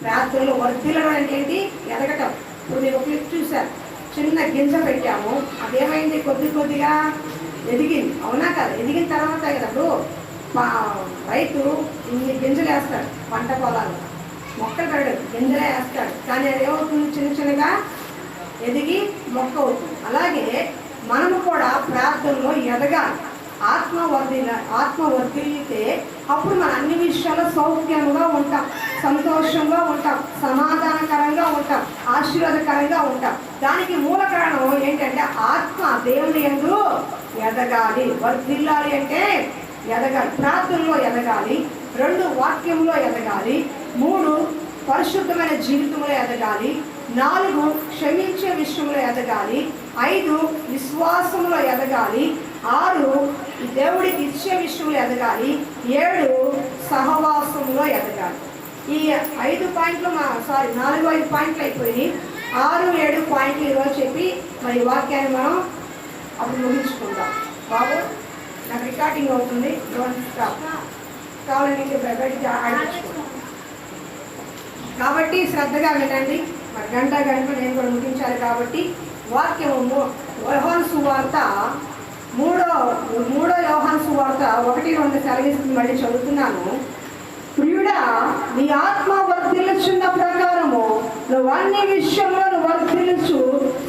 ప్రార్థనలో వర్ధిల్లడం అంటే ఏంటి? ఎదగటం. ఇప్పుడు మీరు ఒక క్లిప్ చూశారు, చిన్న గింజ పెట్టాము, అదేమైంది? కొద్దిగా ఎదిగింది, అవునా కదా? ఎదిగిన తర్వాత కదా ఇప్పుడు రైతు ఇన్ని గింజలు వేస్తాడు, పంట పొలాలు మొక్కలు పెరడు, గింజలే వేస్తాడు, కానీ అది ఏమవుతుంది? చిన్నగా ఎదిగి మొక్క అవుతుంది. అలాగే మనము కూడా ప్రార్థనలో ఎదగాలి. ఆత్మ వర్ధిల్లితే అప్పుడు మన అన్ని విషయాల్లో సౌఖ్యంగా ఉంటాం, సంతోషంగా ఉంటాం, సమాధానకరంగా ఉంటాం, ఆశీర్వాదకరంగా ఉంటాం. దానికి మూల కారణం ఏంటంటే ఆత్మ దేవుని యందు ఎదగాలి. వర్ధిల్లాలి అంటే ఎదగాలి, ప్రార్థనలో ఎదగాలి. 2 వాక్యంలో ఎదగాలి. 3 పరిశుద్ధమైన జీవితంలో ఎదగాలి. 4 క్షమించే విషయంలో ఎదగాలి. 5 విశ్వాసంలో ఎదగాలి. 6 దేవుడికి ఇచ్చే విషయంలో ఎదగాలి. 7 సహవాసంలో ఎదగాలి. ఈ 5 పాయింట్లు 4-5 పాయింట్లు అయిపోయి 6-7 పాయింట్లు ఈరోజు చెప్పి మరి వాక్యాన్ని మనం అప్పుడు ముగించుకుందాం. బాబు నాకు రికార్డింగ్ అవుతుంది, కావాలంటే బయటికి ఆడించుకుంటాం. కాబట్టి శ్రద్ధగా వినండి. మరి గంట నేను కూడా ముగించాలి. కాబట్టి వాక్యము యోహాను సువార్త 3వ యోహాను సువార్త 1-2 సెలవిస్తుంది. మళ్ళీ చదువుతున్నాను. ప్రియుడా, నీ ఆత్మ వర్ధిల్లుచున్న ప్రకారము నువ్వు అన్ని విషయంలో వర్ధిల్లుచు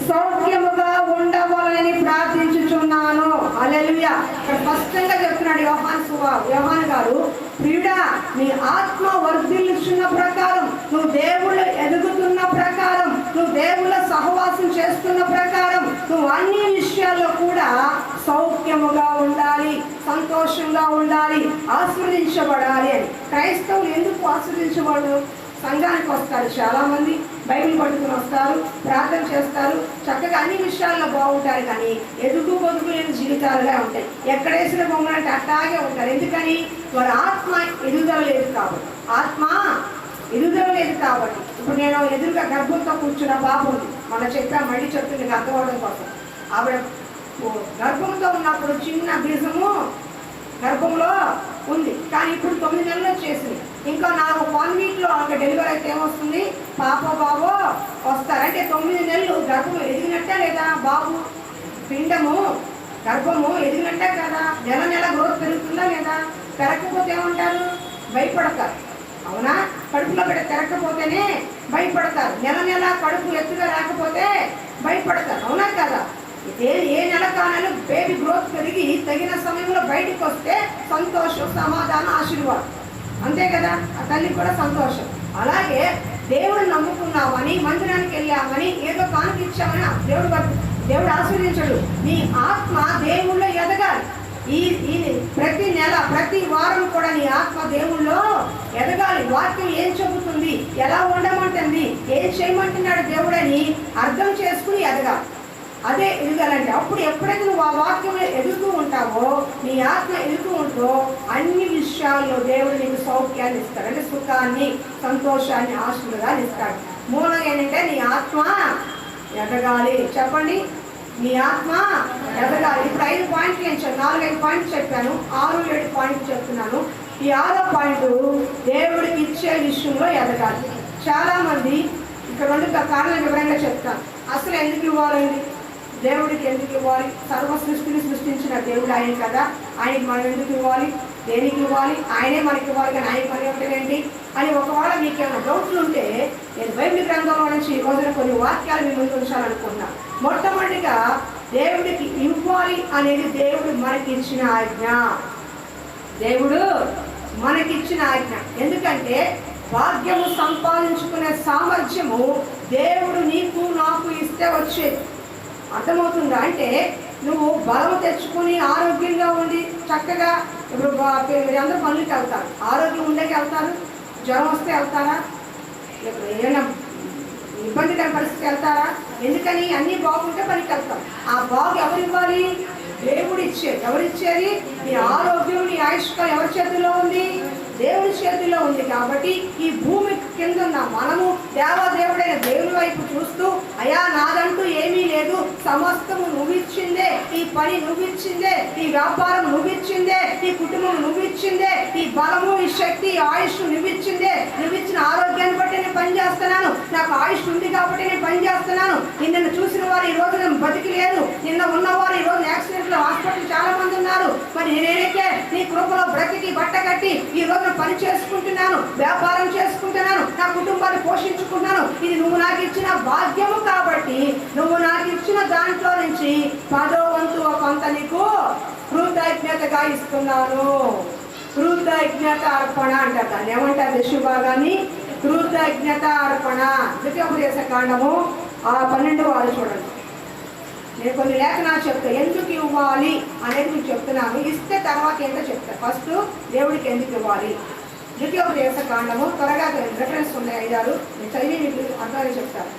సౌఖ్యముగా ఉండవాలని ప్రార్థించుచున్నాను. హల్లెలూయా. ఇక్కడ స్పష్టంగా చెప్తున్నాడు యోహాను గారు, ప్రియుడా, నీ ఆత్మ వర్ధిల్లుచున్న ప్రకారం, నువ్వు దేవుళ్ళు ఎదుగుతున్న ప్రకారం, నువ్వు దేవుళ్ళ సహవాసం చేస్తున్న ప్రకారం నువ్వు అన్ని విషయాల్లో కూడా సౌఖ్యముగా ఉండాలి, సంతోషంగా ఉండాలి, ఆశీర్వదించబడాలి అని. క్రైస్తవులు ఎందుకు ఆశీర్వదించబడరు? సంఘానికి వస్తారు, చాలామంది బైబిల్ పట్టుకుని వస్తారు, ప్రార్థన చేస్తారు, చక్కగా అన్ని విషయాల్లో బాగుంటారు, కానీ ఎదుగు పొదుగు లేని జీవితాలుగా ఉంటాయి. ఎక్కడేసిన బొమ్మలంటే అట్లాగే ఉంటారు. ఎందుకని? వారి ఆత్మ ఎదుగుదల లేదు కాబట్టి. ఇప్పుడు నేను ఎదురుగా గర్భంతో కూర్చున్న బాబు ఉంది, మళ్ళీ చెప్తుంది అర్థం అవడం కోసం. ఆవిడ గర్భంతో ఉన్నప్పుడు చిన్న బీజము గర్భంలో ఉంది, కానీ ఇప్పుడు 9 నెలలు వచ్చేసింది. ఇంకా నాకు 1 వీక్లో ఆమె డెలివరీ అయితే ఏమొస్తుంది? పాప బాబో వస్తారంటే 9 నెలలు గర్భం ఎదిగినట్టే లేదా? బాబు పిండము గర్భము ఎదిగినట్టే కదా? నెల గ్రోత్ పెరుగుతుందా లేదా? పెరగకపోతే ఏమంటారు? భయపడతారు, అవునా? కడుపులో తిరగకపోతేనే భయపడతారు. నెల కడుపు ఎత్తుగా రాకపోతే భయపడతారు, అవునా కదా? ఏ నెల కాలంలో బేబీ గ్రోత్ పెరిగి తగిన సమయంలో బయటికి వస్తే సంతోషం, సమాధానం, ఆశీర్వాదం, అంతే కదా? ఆ తల్లికి కూడా సంతోషం. అలాగే దేవుడు నమ్ముకున్నామని, మందిరానికి వెళ్ళామని, ఏదో కానుకిచ్చామని దేవుడు ఆశీర్వదించడు. నీ ఆత్మ దేవుళ్ళో ఎదగాలి. ఈ ప్రతి నెల, ప్రతి వారం కూడా నీ ఆత్మ దేవుళ్ళో ఎదగాలి. వాక్యం ఏం చెబుతుంది, ఎలా ఉండమంటుంది, ఏం చేయమంటున్నాడు దేవుడని అర్థం చేసుకుని ఎదగాలి. అదే ఎదగాలంటే అప్పుడు ఎప్పుడైతే నువ్వు ఆ వాక్యంలో ఎదుగుతూ ఉంటావో, నీ ఆత్మ ఎదుగుతూ ఉంటుందో, అన్ని విషయాల్లో దేవుడు నీకు సౌఖ్యాన్ని ఇస్తాడు. అంటే సుఖాన్ని, సంతోషాన్ని, ఆశీర్వాదాన్ని ఇస్తాడు. మూలం ఏంటంటే నీ ఆత్మ ఎదగాలి. చెప్పండి, నీ ఆత్మ ఎదగాలి. ఇప్పుడు 5 పాయింట్లు నేను 4-5 పాయింట్లు చెప్పాను, 6-7 పాయింట్లు చెప్తున్నాను. ఈ 6వ పాయింట్ దేవుడికి ఇచ్చే విషయంలో ఎదగాలి. చాలామంది ఇక్కడ 2 కారణాలు వివరంగా చెప్తాను. అసలు ఎందుకు ఇవ్వాలండి? దేవుడికి ఎందుకు ఇవ్వాలి? సర్వ సృష్టిని సృష్టించిన దేవుడు ఆయన కదా, ఆయనకి మనం ఎందుకు ఇవ్వాలి? దేనికి ఇవ్వాలి? ఆయనే మనకి ఇవ్వాలి, కానీ ఆయన పని ఏంటి అని ఒకవేళ మీకు ఏమైనా డౌట్లు ఉంటే నేను బైబిల్ గ్రంథంలో నుంచి ఈ రోజున కొన్ని వాక్యాలు మీ ముందు ఉంచాలనుకుంటున్నాను. మొట్టమొదటిగా దేవుడికి ఇవ్వాలి అనేది దేవుడు మనకిచ్చిన ఆజ్ఞ. దేవుడు మనకిచ్చిన ఆజ్ఞ. ఎందుకంటే భాగ్యము సంపాదించుకునే సామర్థ్యము దేవుడు నీకు నాకు ఇస్తే వచ్చేది. అర్థమవుతుందా? అంటే నువ్వు బలము తెచ్చుకుని ఆరోగ్యంగా ఉండి చక్కగా, ఇప్పుడు మీరందరూ పనులకి వెళ్తారు, ఆరోగ్యం ఉండేకి వెళ్తారు, జ్వరం వస్తే వెళ్తారా? ఏమైనా ఇబ్బందికర పరిస్థితి వెళ్తారా? ఎందుకని? అన్నీ బాగుంటే పనికి వెళ్తాం. ఆ బాగు ఎవరు ఇవ్వాలి? దేవుడు ఇచ్చేది. ఎవరిచ్చేది? నీ ఆరోగ్యం, నీ ఆయుష్కాలం ఎవరి చేతిలో ఉంది? దేవుడి చేతిలో ఉంది. కాబట్టి ఈ భూమి కింద ఉన్న మనము దేవాదేవుడైన దేవుని వైపు చూస్తూ, అయా నాదంటూ ఏమీ లేదు, సమస్తము నువ్విచ్చిందే, ఈ పని నువ్విచ్చిందే, ఈ వ్యాపారం నువ్విచ్చిందే, ఈ కుటుంబం నువ్విచ్చిందే, ఈ బలము, ఈ శక్తి, ఈ ఆయుష్ నువ్విచ్చిందే, నువ్విచ్చిన ఆరోగ్యాన్ని బట్టి నేను పని చేస్తున్నాను, నాకు ఆయుష్ ఉంది కాబట్టి నేను పని చేస్తున్నాను. నిన్ను చూసిన వారు ఈ రోజు నేను బతికి లేరు, నిన్న ఉన్నవారు ఈ రోజు యాక్సిడెంట్లో హాస్పిటల్ చాలా మంది ఉన్నారు. మరి నేనైతే నీ కృపలో బ్రతికి బట్ట కట్టి ఈ రోజు పని చేసుకుంటున్నాను, వ్యాపారం చేసుకుంటున్నాను, నా కుటుంబాన్ని పోషించుకుంటున్నాను. ఇది నువ్వు నాకు ఇచ్చిన భాగ్యము కాబట్టి నువ్వు నాకు ఇచ్చిన దాంట్లో నుంచి 10వ వంతు కొంత నీకు కృతజ్ఞతగా ఇస్తున్నాను. కృతజ్ఞత అర్పణ అంటారు. దాన్ని ఏమంటారు? దశభాగాన్ని కృతజ్ఞత అర్పణ. ద్వితీయోపదేశ కాండము 12వ చూడండి. నేను కొన్ని లేఖనాలు చెప్తాను, ఎందుకు ఇవ్వాలి అనేది మీకు చెప్తున్నాను. ఇస్తే తర్వాత ఏంటో చెప్తాను. ఫస్ట్ దేవుడికి ఎందుకు ఇవ్వాలి. ద్వితీయోపదేశ కాండము త్వరగా రిఫరెన్స్ ఉన్నాయి 5-6, నేను చదివి మీకు అర్థాన్ని చెప్తాను.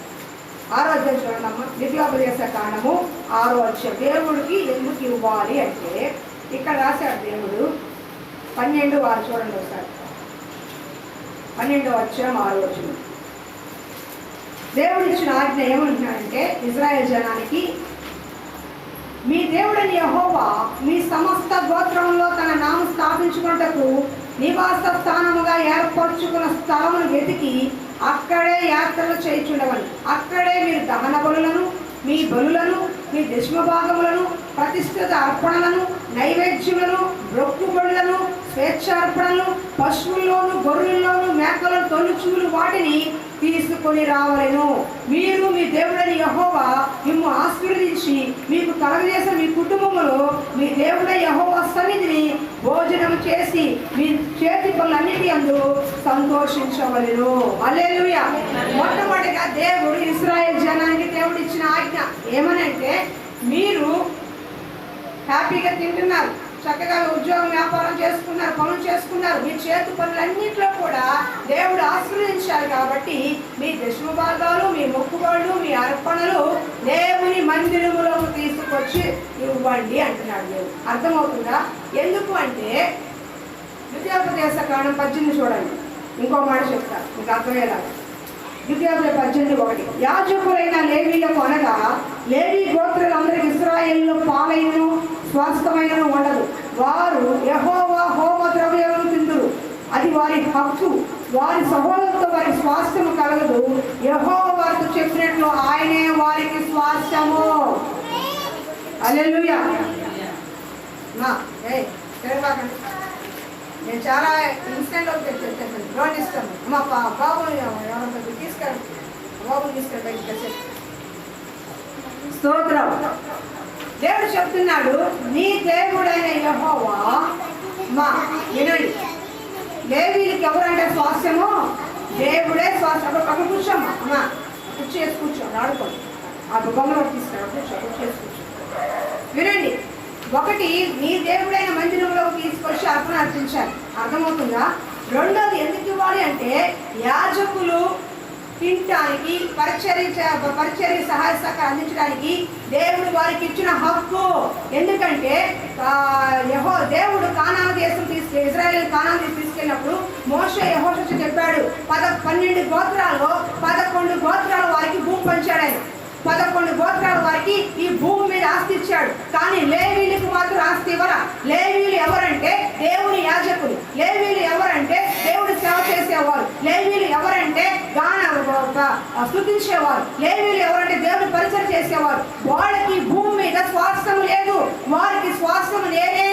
6వ అధ్యాయం చూడండి అమ్మ. ద్వితీయోపదేశ కాండము 6వ అధ్యాయం. దేవుడికి ఎందుకు ఇవ్వాలి అంటే ఇక్కడ రాశాడు దేవుడు. 12వ చూడండి ఒకసారి. 12వ అధ్యాయం 6వ వచనం. దేవుడు ఇచ్చిన ఆజ్ఞ ఏమంటున్నాడంటే ఇశ్రాయేలు జనానికి, మీ దేవుడైన యెహోవా మీ సమస్త గోత్రంలో తన నామం స్థాపించుకున్నటకు నివాస స్థానముగా ఏర్పరచుకున్న స్థలమును వెతికి అక్కడే యాత్రలు చేయుచుండవని. అక్కడే మీరు దహన బలులను, మీ బలులను, మీ దశమ భాగములను, ప్రతిష్ఠిత అర్పణలను, నైవేద్యములను, రొక్కు బలులను, స్వేచ్ఛార్పణలు, పశువుల్లోను గొర్రెల్లోను మేకలను తొలిచూలు వాటిని తీసుకొని రావలెను. మీరు మీ దేవుడైన యెహోవా మిమ్ము ఆశీర్వదించి మీకు కలగజేసిన మీ కుటుంబములో మీ దేవుడైన యెహోవా సన్నిధిని భోజనం చేసి మీ చేతి పనులన్నిటి యందు సంతోషించవలెను. హల్లెలూయా. మొట్టమొదటిగా దేవుడు ఇశ్రాయేలు జనానికి దేవుడు ఇచ్చిన ఆజ్ఞ ఏమనంటే, మీరు హ్యాపీగా తింటున్నారు, చక్కగా ఉద్యోగం వ్యాపారం చేసుకున్నారు, పనులు చేసుకున్నారు, మీ చేతి పనులన్నింటిలో కూడా దేవుడు ఆశీర్వదించారు. కాబట్టి మీ దశమ భాగాలు, మీ మొక్కుబడులు, మీ అర్పణలు దేవుని మందిరములోకి తీసుకొచ్చి ఇవ్వండి అంటున్నాడు దేవుడు. అర్థమవుతుందా? ఎందుకు అంటే ద్వితీయోపదేశ కాండం 18 చూడండి. ఇంకో మాట చెప్తాను మీకు అర్థమయ్యేలాగా. ద్వితీయోపదేశం 18:1. యాజకులైన లేవీలకు అనగా లేవీ గోత్రులందరికీ ఇశ్రాయేలులో పాలైనను స్వాస్థమైనను ఉండదు. వారు యెహోవా హోమ ద్రవ్యములను తిందురు, అది వారి హక్కు. వారి సహోదరులతో వారి స్వాస్థ్యము కలగదు. యెహోవా వారితో చెప్పినట్లు ఆయనే వారికి స్వాస్థ్యము. హల్లెలూయా. నేను చాలా ఇన్స్టెంట్లో డ్రోన్ ఇస్తాను. మా బాబుని తీసుకెళ్ళి బయటికి. స్తోత్రం. దేవుడు చెప్తున్నాడు, నీ దేవుడైన యెహోవా మా వినండి. లేవీయులకి ఎవరంటే స్వాస్థ్యము? దేవుడే స్వాస్థ్యం. అక్కడ కూర్చోమ్మా, అమ్మా కుర్చీ వేసి కూర్చో, ఆడుకోండి. ఆ బొమ్మలో తీసుకురా, కుర్చీ వేసి కూర్చో. వినండి. ఒకటి, నీ దేవుడైన మందిరంలోకి తీసుకొచ్చి అర్పణ అర్పించాలి. అర్థమవుతుందా? రెండోది ఎందుకు ఇవ్వాలి అంటే యాజకులు తినటానికి, పరిచర్య సహాయ సహకారం అందించడానికి దేవుడు వారికి ఇచ్చిన హక్కు. ఎందుకంటే దేవుడు కానాను దేశం ఇశ్రాయేలు కానాను దేశం తీసుకెళ్ళినప్పుడు మోషే యెహోషువతో చెప్పాడు, 12 గోత్రాల్లో 11 గోత్రాలు వారికి భూమి పంచాడు ఆయన. 11 గోత్రాల వారికి ఈ భూమి మీద ఆస్తి ఇచ్చాడు. కానీ లేవీయులకు మాత్రం ఆస్తి ఇవ్వరా. లేవీయులు ఎవరంటే దేవుని యాజకులు. లేవీయులు ఎవరంటే దేవుడు సేవ చేసేవారు. లేవీయులు ఎవరంటే స్తుతించేవారు. లేవీయులు ఎవరంటే దేవుని పరిచయం చేసేవారు. వాళ్ళకి భూమి మీద స్వాస్థ్యం లేదు, వారికి స్వాస్థ్యం లేదే.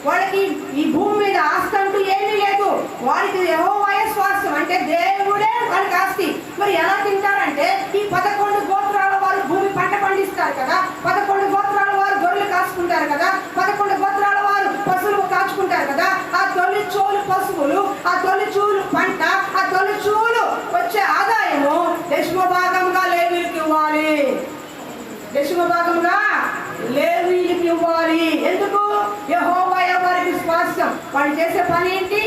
వాళ్ళకి ఈ భూమి మీద ఆస్తి అంటూ ఏమీ లేదు. వారికి యెహోవాయే స్వాస్థ్యం, అంటే దేవుడే వాళ్ళకి ఆస్తి. మరి ఎలా తింటారంటే ఈ 11 గోత్రాల వారు భూమి పంట పండిస్తారు కదా, 11 గోత్రాల వారు గొర్రెలు కాచుకుంటారు కదా, 11 గోత్రాల వారు పశువులు కాచుకుంటారు కదా. ఆ తొలి చోలు పశువులు, ఆ తొలి చూలు పంట, ఆ తొలి చూలు వచ్చే ఆదాయము దశమ భాగంగా లేవీయులకు ఇవ్వాలి. దశమ భాగంగా లేవీయులకు ఇవ్వాలి. ఎందుకు? యెహోవా వారికి స్వాస్థ్యం. వాళ్ళు చేసే పని ఏంటి?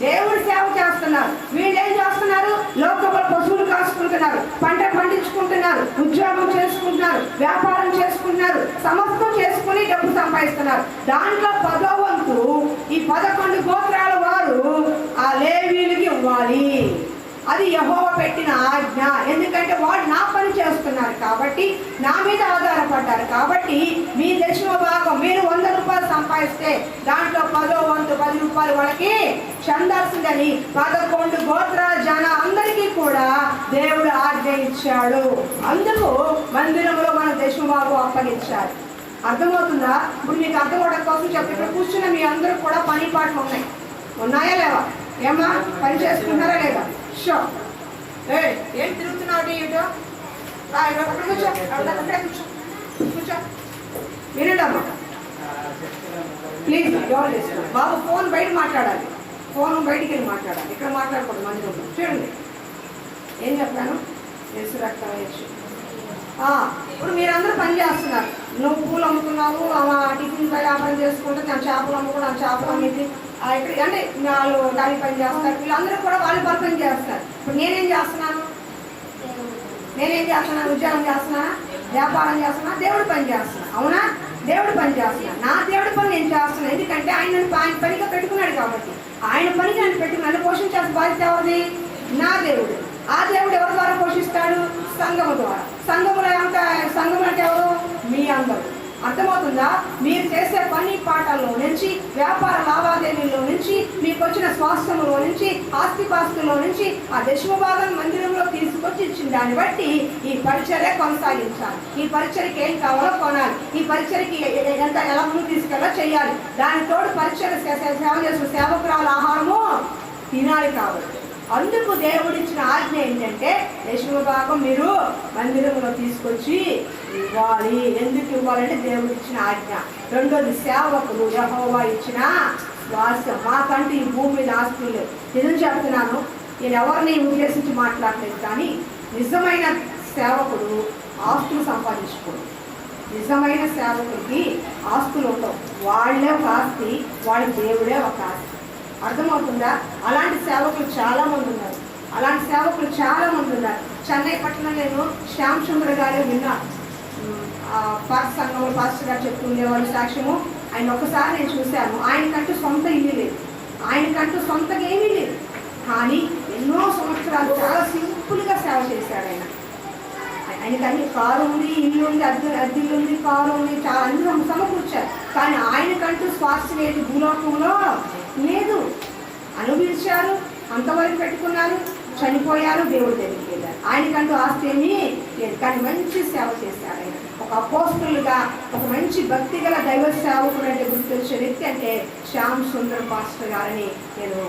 దేవుడు సేవ చేస్తున్నారు. వీళ్ళు ఏం చేస్తున్నారు? లోకంలో పశువులు కాసుకుంటున్నారు, పంట పండించుకుంటున్నారు, ఉద్యోగం చేసుకుంటున్నారు, వ్యాపారం చేసుకుంటున్నారు, సమస్తం చేసుకుని డబ్బు సంపాదిస్తున్నారు. దాంట్లో 10వ వంతు ఈ 11 గోత్రాల వారు ఆ లేవీయులకి ఇవ్వాలి. అది యెహోవా పెట్టిన ఆజ్ఞ. ఎందుకంటే వాళ్ళు నా పని చేస్తున్నారు కాబట్టి, నా మీద ఆధారపడ్డారు కాబట్టి, మీ దశమ భాగం మీరు 100 రూపాయలు సంపాదిస్తే దాంట్లో 10వ వంతు 10 రూపాయలు వాళ్ళకి చెందాల్సిందని 11 గోత్రాల జన అందరికీ దేవుడు ఆజ్ఞ ఇచ్చాడు. అందుకు మందిరంలో మన దశమభాగం అప్పగించాలి. అర్థమవుతుందా? ఇప్పుడు మీకు అర్థం అవడం కోసం చెప్పి ఇక్కడ కూర్చున్న మీ అందరూ కూడా పని పాటలు ఉన్నాయా లేవా? ఏమా పని చేసుకుంటారా లేదా? షో ఏం తిరుగుతున్నావు ఇటో కూర్చో, కూర్చో. వినండమ్మా ప్లీజ్. ఎవరు చేసుకోండి బాబు. ఫోన్ బయట మాట్లాడాలి, ఫోన్ బయటికి వెళ్ళి మాట్లాడాలి, ఇక్కడ మాట్లాడకూడదు. మందిరంలో చూడండి ఏం చెప్పాను. తెలుసు రక్తం వేసి ఇప్పుడు మీరందరూ పని చేస్తున్నారు. నువ్వు పూలు అమ్ముకున్నావు, టిఫిన్ వ్యాపారం చేసుకుంటే నేను చేపలు అమ్ముకున్నాను, చేపలు అమ్మింది ఇక్కడ అంటే వాళ్ళు దానికి పని చేస్తారు. వీళ్ళందరూ కూడా వాళ్ళు పని చేస్తారు. ఇప్పుడు నేనేం చేస్తున్నాను? ఉద్యోగం చేస్తున్నానా? వ్యాపారం చేస్తున్నా? దేవుడు పని చేస్తున్నా. అవునా? దేవుడు పని చేస్తున్నా. నా దేవుడి పని నేను చేస్తున్నా. ఎందుకంటే ఆయన పనిగా పెట్టుకున్నాడు కాబట్టి. ఆయన పని నన్ను పెట్టుకున్నాను. పోషించాల్సిన బాధ్యత ఎవరిది? నా దేవుడు. ఆ దేవుడు ఎవరి ద్వారా పోషిస్తాడు? సంఘము ద్వారా. సంఘములో అంటే ఎవరు? మీ అందరూ. అర్థమవుతుందా? మీరు చేసే పని పాటల్లో నుంచి, వ్యాపార లావాదేవీల్లో నుంచి, మీకు వచ్చిన స్వాస్థ్యంలో నుంచి, ఆస్తిపాస్తుల్లో నుంచి ఆ దశమభాగం మందిరంలో తీసుకొచ్చి ఇచ్చిన దాన్ని బట్టి ఈ పరిచర్య కొనసాగించాలి. ఈ పరిచర్యకి ఏం కావాలో కొనాలి. ఈ పరిచర్యకి ఎలా ముందు తీసుకెళ్ళా చేయాలి. దాని తోడు పరిచర్య సేవ చేసిన సేవకురాల ఆహారము తినాలి. కాబట్టి అందుకు దేవుడిచ్చిన ఆజ్ఞ ఏంటంటే దశమభాగం మీరు మందిరంలో తీసుకొచ్చి ఇవ్వాలి. ఎందుకు ఇవ్వాలంటే దేవుడిచ్చిన ఆజ్ఞ. రెండోది సేవకులు యెహోవా ఇచ్చిన స్వాస్థ్యం. మాకంటూ ఈ భూమి మీద ఆస్తులు. నిజం చెప్తున్నాను, నేను ఎవరిని ఉద్దేశించి మాట్లాడలేదు, కానీ నిజమైన సేవకుడు ఆస్తులు సంపాదించుకోడు. నిజమైన సేవకుడికి ఆస్తులు ఉండవు. వాళ్ళే ఒక ఆస్తి, వాళ్ళ దేవుడే ఒక ఆస్తి. అర్థమవుతుందా? అలాంటి సేవకులు చాలామంది ఉన్నారు. చెన్నై పట్టణంలో నేను శ్యామ్ సుందర్ గారు విన్నాను. పాస్ సంఘంలో పాస్టర్ గారు చెప్తుండేవాళ్ళు సాక్ష్యము. ఆయన ఒకసారి నేను చూశాను. ఆయనకంటూ సొంత ఇల్లు లేదు, ఆయనకంటూ సొంతగా ఏమీ లేదు, కానీ ఎన్నో సంవత్సరాలు చాలా సింపుల్గా సేవ చేశాడు. ఆయనకన్నీ కారు ఉంది, ఇల్లు ఉంది, అద్దెల్లు ఉంది, కారు ఉంది, చాలా అన్ని సమకూర్చారు. కానీ ఆయనకంటూ స్వాస్థ్యం ఏది భూలోకంలో లేదు. అనుభవించారు, అంతవరకు పెట్టుకున్నారు, చనిపోయారు, దేవుడు దగ్గరికి వెళ్ళారు. ఆయనకంటూ ఆస్తి ఏమీ లేదు, కానీ మంచి సేవ చేశారు. ఆయన ఒక అపోస్తలుగా, ఒక మంచి భక్తి గల దైవ సేవకుడు అంటే గుర్తొచ్చే వ్యక్తి అంటే శ్యామ్ సుందర్ పాస్టర్ గారని నేను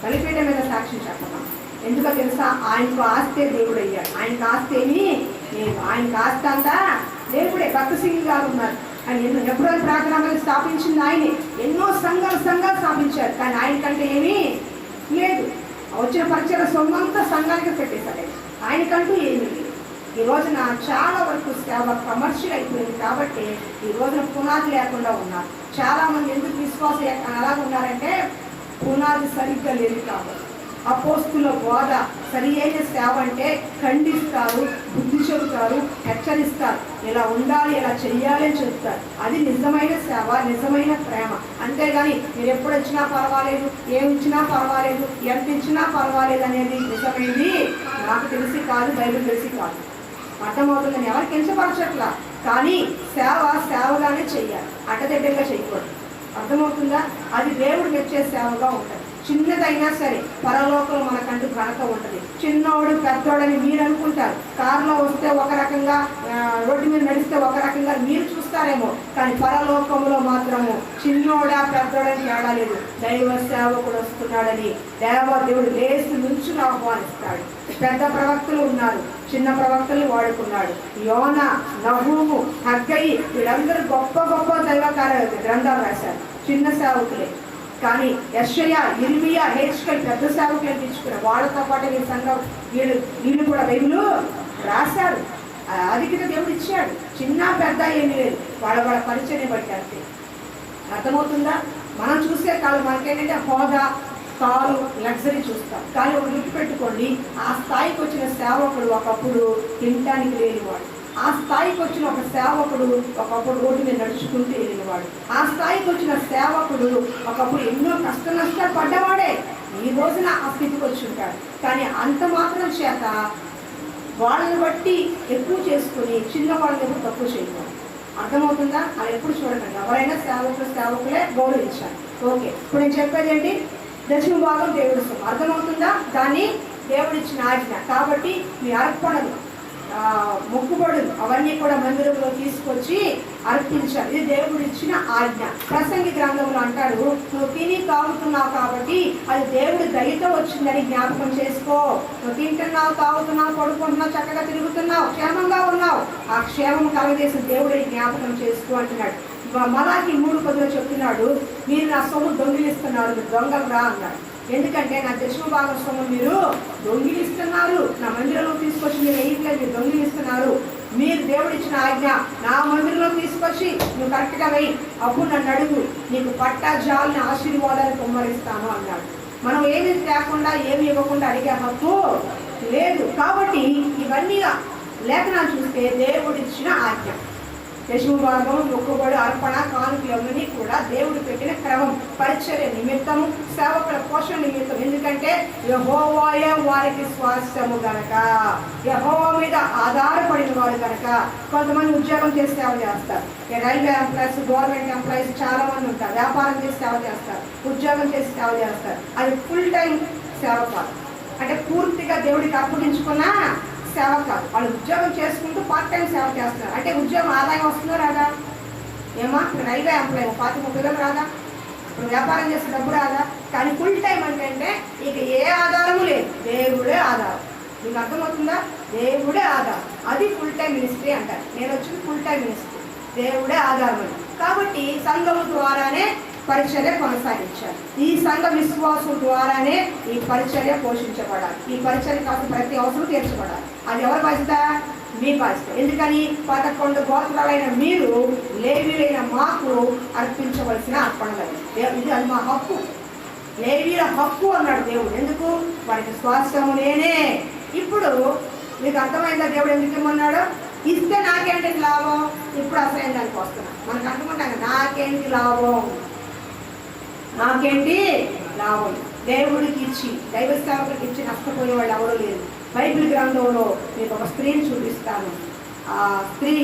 బలిపీఠం మీద సాక్ష్యం చెప్పను. ఎందుకో తెలుసా? ఆయనకు ఆస్తే దేవుడు అయ్యాడు. ఆయనకు ఆస్తి ఏమీ లేదు. ఆయనకు ఆస్తి అంతా దేవుడే. భక్త సింగ్ గారు ఉన్నారు. ఆయన ఎప్పుడో ప్రార్థనలు స్థాపించింది ఆయనే. ఎన్నో సంఘాలు స్థాపించారు, కానీ ఆయనకంటే ఏమీ లేదు. వచ్చిన పరిచయ సొమ్మంతా సంఘానికి పెట్టేశాడు. ఆయనకంటూ ఏమీ లేదు. ఈ రోజున చాలా వరకు సేవ కమర్షియల్ అయిపోయింది కాబట్టి ఈ రోజున పునాది లేకుండా ఉన్నారు. చాలామంది ఎందుకు విశ్వాసం అలాగ ఉన్నారంటే పునాది సరిగ్గా లేదు కాబట్టి. అపోస్తుల బోధ సరి అయిన సేవ అంటే ఖండిస్తారు, బుద్ధి చెబుతారు, హెచ్చరిస్తారు, ఇలా ఉండాలి, ఇలా చెయ్యాలి అని చెప్తారు. అది నిజమైన సేవ, నిజమైన ప్రేమ. అంతేగాని మీరు ఎప్పుడు వచ్చినా పర్వాలేదు, ఏమి ఇచ్చినా పర్వాలేదు, ఎంత ఇచ్చినా పర్వాలేదు అనేది నిజమైంది నాకు తెలిసి కాదు, బైబిల్ తెలిసి కాదు. అర్థమవుతుందని ఎవరికి కించపరచట్లా, కానీ సేవగానే చెయ్యాలి, అడ్డదిడ్డంగా చేయకూడదు. అర్థమవుతుందా? అది దేవుడు మెచ్చే సేవగా ఉంటుంది. చిన్నదైనా సరే పరలోకంలో మనకంటూ ఘనత ఉంటుంది. చిన్నోడు పెద్దోడని మీరు అనుకుంటారు. కారులో వస్తే ఒక రకంగా, రోడ్డు మీద నడిస్తే ఒక రకంగా మీరు చూస్తారేమో, కానీ పరలోకంలో మాత్రము చిన్నోడా పెద్దోడని తేడా లేదు. దైవ సేవకుడు వస్తున్నాడని దేవుడు లేచి నుంచుని ఆహ్వానిస్తాడు. పెద్ద ప్రవక్తలు ఉన్నారు, చిన్న ప్రవక్తలు వాడుకున్నాడు. యోనా, నహూము, హగ్గయి వీళ్ళందరూ గొప్ప గొప్ప దైవకార గ్రంథాలు రాశారు, చిన్న సేవకులే. కానీ యెషయా, ఇర్మియా, హెజ్కేల్ పెద్ద సేవకులు తీసుకున్నారు. వాళ్ళతో పాటు వీళ్ళ సంఘం వీళ్ళు కూడా బైబిల్ రాశారు. అధికత దేవుడు ఇచ్చాడు. చిన్న పెద్ద ఏమీ లేదు, వాళ్ళ పరిచయం బట్టి అంతే. అర్థమవుతుందా? మనం చూసే కాదు, మనకేంటంటే హోదా, కారు, లగ్జరీ చూస్తాం. కానీ ఒక గుర్తుపెట్టుకోండి, ఆ స్థాయికి వచ్చిన సేవకుడు ఒకప్పుడు తినటానికి లేనివాడు. ఆ స్థాయికి వచ్చిన ఒక సేవకుడు ఒకప్పుడు రోడ్డు మీద నడుచుకుంటూ వెళ్ళినవాడు. ఆ స్థాయికి వచ్చిన సేవకుడు ఒకప్పుడు ఎన్నో కష్ట నష్టాలు పడ్డవాడే. ఈ రోజున ఆ స్థితికి వచ్చి ఉంటాడు. కానీ అంత మాత్రం చేత వాళ్ళని బట్టి ఎక్కువ చేసుకుని చిన్న వాళ్ళని ఎప్పుడు తక్కువ చేయకూడదు. అర్థమవుతుందా? అలా ఎప్పుడు చూడకండి. ఎవరైనా సేవకులే గౌరవించాలి. ఓకే, ఇప్పుడు నేను చెప్పేది ఏంటి? దశమ భాగం దేవుడి సొమ్ము. అర్థమవుతుందా? దాన్ని దేవుడిచ్చిన ఆజ్ఞ. కాబట్టి మీ అర్పణలు, మొక్కుబడులు అవన్నీ కూడా మందిరంలో తీసుకొచ్చి అర్పించాలి. ఇది దేవుడిచ్చిన ఆజ్ఞ. ప్రసంగి గ్రంథంలో అంటాడు, నువ్వు తిని తాగుతున్నావు కాబట్టి అది దేవుడి దయతో వచ్చిందని జ్ఞాపకం చేసుకో. నువ్వు తింటున్నావు, తాగుతున్నావు, పడుకుంటున్నావు, చక్కగా తిరుగుతున్నావు, క్షేమంగా ఉన్నావు, ఆ క్షేమం కలగజేసిన దేవుడిని జ్ఞాపకం చేసుకో అంటున్నాడు. మలాకి 3:10 చెప్తున్నాడు, మీరు నా సొమ్ము దొంగిలిస్తున్నారు, మీరు దొంగలు రా అన్నాడు. ఎందుకంటే నా దశమ భాగం సొమ్ము మీరు దొంగిలిస్తున్నారు, నా మందిరంలో తీసుకొచ్చి మీరు వేయట్లేదు, మీరు దొంగిలిస్తున్నారు. మీరు దేవుడిచ్చిన ఆజ్ఞ, నా మందిరంలో తీసుకొచ్చి నువ్వు కరెక్ట్గా వేయి, అప్పుడు నన్ను అడుగు, నీకు పట్టా జాలని ఆశీర్వాదాలు కుమ్మరిస్తాను అన్నాడు. మనం ఏమి లేకుండా ఏమి ఇవ్వకుండా అడిగే హక్కు లేదు. కాబట్టి ఇవన్నీ లేఖనాలు చూస్తే దేవుడిచ్చిన ఆజ్ఞ. దశమ భాగం, మొక్కుబడి, అర్పణ, కానుకలు అవన్నీ కూడా దేవుడు పెట్టిన క్రమం, పరిచర్య నిమిత్తము, సేవకుల పోషణ నిమిత్తం. ఎందుకంటే యెహోవాయే వారికి స్వాస్థ్యము గనక, యెహోవా మీద ఆధారపడిన వారు కనుక. కొంతమంది ఉద్యోగం చేసి సేవ చేస్తారు, రైల్వే ఎంప్లాయీస్, గవర్నమెంట్ ఎంప్లాయీస్ చాలా మంది ఉంటారు, వ్యాపారం చేసి సేవ చేస్తారు, ఉద్యోగం చేసి సేవ చేస్తారు. అది ఫుల్ టైం సేవ కాదు, అంటే పూర్తిగా దేవుడికి అప్పగించుకున్న సేవ కాదు. వాళ్ళు ఉద్యోగం చేసుకుంటూ పార్ట్ టైం సేవ చేస్తున్నారు. అంటే ఉద్యోగం ఆదాయం వస్తుందో రాదా? ఏమా రైల్వే ఎంప్లాయీ 30-30 రాదా? ఇప్పుడు వ్యాపారం చేసే డబ్బు రాదా? కానీ ఫుల్ టైం అంటే ఇక ఏ ఆధారము లేదు, దేవుడే ఆధారం. మీకు అర్థమవుతుందా? దేవుడే ఆధారం. అది ఫుల్ టైం మినిస్ట్రీ అంటారు. నేను వచ్చింది ఫుల్ టైం మినిస్ట్రీ, దేవుడే ఆధారం అని. కాబట్టి సంఘము ద్వారానే పరిచర్య కొనసాగించాలి. ఈ సంఘ విశ్వాసం ద్వారానే ఈ పరిచర్య పోషించబడాలి. ఈ పరిచర్య కాస్త ప్రతి అవసరం తీర్చబడాలి. అది ఎవరి బాధ్యత? మీ బాధ్యత. ఎందుకని 11 గోత్రాలైన మీరు లేవీలైన మాకు అర్పించవలసిన అర్పణలు. ఇది అది మా హక్కు, లేవీల హక్కు అన్నాడు దేవుడు. ఎందుకు? వారికి స్వాస్థ్యము నేనే. ఇప్పుడు మీకు అర్థమైందా దేవుడు ఎందుకు ఇమ్మన్నాడు? ఇస్తే నాకేంటి లాభం? ఇప్పుడు అసలు దానికి వస్తున్నా మనకు అనుకుంటాం, నాకేంటి లాభం, నాకేంటి లాభం. దేవుడికి ఇచ్చి, దైవ సేవకుడికి ఇచ్చి నష్టపోయే వాళ్ళు ఎవరూ లేరు. బైబిల్ గ్రంథంలో మీకు ఒక స్త్రీని చూపిస్తాను. ఆ స్త్రీ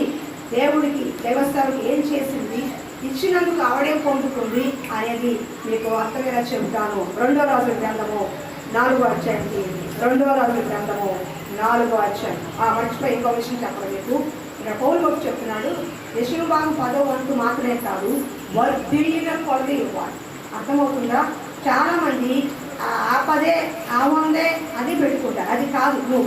దేవుడికి, దైవ సేవకి ఏం చేసింది, ఇచ్చినందుకు ఆవిడే పొందుతుంది అనేది మీకు అర్థమయ్యేలా చెబుతాను. 2వ రాజుల గ్రంథము 4వ అధ్యాయానికి, 2వ రాజుల గ్రంథము 4వ అధ్యాయం. మర్చిపోయి ఇంకో విషయం చెప్పడం మీకు. ఇక్కడ పౌలు భక్తుడు చెప్తున్నాడు, దశమ భాగం 10వ వంతు మాత్రమే కాదు, వర్ధిల్లిన కొలది ఇవ్వాలి. అర్థమవుతుందా? చాలా మంది ఆ పదే ఆ వందే అది పెట్టుకుంటారు. అది కాదు. నువ్వు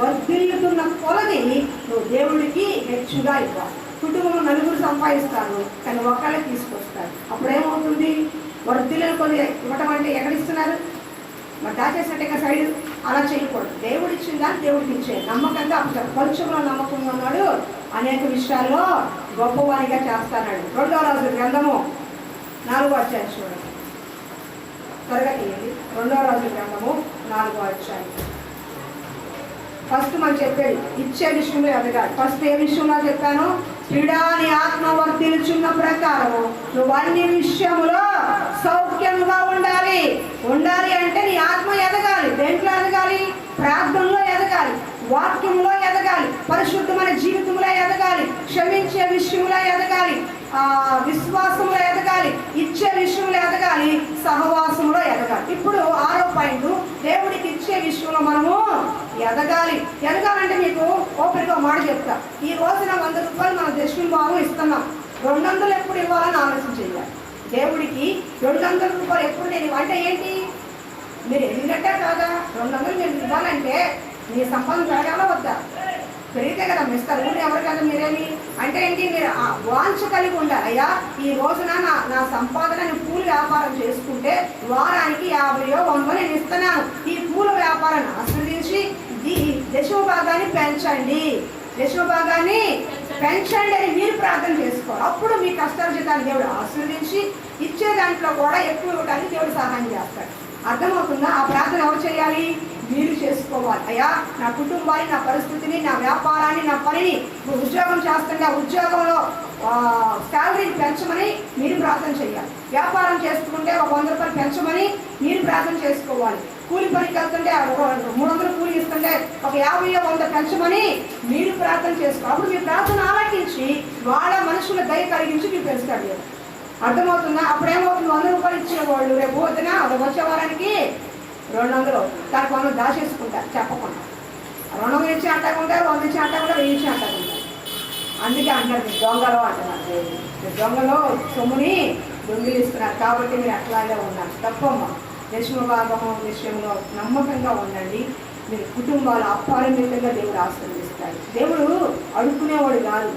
వర్ధిల్లుతున్న కొలది నువ్వు దేవుడికి హెచ్చుగా ఇవ్వాలి. కుటుంబంలో 4 సంపాదిస్తారు, కానీ ఒక్కళ్ళే తీసుకొస్తారు. అప్పుడేమవుతుంది? వర్ధిల్లిన కొలది ఇవ్వటం అంటే ఎక్కడిస్తున్నారు? మరి దాచేసినట్టుగా సైడ్ అలా చేయకూడదు. దేవుడు ఇచ్చిందా దేవుడికి ఇచ్చే నమ్మకంగా కొంచెంలో నమ్మకంగా ఉన్నాడు, అనేక విషయాల్లో గొప్పవారిగా చేస్తాడు. 2వ రాజుల గ్రంథము 4వ అధ్యాయం చూడండి, త్వరగా తీయండి. 2వ రాజుల గ్రంథము 4వ అధ్యాయం. ఫస్ట్ మనం చెప్పేది ఇచ్చే విషయంలో ఎదగాలి. ఫస్ట్ ఏ విషయంలో చెప్పాను? క్రీడాని ఆత్మ వర్తిల్చున్న ప్రకారము నువ్వు అన్ని విషయములో సౌఖ్యముగా ఉండాలి. ఉండాలి అంటే నీ ఆత్మ ఎదగాలి. దేంట్లో ఎదగాలి? ప్రార్థనలో ఎదగాలి, వాక్యంలో ఎదగాలి, పరిశుద్ధమైన జీవితంలో ఎదగాలి, క్షమించే విషయంలో ఎదగాలి, విశ్వాసంలో ఎదగాలి, ఇచ్చే విషయంలో ఎదగాలి, సహవాసంలో ఎదగాలి. ఇప్పుడు 6వ పాయింట్, దేవుడికి ఇచ్చే విషయంలో మనము ఎదగాలి. ఎదగాలంటే మీకు ఓపెన్గా మాట చెప్తా. ఈ రోజున 100 రూపాయలు మన దశమ భాగం ఇస్తున్నాం, 200 ఎప్పుడు ఇవ్వాలని ఆలోచన చేయాలి. దేవుడికి 200 రూపాయలు ఎప్పుడు నేను అంటే ఏంటి? మీరు ఎదిగినట్టే కాదా? 200 మీరు ఇవ్వాలంటే మీ సంపాదన పెరగాల వద్దా? పెరిగితే కదా మిస్తారు. ఊరు ఎవరు కదా మీరేమి అంటే ఏంటి? మీరు వాంఛ కలిగి ఉండాలి. అయ్యా ఈ రోజున నా సంపాదన నేను పూల వ్యాపారం చేసుకుంటే వారానికి 50-100 నేను ఇస్తున్నాను. ఈ పూల వ్యాపారాన్ని ఆస్వాదించి ఈ దశమ భాగాన్ని పెంచండి, దశమ భాగాన్ని పెంచండి అని మీరు ప్రార్థన చేసుకోవాలి. అప్పుడు మీ కష్టార్జితాన్ని దేవుడు ఆస్వాదించి ఇచ్చే దాంట్లో కూడా ఎక్కువ ఇవ్వడానికి దేవుడు సహాయం చేస్తాడు. అర్థమవుతుందా? ఆ ప్రార్థన ఎవరు చేయాలి? మీరు చేసుకోవాలి. అయ్యా నా కుటుంబాన్ని, నా పరిస్థితిని, నా వ్యాపారాన్ని, నా పనిని, ఉద్యోగం చేస్తుంటే ఆ ఉద్యోగంలో శాలరీని పెంచమని మీరు ప్రార్థన చేయాలి. వ్యాపారం చేసుకుంటే ఒక 100 రూపాయలు పెంచమని మీరు ప్రార్థన చేసుకోవాలి. కూలి పనికి వెళ్తుంటే 300 కూలి ఇస్తుంటే ఒక 50-100 పెంచమని మీరు ప్రార్థన చేసుకోవాలి. అప్పుడు మీ ప్రార్థన ఆలకించి వాళ్ళ మనుషుల దయ కలిగించి మీరు పెంచుతాడు. అర్థమవుతుందా? అప్పుడేమవుతుంది, 100 రూపాయలు ఇచ్చిన వాళ్ళు రేపు వద్దున వచ్చే వారానికి 200 దానికి 100 దాచేసుకుంటారు చెప్పకుండా. 200 ఇచ్చి అంటాకుంటారు, 100 ఇచ్చి అంటాకుంటారు, 1000 ఇచ్చి అంటాకుంటారు. అందుకే అంటారు మీరు దొంగలో అంటున్నారు. దొంగలో సొమ్ముని దొంగిలిస్తున్నారు కాబట్టి మీరు అట్లాగే ఉన్నారు. తప్పమ్మా. దశమ భాగము విషయంలో నమ్మకంగా ఉండండి. మీరు కుటుంబాలు అపారమితంగా దేవుడు ఆశీర్వదిస్తాడు. దేవుడు అడుక్కునేవాడు కాదు.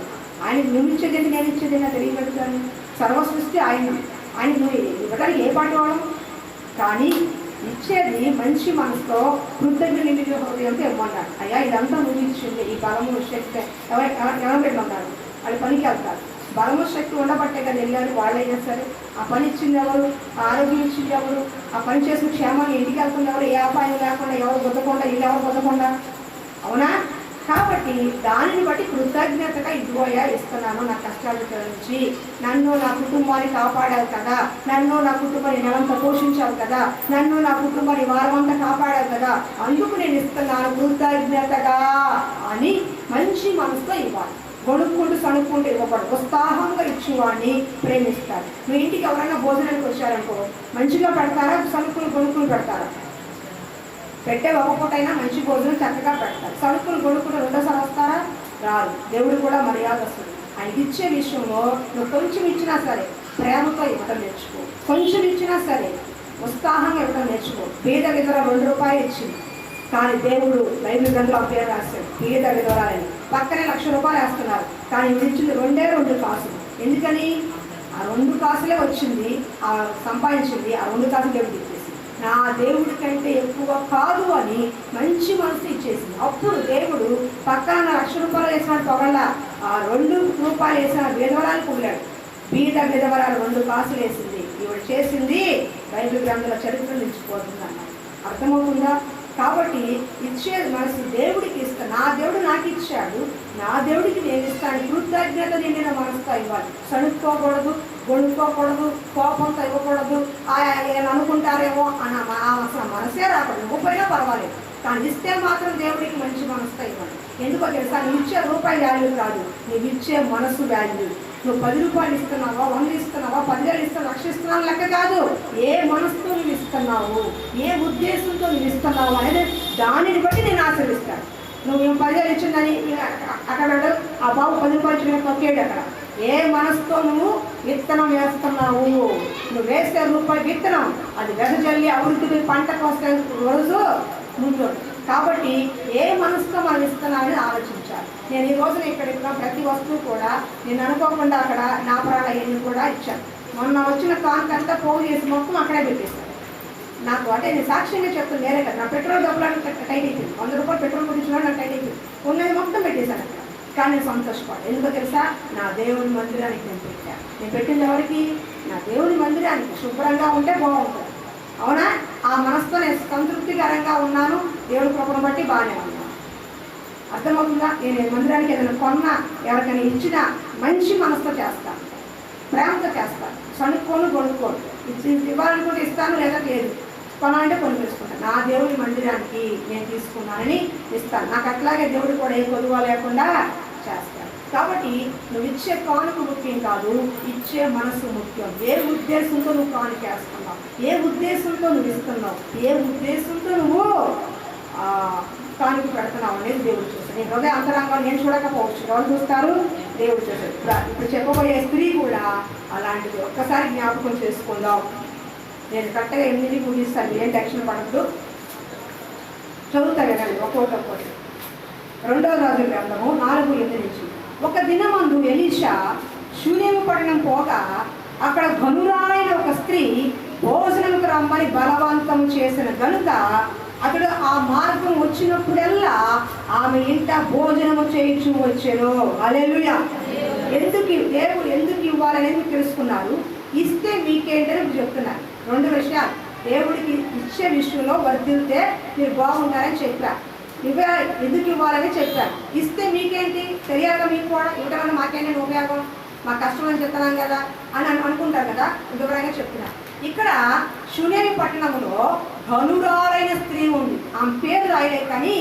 ఆయన నువ్వు ఇచ్చేది నేను ఇచ్చేది నా తెలియబెడతాను. సర్వసృష్టి ఆయన నువ్వు ఇవ్వడానికి ఏ పాటు వాడు, కానీ ఇచ్చేది మంచి మనసుతో కృతజ్ఞ నిండి హృదయంతో ఇవ్వమన్నాడు. అయ్యా ఇదంతా నువ్వు ఇచ్చింది, ఈ బలము శక్తి ఎవరు పెట్టమన్నాడు. వాళ్ళు పనికి వెళ్తారు. బలము శక్తి ఉండబట్టే కదా వెళ్ళారు. వాళ్ళైనా సరే ఆ పని ఇచ్చింది ఎవరు, ఆరోగ్యం ఇచ్చింది ఎవరు, ఆ పని చేసిన క్షేమాన్ని ఇంటికి వెళ్తుంది ఎవరు, ఏ అపాయం లేకుండా, ఎవరు గుద్దకుండా, వీళ్ళు ఎవరు గుద్దకుండా. అవునా? కాబట్టి దానిని బట్టి కృతజ్ఞతగా ఇదిగోయా ఇస్తున్నాను, నా కష్టాల నుంచి నన్ను నా కుటుంబాన్ని కాపాడావు కదా, నన్ను నా కుటుంబాన్ని నెలంతా పోషించావు కదా, నన్ను నా కుటుంబాన్ని వారమంతా కాపాడావు కదా, అందుకు నేను ఇస్తున్నాను కృతజ్ఞతగా అని మంచి మనసుతో ఇవ్వాలి. గొడుక్కుంటూ సణుక్కుంటూ ఇవ్వకూడదు. ఉత్సాహంగా ఇచ్చేవాడిని ప్రేమిస్తారు. మీ ఇంటికి ఎవరైనా భోజనానికి వచ్చారనుకో, మంచిగా పెడతారా, గొడుక్కులు పెడతారా? పెట్టే ఒక పూటైనా మంచి భోజనం చక్కగా పెడతారు. గొడుక్కులు రెండోసారి వస్తారా? రాదు. దేవుడు కూడా మర్యాద వస్తుంది. ఆయనకి ఇచ్చే విషయంలో నువ్వు కొంచెం ఇచ్చినా సరే ప్రేమతో ఇవ్వటం నేర్చుకో. కొంచెం ఇచ్చినా సరే ఉత్సాహంగా ఇవ్వటం నేర్చుకో. పేద విధవ 2 రూపాయలు ఇచ్చింది, కానీ దేవుడు బైబిల్ గ్రంథంలో పేరు రాశాడు పేద విధవరాలని. పక్కనే 1,00,000 రూపాయలు వేస్తున్నారు, కానీ ఇది ఇచ్చింది 2 కాసులు. ఎందుకని? ఆ 2 కాసులే వచ్చింది, ఆ సంపాదించింది, ఆ 2 కాసులు దేవుడు ఇచ్చేసి నా దేవుడి కంటే ఎక్కువ కాదు అని మంచి మనసు ఇచ్చేసింది. అప్పుడు దేవుడు పక్కన 1,00,000 రూపాయలు వేసిన పొగళ్ళ ఆ 2 రూపాయలు వేసిన విధవరాలు పొగిలాడు. బీద విధవరాలు 2 కాసులు వేసింది. ఈవిడ చేసింది బైబిల్ గ్రంథంలో చరిత్ర నిలిచిపోతుంది అన్నారు. అర్థమవుతుందా? కాబట్టి ఇచ్చేది మనసు దేవుడికి ఇస్తా. నా దేవుడు నాకు ఇచ్చాడు, నా దేవుడికి నేను ఇస్తాను. కృతజ్ఞత నిండిన మనసుతో ఇవ్వాలి. సణుక్కోకూడదు, గొడుక్కోకూడదు, కోపంతో ఇవ్వకూడదు. అనుకుంటారేమో అన్న అసలు మనసే రాకూడదు. ఇవ్వకపోయినా పర్వాలేదు, కానీ ఇస్తే మాత్రం దేవుడికి మంచి మనసుతో ఇవ్వాలి. ఎందుకో తెలుసా? నువ్వు ఇచ్చే రూపాయి వాల్యూ కాదు, నువ్వు ఇచ్చే మనసు వాల్యూ. నువ్వు 10 రూపాయలు ఇస్తున్నావా, 100 ఇస్తున్నావా, 10,000 ఇస్తున్నావు, 1,00,000 ఇస్తున్నావు లెక్క కాదు. ఏ మనసుతో నువ్వు ఇస్తున్నావు, ఏ ఉద్దేశంతో నువ్వు ఇస్తున్నావు అనేది దానిని బట్టి నేను ఆశ్రయిస్తాను. నువ్వు 10,000 ఇచ్చిందని అక్కడ ఆ బాబు 10 రూపాయలు ఇచ్చిన తొక్కేడు. అక్కడ ఏ మనసుతో నువ్వు విత్తనం వేస్తున్నావు. నువ్వు వేసే రూపాయి విత్తనం అది వెదజల్లి అభివృద్ధి పంటకు వస్తే రోజు ముందు. కాబట్టి ఏ మనసుతో మనం ఇస్తున్నామని ఆలోచించాలి. నేను ఈ రోజున ఇక్కడ ప్రతి వస్తువు కూడా నేను అనుకోకుండా అక్కడ నా ప్రాణాలు కూడా ఇచ్చాను. మొన్న వచ్చిన కాంతంతా పోగు చేసి మొత్తం అక్కడే పెట్టేస్తాను. నాకు అంటే నేను సాక్ష్యంగా చెప్తాను, వేరే కదా. నా పెట్రోల్ డబ్బులు టైట్ అయిపోయింది. 100 రూపాయలు పెట్రోల్ కొట్టించిన నాకు టైట్ అయిపోయింది. ఉన్నది మొత్తం పెట్టేశాను అక్కడ. కానీ నేను సంతోషపడ్డా. ఎందుకో తెలుసా? నా దేవుని మందిరానికి నేను పెట్టాను. నేను పెట్టింది ఎవరికి? నా దేవుని మందిరానికి. శుభ్రంగా ఉంటే బాగుంటుంది. అవునా? ఆ మనసుతో నేను సంతృప్తికరంగా ఉన్నాను. దేవుడి కృపను బట్టి బాగానే ఉన్నాను. అర్థమవుతుందా? నేను మందిరానికి ఏదైనా కొన్నా, ఎవరికైనా ఇచ్చినా మంచి మనసుతో చేస్తాను, ప్రేమతో చేస్తాను. సణుక్కోను, గొడుక్కోను. ఇవ్వాలనుకుంటే ఇస్తాను, లేదా లేదు. కొనాలంటే కొనిపించుకుంటాను. నా దేవుడి మందిరానికి నేను తీసుకున్నానని ఇస్తాను. నాకు అట్లాగే దేవుడు కూడా ఏ కొలువ లేకుండా చేస్తాను. కాబట్టి నువ్వు ఇచ్చే కానుక ముఖ్యం కాదు, ఇచ్చే మనసు ముఖ్యం. ఏ ఉద్దేశంతో నువ్వు కానుక వేస్తున్నావు, ఏ ఉద్దేశంతో నువ్వు ఇస్తున్నావు, ఏ ఉద్దేశంతో నువ్వు కానుక పెడుతున్నావు అనేది దేవుడు చూస్తాడు. నీ హృదయ అంతరంగాన్ని నేను చూడకపోవచ్చు, ఎవరు చూస్తారు? దేవుడు చూస్తాడు. ఇప్పుడు చెప్పబోయే స్త్రీ కూడా అలాంటిది. ఒక్కసారి జ్ఞాపకం చేసుకుందాం. నేను కరెక్ట్గా 8 ముగిస్తాను, ఏం టెన్షన్ పడద్దు. చదువుతా కదండి ఒక్కొక్కటి. 2వ రాజుల గ్రంథము 4:8 నుంచి. ఒక దినమందు ఎలీషా షూనేము పట్టణం పోగా అక్కడ ఘనురాలైన ఒక స్త్రీ భోజనముకు రమ్మని బలవంతం చేసిన గనుక అతడు ఆ మార్గం వచ్చినప్పుడల్లా ఆమె ఇంట భోజనము చేయించు వచ్చాను. హల్లెలూయా. దేవుడు ఎందుకు ఇవ్వాలనేది తెలుసుకున్నారు. ఇస్తే మీకేంటని చెప్తున్నారు. 2 విషయాలు. దేవుడికి ఇచ్చే విషయంలో వర్ధిల్తే మీరు బాగుంటారని చెప్పారు. నువ్వే ఎందుకు ఇవ్వాలని చెప్పారు. ఇస్తే మీకేంటి తెలియాలి, మీకు కూడా ఇవ్వడం వల్ల మాకేంటి ఉపయోగం, మా కష్టం అని చెప్తున్నాం కదా అని అనుకుంటారు కదా. వివరంగా చెప్తున్నారు. ఇక్కడ షూనేము పట్టణంలో ఘనురాలైన స్త్రీ ఉంది. ఆమె పేరు రాయలే, కానీ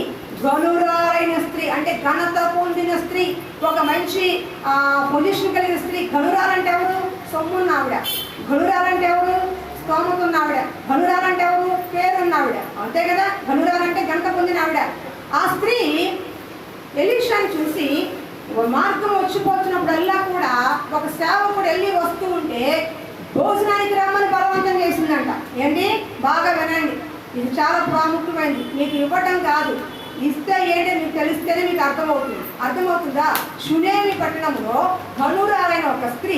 ఘనురాలైన స్త్రీ అంటే ఘనత పొందిన స్త్రీ, ఒక మంచి పొజిషన్ కలిగిన స్త్రీ. ఘనురాలంటే ఎవరు? సొమ్మున్న ఆవిడ. ఘనురాలంటే ఎవరు? స్తోమత ఉన్న ఆవిడ. ఘనురాలంటే ఎవరు? పేరున్న ఆవిడ. అంతే కదా, ఘనురాలంటే గంట పొందిన ఆవిడ. ఆ స్త్రీ ఎలీషాని చూసి మార్గం వచ్చిపోతున్నప్పుడల్లా కూడా ఒక సేవకుడు వెళ్ళి వస్తూ ఉంటే భోజనానికి రమ్మని బలవంతం చేసిందంట. ఏంటి? బాగా వినండి, ఇది చాలా ప్రాముఖ్యమైనది. మీకు ఇవ్వటం కాదు, ఇస్తే ఏంటి మీకు తెలిస్తేనే మీకు అర్థమవుతుందా? షునేమి పట్టణంలో ఘనురాలైన ఒక స్త్రీ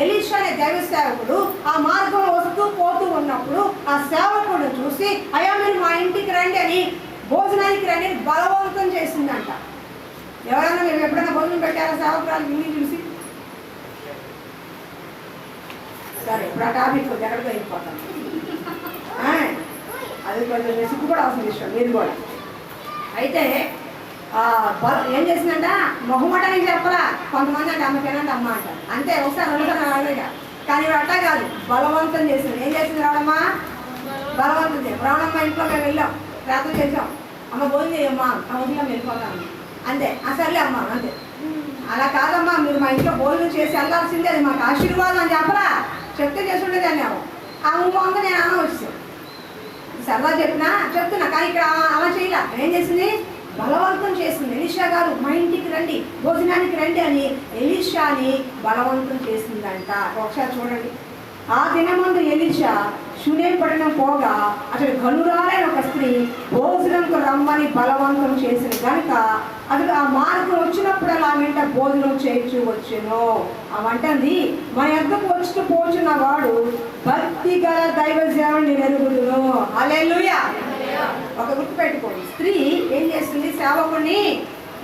ఎలీషా అనే దైవ సేవకుడు ఆ మార్గంలో వస్తూ పోతూ ఉన్నప్పుడు ఆ సేవకుడు చూసి అయ్యా మీరు మా ఇంటికి రండి అని, భోజనానికి రండి అని బలవంతం చేసిందంట. ఎవరైనా మీరు ఎప్పుడైనా భోజనం పెట్టారా సేవకురాలు ఇల్లు చూసి? సరే, ఇప్పుడు ఆ టాపిక్ ఎక్కడికి వెళ్ళిపోతాను. అది కొంచెం సిగ్గు కూడా అవసరం విషయం మీరు కూడా. అయితే ఏం చేసిందంట, మొహమాటానికి చెప్పరా. కొంతమంది అంటే అమ్మకేనంటే అమ్మ అంటారు, అంతే ఒకసారి రెండుసారి రాలేగా. కానీ ఇవి అట్టా కాదు, బలవంతం చేసింది. ఏం చేసింది రావడమ్మా? బలవంతం చేసి రావడమ్మా ఇంట్లో మేము వెళ్ళాం, ప్రార్థన చేసాం, అమ్మ భోజనం చేయమ్మా, ఆ ఊరిలో వెళ్ళిపోతాము అంతే. సర్లే అమ్మ అంతే. అలా కాదమ్మా, మీరు మా ఇంట్లో భోజనం చేసి వెళ్ళాల్సిందే, అది మాకు ఆశీర్వాదం అని చెప్పరా. చెప్తే చేసి ఉండేది అన్నాము. ఆ ఊహంగా నేను అన్న వచ్చాను, సరదా చెప్తున్నా కానీ ఇక్కడ అలా చేయలే. ఏం చేసింది? బలవంతం చేసింది. ఎలీషా గారు మా ఇంటికి రండి, భోజనానికి రండి అని ఎలీషాని బలవంతం చేసిందంట. ఒకసారి చూడండి. ఆ దినమందు ఎలీషా షూనేము పట్టణం పోగా అతడు ఘనురాలైన ఒక స్త్రీ భోజనంకు రమ్మని బలవంతం చేసిన కనుక అతడు ఆ మార్గం వచ్చినప్పుడల్లా వెంట భోజనం చేయించు వచ్చాను. ఆ వంటంది మన యొద్దకు వచ్చి పోచున్న వాడు భక్తి గల దైవ సేవని నెరుగుదును. హల్లెలూయా. ఒక గుర్తు పెట్టుకోండి, స్త్రీ ఏం చేస్తుంది? సేవకుని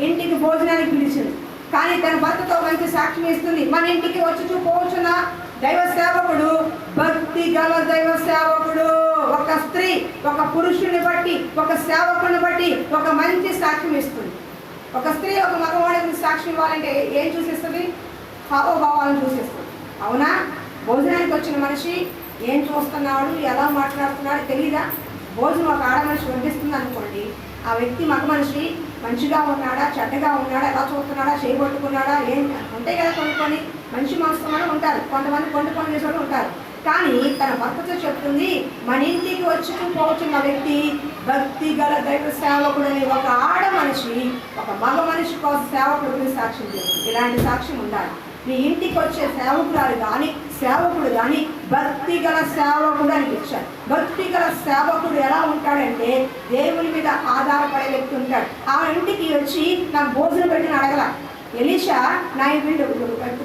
ఇంటికి భోజనానికి పిలిచింది, కానీ తన భర్తతో మంచి సాక్ష్యం ఇస్తుంది. మన ఇంటికి వచ్చి పోచున్న దైవ సేవకుడు భక్తి గల దైవ సేవకుడు. ఒక స్త్రీ ఒక పురుషుని బట్టి, ఒక సేవకుని బట్టి ఒక మంచి సాక్ష్యం ఇస్తుంది. ఒక స్త్రీ ఒక మగవాడికి సాక్ష్యం ఇవ్వాలంటే ఏం చూసిస్తుంది? హావభావాలను చూసిస్తుంది. అవునా? భోజనానికి వచ్చిన మనిషి ఏం చూస్తున్నాడు, ఎలా మాట్లాడుతున్నాడు తెలీదా? భోజనం ఒక ఆడ మనిషి వడ్డిస్తుంది అనుకోండి, ఆ వ్యక్తి మగ మనిషి మంచిగా ఉన్నాడా, చెడ్డగా ఉన్నాడా, ఎలా చూస్తున్నాడా, చేయబట్టుకున్నాడా, ఏం ఉంటాయి కదా. కొన్ని మంచి మనసుకున్న ఉంటారు, కొంతమంది కొండ చేసేవాళ్ళు ఉంటారు. కానీ తన భర్తతో చెప్తుంది, మన ఇంటికి వచ్చి పోతున్న వ్యక్తి భక్తి గల దైవ సేవకుడని ఒక ఆడ మనిషి ఒక మగ మనిషి కోసం సేవకుడిని సాక్ష్యం చేస్తుంది. ఇలాంటి సాక్ష్యం ఉండాలి. మీ ఇంటికి వచ్చే సేవకురాలు కానీ సేవకుడు కానీ భక్తి గల సేవకుడు అని పిలిచారు. భక్తి గల సేవకుడు ఎలా ఉంటాడంటే దేవుని మీద ఆధారపడే వ్యక్తి ఉంటాడు. ఆ ఇంటికి వచ్చి నాకు భోజనం పెట్టిన అడగల. ఎలీషా నా ఇంటి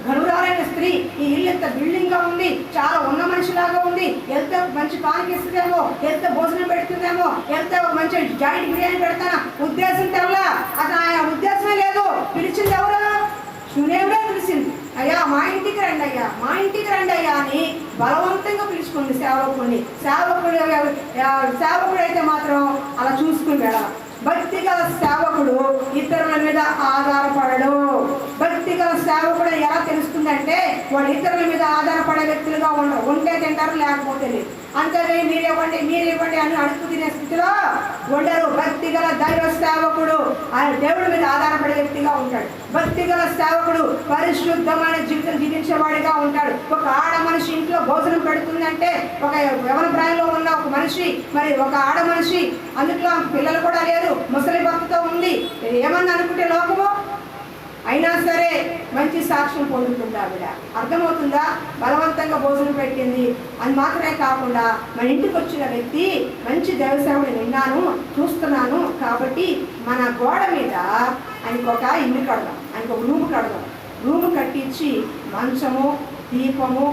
ఘనురాలైన స్త్రీ, ఈ ఇల్లు ఎంత బిల్డింగ్గా ఉంది, చాలా ఉన్న మనిషిలాగా ఉంది, ఎంత మంచి కానికి ఇస్తుందేమో, ఎంత భోజనం పెడుతుందేమో, ఎంత మంచి జాయింట్ బిర్యానీ పెడతానా ఉద్దేశం తెల్లా. అసలు ఆయన ఉద్దేశమే లేదు. పిలిచింది ఎవరు? షూనేముడే పిలిచింది. అయ్యా మా ఇంటికి రండి అయ్యా, మా ఇంటికి రండి అయ్యా అని బలవంతంగా పిలుచుకుంది సేవకుడిని. సేవకుడు అయితే మాత్రం అలా చూసుకుని వెళ్ళాలి. భక్తి గల సేవకుడు ఇతరుల మీద ఆధారపడడు. భక్తి గల సేవకుడు ఎలా తెలుస్తుందంటే వాళ్ళు ఇతరుల మీద ఆధారపడే వ్యక్తులుగా ఉండరు. ఉంటే తింటారు, లేకపోతే లేదు. అంతేగా మీరివ్వండి అని అడుగు తినే స్థితిలో ఉండరు. భక్తి గల దైవ సేవకుడు ఆయన దేవుడి మీద ఆధారపడే వ్యక్తిగా ఉంటాడు. భక్తి గల సేవకుడు పరిశుద్ధమైన జీవితం జీవించేవాడిగా ఉంటాడు. ఒక ఆడ మనిషి ఇంట్లో భోజనం పెడుతుందంటే, ఒక యవన ప్రాయంలో ఉన్న ఒక మనిషి, మరి ఒక ఆడ మనిషి, అందులో పిల్లలు కూడా లేరు, ముసలి భక్తితో ఉంది, ఏమన్నా అనుకుంటే లోకము అయినా సరే మంచి సాక్ష్యం పొందుతుంది ఆవిడ. అర్థమవుతుందా? బలవంతంగా భోజనం పెట్టింది అది మాత్రమే కాకుండా మన ఇంటికి వచ్చిన వ్యక్తి మంచి దేవసేవని విన్నాను, చూస్తున్నాను కాబట్టి మన గోడ మీద ఆయనకు ఒక ఇల్లు కడదాం, ఆయనకు ఒక రూమ్ కడదాం. రూమ్ కట్టించి మంచము, దీపము,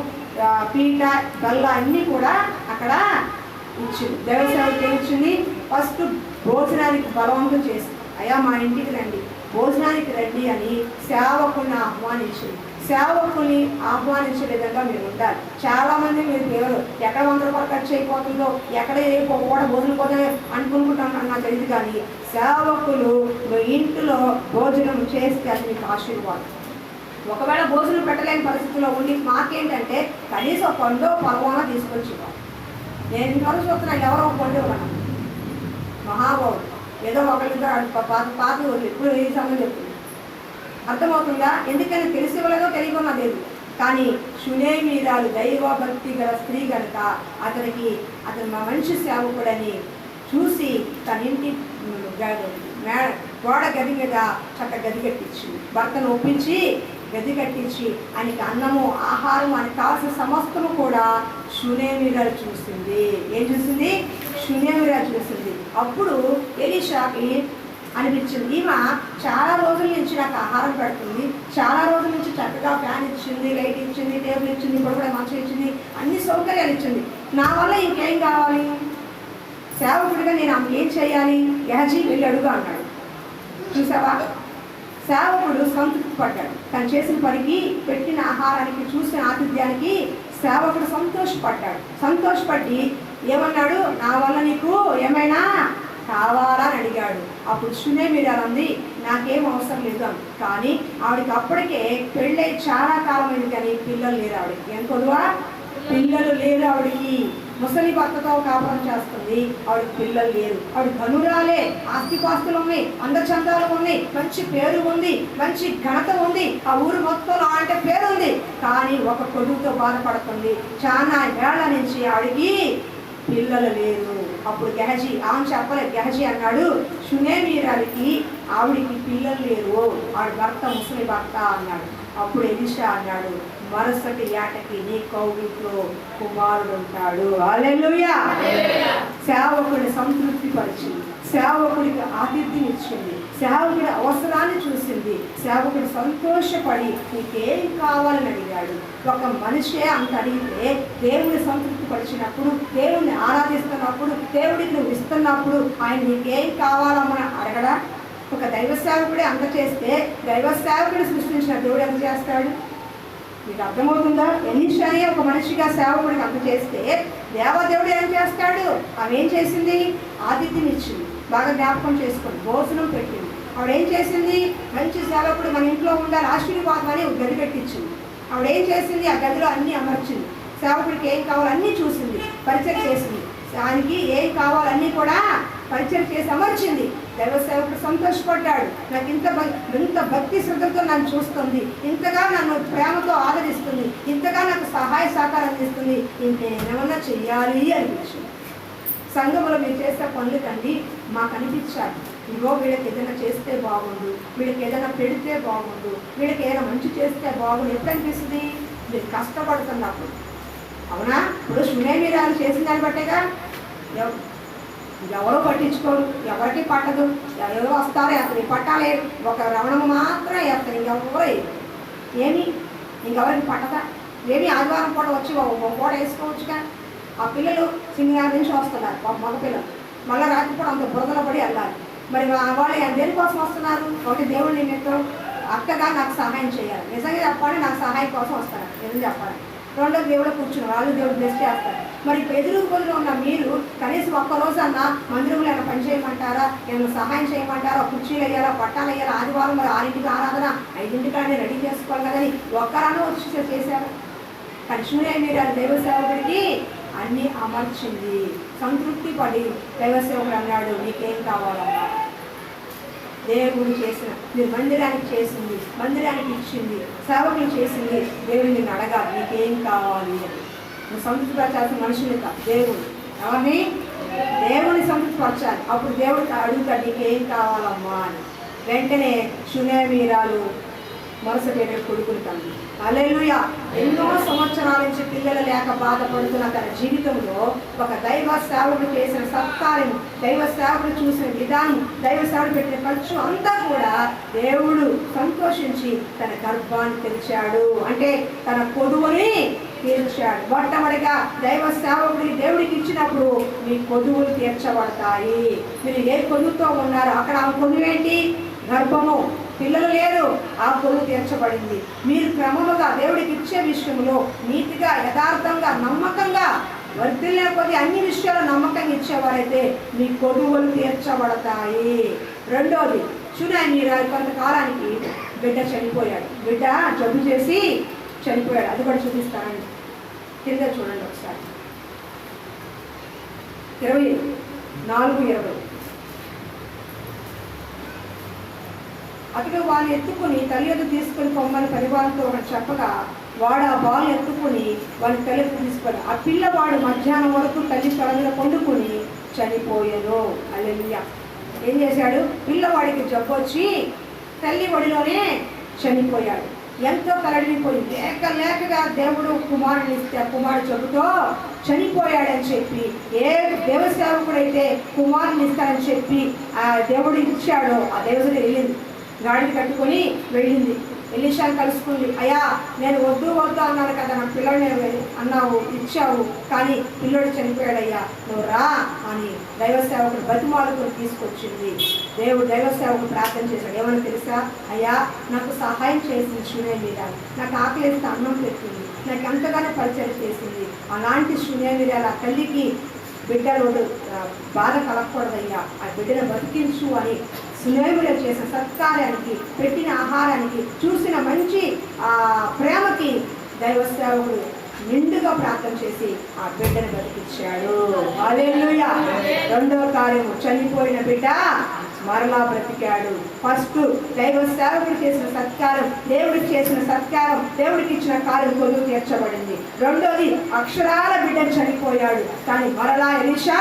పీట, బల్ల అన్నీ కూడా అక్కడ ఇచ్చింది. దేవసేవకి ఇచ్చింది. ఫస్ట్ భోజనానికి బలవంతం చేసింది. అయ్యా మా ఇంటికి రండి, భోజనానికి రండి అని సేవకుని ఆహ్వానించింది. సేవకుని ఆహ్వానించే విధంగా మీరు ఉండాలి. చాలామంది మీరు కేవలం ఎక్కడ 100 రూపాయలు ఖర్చు అయిపోతుందో, ఎక్కడ ఏ కూడా భోజనం కోసం అనుకుంటాను నాకు తెలియదు. కానీ సేవకులు ఇంట్లో భోజనం చేస్తే అది మీకు ఆశీర్వాదం. ఒకవేళ భోజనం పెట్టలేని పరిస్థితిలో ఉండి మాకేంటంటే కనీసం పండో పర్వాలా తీసుకొచ్చి నేను ఇంతవరకు చూస్తున్నా ఎవరో పండు ఇవ్వను మహాబాబు ఏదో ఒకరిద్దరు పాత ఇప్పుడు ఈ సమయం చెప్తుంది. అర్థమవుతుందా? ఎందుకని తెలిసి ఇవ్వలేదో తెలియకుండా లేదు. కానీ షునేమీరాలు దైవభక్తి గల స్త్రీ కనుక అతను మా మంచి సేవకుడని చూసి తన ఇంటి గోడ గది మీద గది కట్టించింది. భర్తను ఒప్పించి గది కట్టించి ఆయనకి అన్నము ఆహారం ఆయనకు కావాల్సిన సమస్తము కూడా షునేమీరాలు చూసింది. ఏం చూసింది? షునేమీరాలు చూసింది. అప్పుడు ఎలీషాకి అనిపించింది, ఈమె చాలా రోజుల నుంచి నాకు ఆహారం పెడుతుంది, చాలా రోజుల నుంచి చక్కగా ఫ్యాన్ ఇచ్చింది, లైట్ ఇచ్చింది, టేబుల్ ఇచ్చింది, కూడా మంచం ఇచ్చింది, అన్ని సౌకర్యాలు ఇచ్చింది, నా వల్ల ఇంకేం కావాలి? సేవకుడిగా నేను ఆమెకి ఏం చేయాలి? గెహజీ వెళ్ళి అడుగు అన్నాడు. చూసావా, సేవకుడు సంతృప్తి పడ్డాడు. తను చేసిన పనికి, పెట్టిన ఆహారానికి, చూసిన ఆతిథ్యానికి సేవకుడు సంతోషపడి ఏమన్నాడు? నా వల్ల నీకు ఏమైనా కావాలా అని అడిగాడు. అప్పుడు షునేమీరాలు అంది, నాకేం అవసరం లేదు అని. కానీ ఆవిడకి అప్పటికే పెళ్ళై చాలా కాలం అయింది, కానీ పిల్లలు లేరు ఆవిడకి. ఏం కొద్దువా? పిల్లలు లేరు ఆవిడకి. ముసలి భర్తతో కాపురం చేస్తుంది, ఆవిడకి పిల్లలు లేరు. ఆవిడ ధనురాలే, ఆస్తిపాస్తులు ఉన్నాయి, అందచందాలు ఉన్నాయి, మంచి పేరు ఉంది, మంచి ఘనత ఉంది, ఆ ఊరు మొత్తంలో అంటే పేరు ఉంది. కానీ ఒక కొడుకుతో బాధపడుతుంది. చాలా ఏళ్ల నుంచి ఆవిడకి పిల్లలు లేరు. అప్పుడు గెహజీ ఆమె చెప్పలేదు. గెహజీ అన్నాడు, షునేమీరాలికి ఆవిడికి పిల్లలు లేరు, ఆవిడ భర్త ముసలి భర్త అన్నాడు. అప్పుడు ఎలీషా అన్నాడు, మరుసటి ఏటకి నీ కౌగిట్లో కుమారుడు ఉంటాడు. హల్లెలూయా. సేవకుడిని సంతృప్తి పరిచింది, సేవకుడికి ఆతిథ్యం ఇచ్చింది, సేవకుడి అవసరాన్ని చూసింది, సేవకుడు సంతోషపడి నీకేం కావాలని అడిగాడు. ఒక మనిషే అంత అడిగితే దేవుని సంతృప్తి పరిచినప్పుడు, దేవుణ్ణి ఆరాధిస్తున్నప్పుడు, దేవుడికి నువ్వు ఇస్తున్నప్పుడు ఆయన నీకేం కావాలమ్మని అడగడా? ఒక దైవ సేవకుడే అంత చేస్తే దైవ సేవకుడు సృష్టించిన దేవుడు ఎంత చేస్తాడు? మీకు అర్థమవుతుందా? ఎలీషానే ఒక మనిషిగా సేవకుడికి అంత చేస్తే దేవదేవుడు ఏం చేస్తాడు? ఆమె ఏం చేసింది? ఆతిథ్యం ఇచ్చింది, బాగా జ్ఞాపకం చేసుకుంది, భోజనం పెట్టింది. ఆవిడ ఏం చేసింది? మంచి సేవకుడు మన ఇంట్లో ఉండాలి, ఆశీర్వాదం అని ఒక గది పెట్టించింది. ఆవిడ ఏం చేసింది? ఆ గదిలో అన్నీ అమర్చింది, సేవకుడికి ఏం కావాలో అన్నీ చూసింది, పరిచయం చేసింది, ఆయనకి ఏం కావాలన్నీ కూడా పరిచయం చేసి అమర్చింది. దైవ సేవకుడు సంతోషపడ్డాడు. నాకు ఇంత భక్తి శ్రద్ధతో నన్ను చూస్తుంది, ఇంతగా నన్ను ప్రేమతో ఆదరిస్తుంది, ఇంతగా నాకు సహాయ సహకారం అందిస్తుంది, ఇంకేమైనా చెయ్యాలి అనిపించింది. సంఘంలో మీరు చేసే పనులు కండి మాకు అనిపించాలి, ఇగో వీళ్ళకి ఏదైనా చేస్తే బాగుండు, వీళ్ళకి ఏదైనా పెడితే బాగుండు, వీళ్ళకి ఏదైనా మంచి చేస్తే బాగుండు. ఎప్పుడు అనిపిస్తుంది? మీరు కష్టపడుతున్నప్పుడు. అవునా? ఇప్పుడు షునేమీరాలు చేసిన దాన్ని బట్టేగా. ఎవరో పట్టించుకోరు, ఎవరికి పట్టదు, ఎవరో వస్తారో అతని పట్టాలి, ఒక రమణము మాత్రం వేస్తారు, ఇంకెవరో ఏమి ఇంకెవరికి పట్టదా? ఏమి ఆదివారం పూట వచ్చి ఒక పూట వేసుకోవచ్చుగా. ఆ పిల్లలు సింగనార్ నుంచి వస్తున్నారు, మగ పిల్లలు, మళ్ళీ రాత్రిపూట అంత బురదలో పడి వెళ్ళాలి. మరి వాళ్ళు దేనికోసం వస్తున్నారు? ఒకటి దేవుడి నిమిత్తం, అక్కగా నాకు సహాయం చేయాలి, నిజంగా చెప్పాలి, నాకు సహాయం కోసం వస్తారు, నిజం చెప్పాలి. రెండోది దేవుడు కూర్చుని వాళ్ళు దేవుడు బ్లెస్ చేస్తారు. మరి ఎదురు పొదులు ఉన్న మీరు కనీసం ఒక్కరోజన్నా మందిరంలో ఏమైనా పని చేయమంటారా? ఏమైనా సహాయం చేయమంటారా? కుర్చీలు వేయాలా, పట్టాలు వేయాలా? ఆదివారం మరి 6ంటికి ఆరాధన, 5ంటికి రెడీ చేసుకోవాలి కదని ఒక్కరానో వచ్చి చేశారు. కానీ షునేమీరాలు దైవ సేవకుడికి అన్నీ అమర్చింది, సంతృప్తి పడి దైవ సేవకుడు అన్నాడు, నీకేం కావాలన్నా? దేవుడు చేసిన, మీరు మందిరానికి చేసింది, మందిరానికి ఇచ్చింది, సేవకులు చేసింది, దేవుడిని అడగాలి, నీకేం కావాలి అని. నువ్వు సంతృప్తి పరచాల్సిన మనుషులు కాదు, దేవుడు. ఎవరిని? దేవుని సంతృప్తి పరచాలి. అప్పుడు దేవుడికి అడుగుతాడు, నీకేం కావాలమ్మా అని. వెంటనే షునేమీరాలు మరుసటి కొడుకుని కంది. హల్లెలూయా. ఎన్నో సంవత్సరాల నుంచి పిల్లలు లేక బాధపడుతున్న తన జీవితంలో ఒక దైవ సేవకుడు చేసిన సత్కార్యం, దైవ సేవకుడు చూసిన విధానం, దైవ సేవకుడు పెట్టిన ఖర్చు అంతా కూడా దేవుడు సంతోషించి తన గర్భాన్ని తెరిచాడు, అంటే తన కొదువుని తీర్చాడు. మొట్టమొదటిగా దైవ సేవకుడికి దేవుడికి ఇచ్చినప్పుడు మీ కొదువులు తీర్చబడతాయి. మీరు ఏ కొదువుతో ఉన్నారో అక్కడ ఆ కొదువేంటి? గర్భము. పిల్లలు లేరు, ఆ కొలువు తీర్చబడింది. మీరు క్రమముగా దేవుడికి ఇచ్చే విషయంలో నీతిగా, యథార్థంగా, నమ్మకంగా వర్ధిల్లే కొద్ది అన్ని విషయాలు నమ్మకంగా ఇచ్చేవారైతే మీ కొలువులు తీర్చబడతాయి. రెండోది, షునేమీరాలు కొంతకాలానికి బిడ్డ చనిపోయాడు. బిడ్డ జబ్బు చేసి చనిపోయాడు. అది కూడా చూపిస్తానండి, కింద చూడండి ఒకసారి. 24:20. అతడు వాడిని ఎత్తుకుని తల్లి యొద్ద తీసుకుని పొమ్మని పరివారంతో ఒకటి చెప్పగా వాడు ఆ బాల్ ఎత్తుకుని వాడి తల్లికి తీసుకొని ఆ పిల్లవాడు మధ్యాహ్నం వరకు తల్లి తల మీద పండుకొని చనిపోయాను. హల్లెలూయా. ఏం చేశాడు? పిల్లవాడికి జబ్బు వచ్చి తల్లి ఒడిలోనే చనిపోయాడు. ఎంతో కలడిపోయింది. లేకగా దేవుడు కుమారుని ఇస్తే ఆ కుమారుడు జబ్బుతో చనిపోయాడని చెప్పి ఏ దేవసేవకుడైతే కుమారుని ఇస్తాడని చెప్పి ఆ దేవుడు ఇచ్చాడో ఆ దేవుడిని వెళ్ళింది, గాడిని కట్టుకొని వెళ్ళింది. ఎలీషాని కలుసుకుంది. అయ్యా, నేను వద్దు అన్నాను కదా, నా పిల్లడిని అన్నావు, ఇచ్చావు, కానీ పిల్లడు చనిపోయాడయ్యా, నువ్వు రా అని దైవ సేవకుడు బతిమాలుకుని తీసుకొచ్చింది. దేవుడు దైవ సేవకుడు ప్రార్థన చేశాడు. ఏమని తెలుసా? అయ్యా, నాకు సహాయం చేసింది శూన్యమిర్యాలు, నాకు ఆకలిస్తే అన్నం పెట్టింది, నాకు ఎంతగానో పరిచయం చేసింది. అలాంటి శూన్యమిర్యాలు ఆ తల్లికి బిడ్డలు బాధ కలగకూడదయ్యా, ఆ బిడ్డను బతికించు అని సునేములు చేసిన సత్కార్యానికి, పెట్టిన ఆహారానికి, చూసిన మంచి ప్రేమకి దైవ సేవకుడు నిండుగా ప్రార్థన చేసి ఆ బిడ్డను బతికించాడు. హల్లెలూయా. రెండవ కార్యము, చనిపోయిన బిడ్డ మరలా బ్రతికాడు. ఫస్ట్ దైవ సేవకుడు చేసిన సత్కారం, దేవుడికి చేసిన సత్కారం, దేవుడికి ఇచ్చిన కార్యం కొలువు తీర్చబడింది. రెండోది, అక్షరాల బిడ్డ చనిపోయాడు, కానీ మరలా ఎలీషా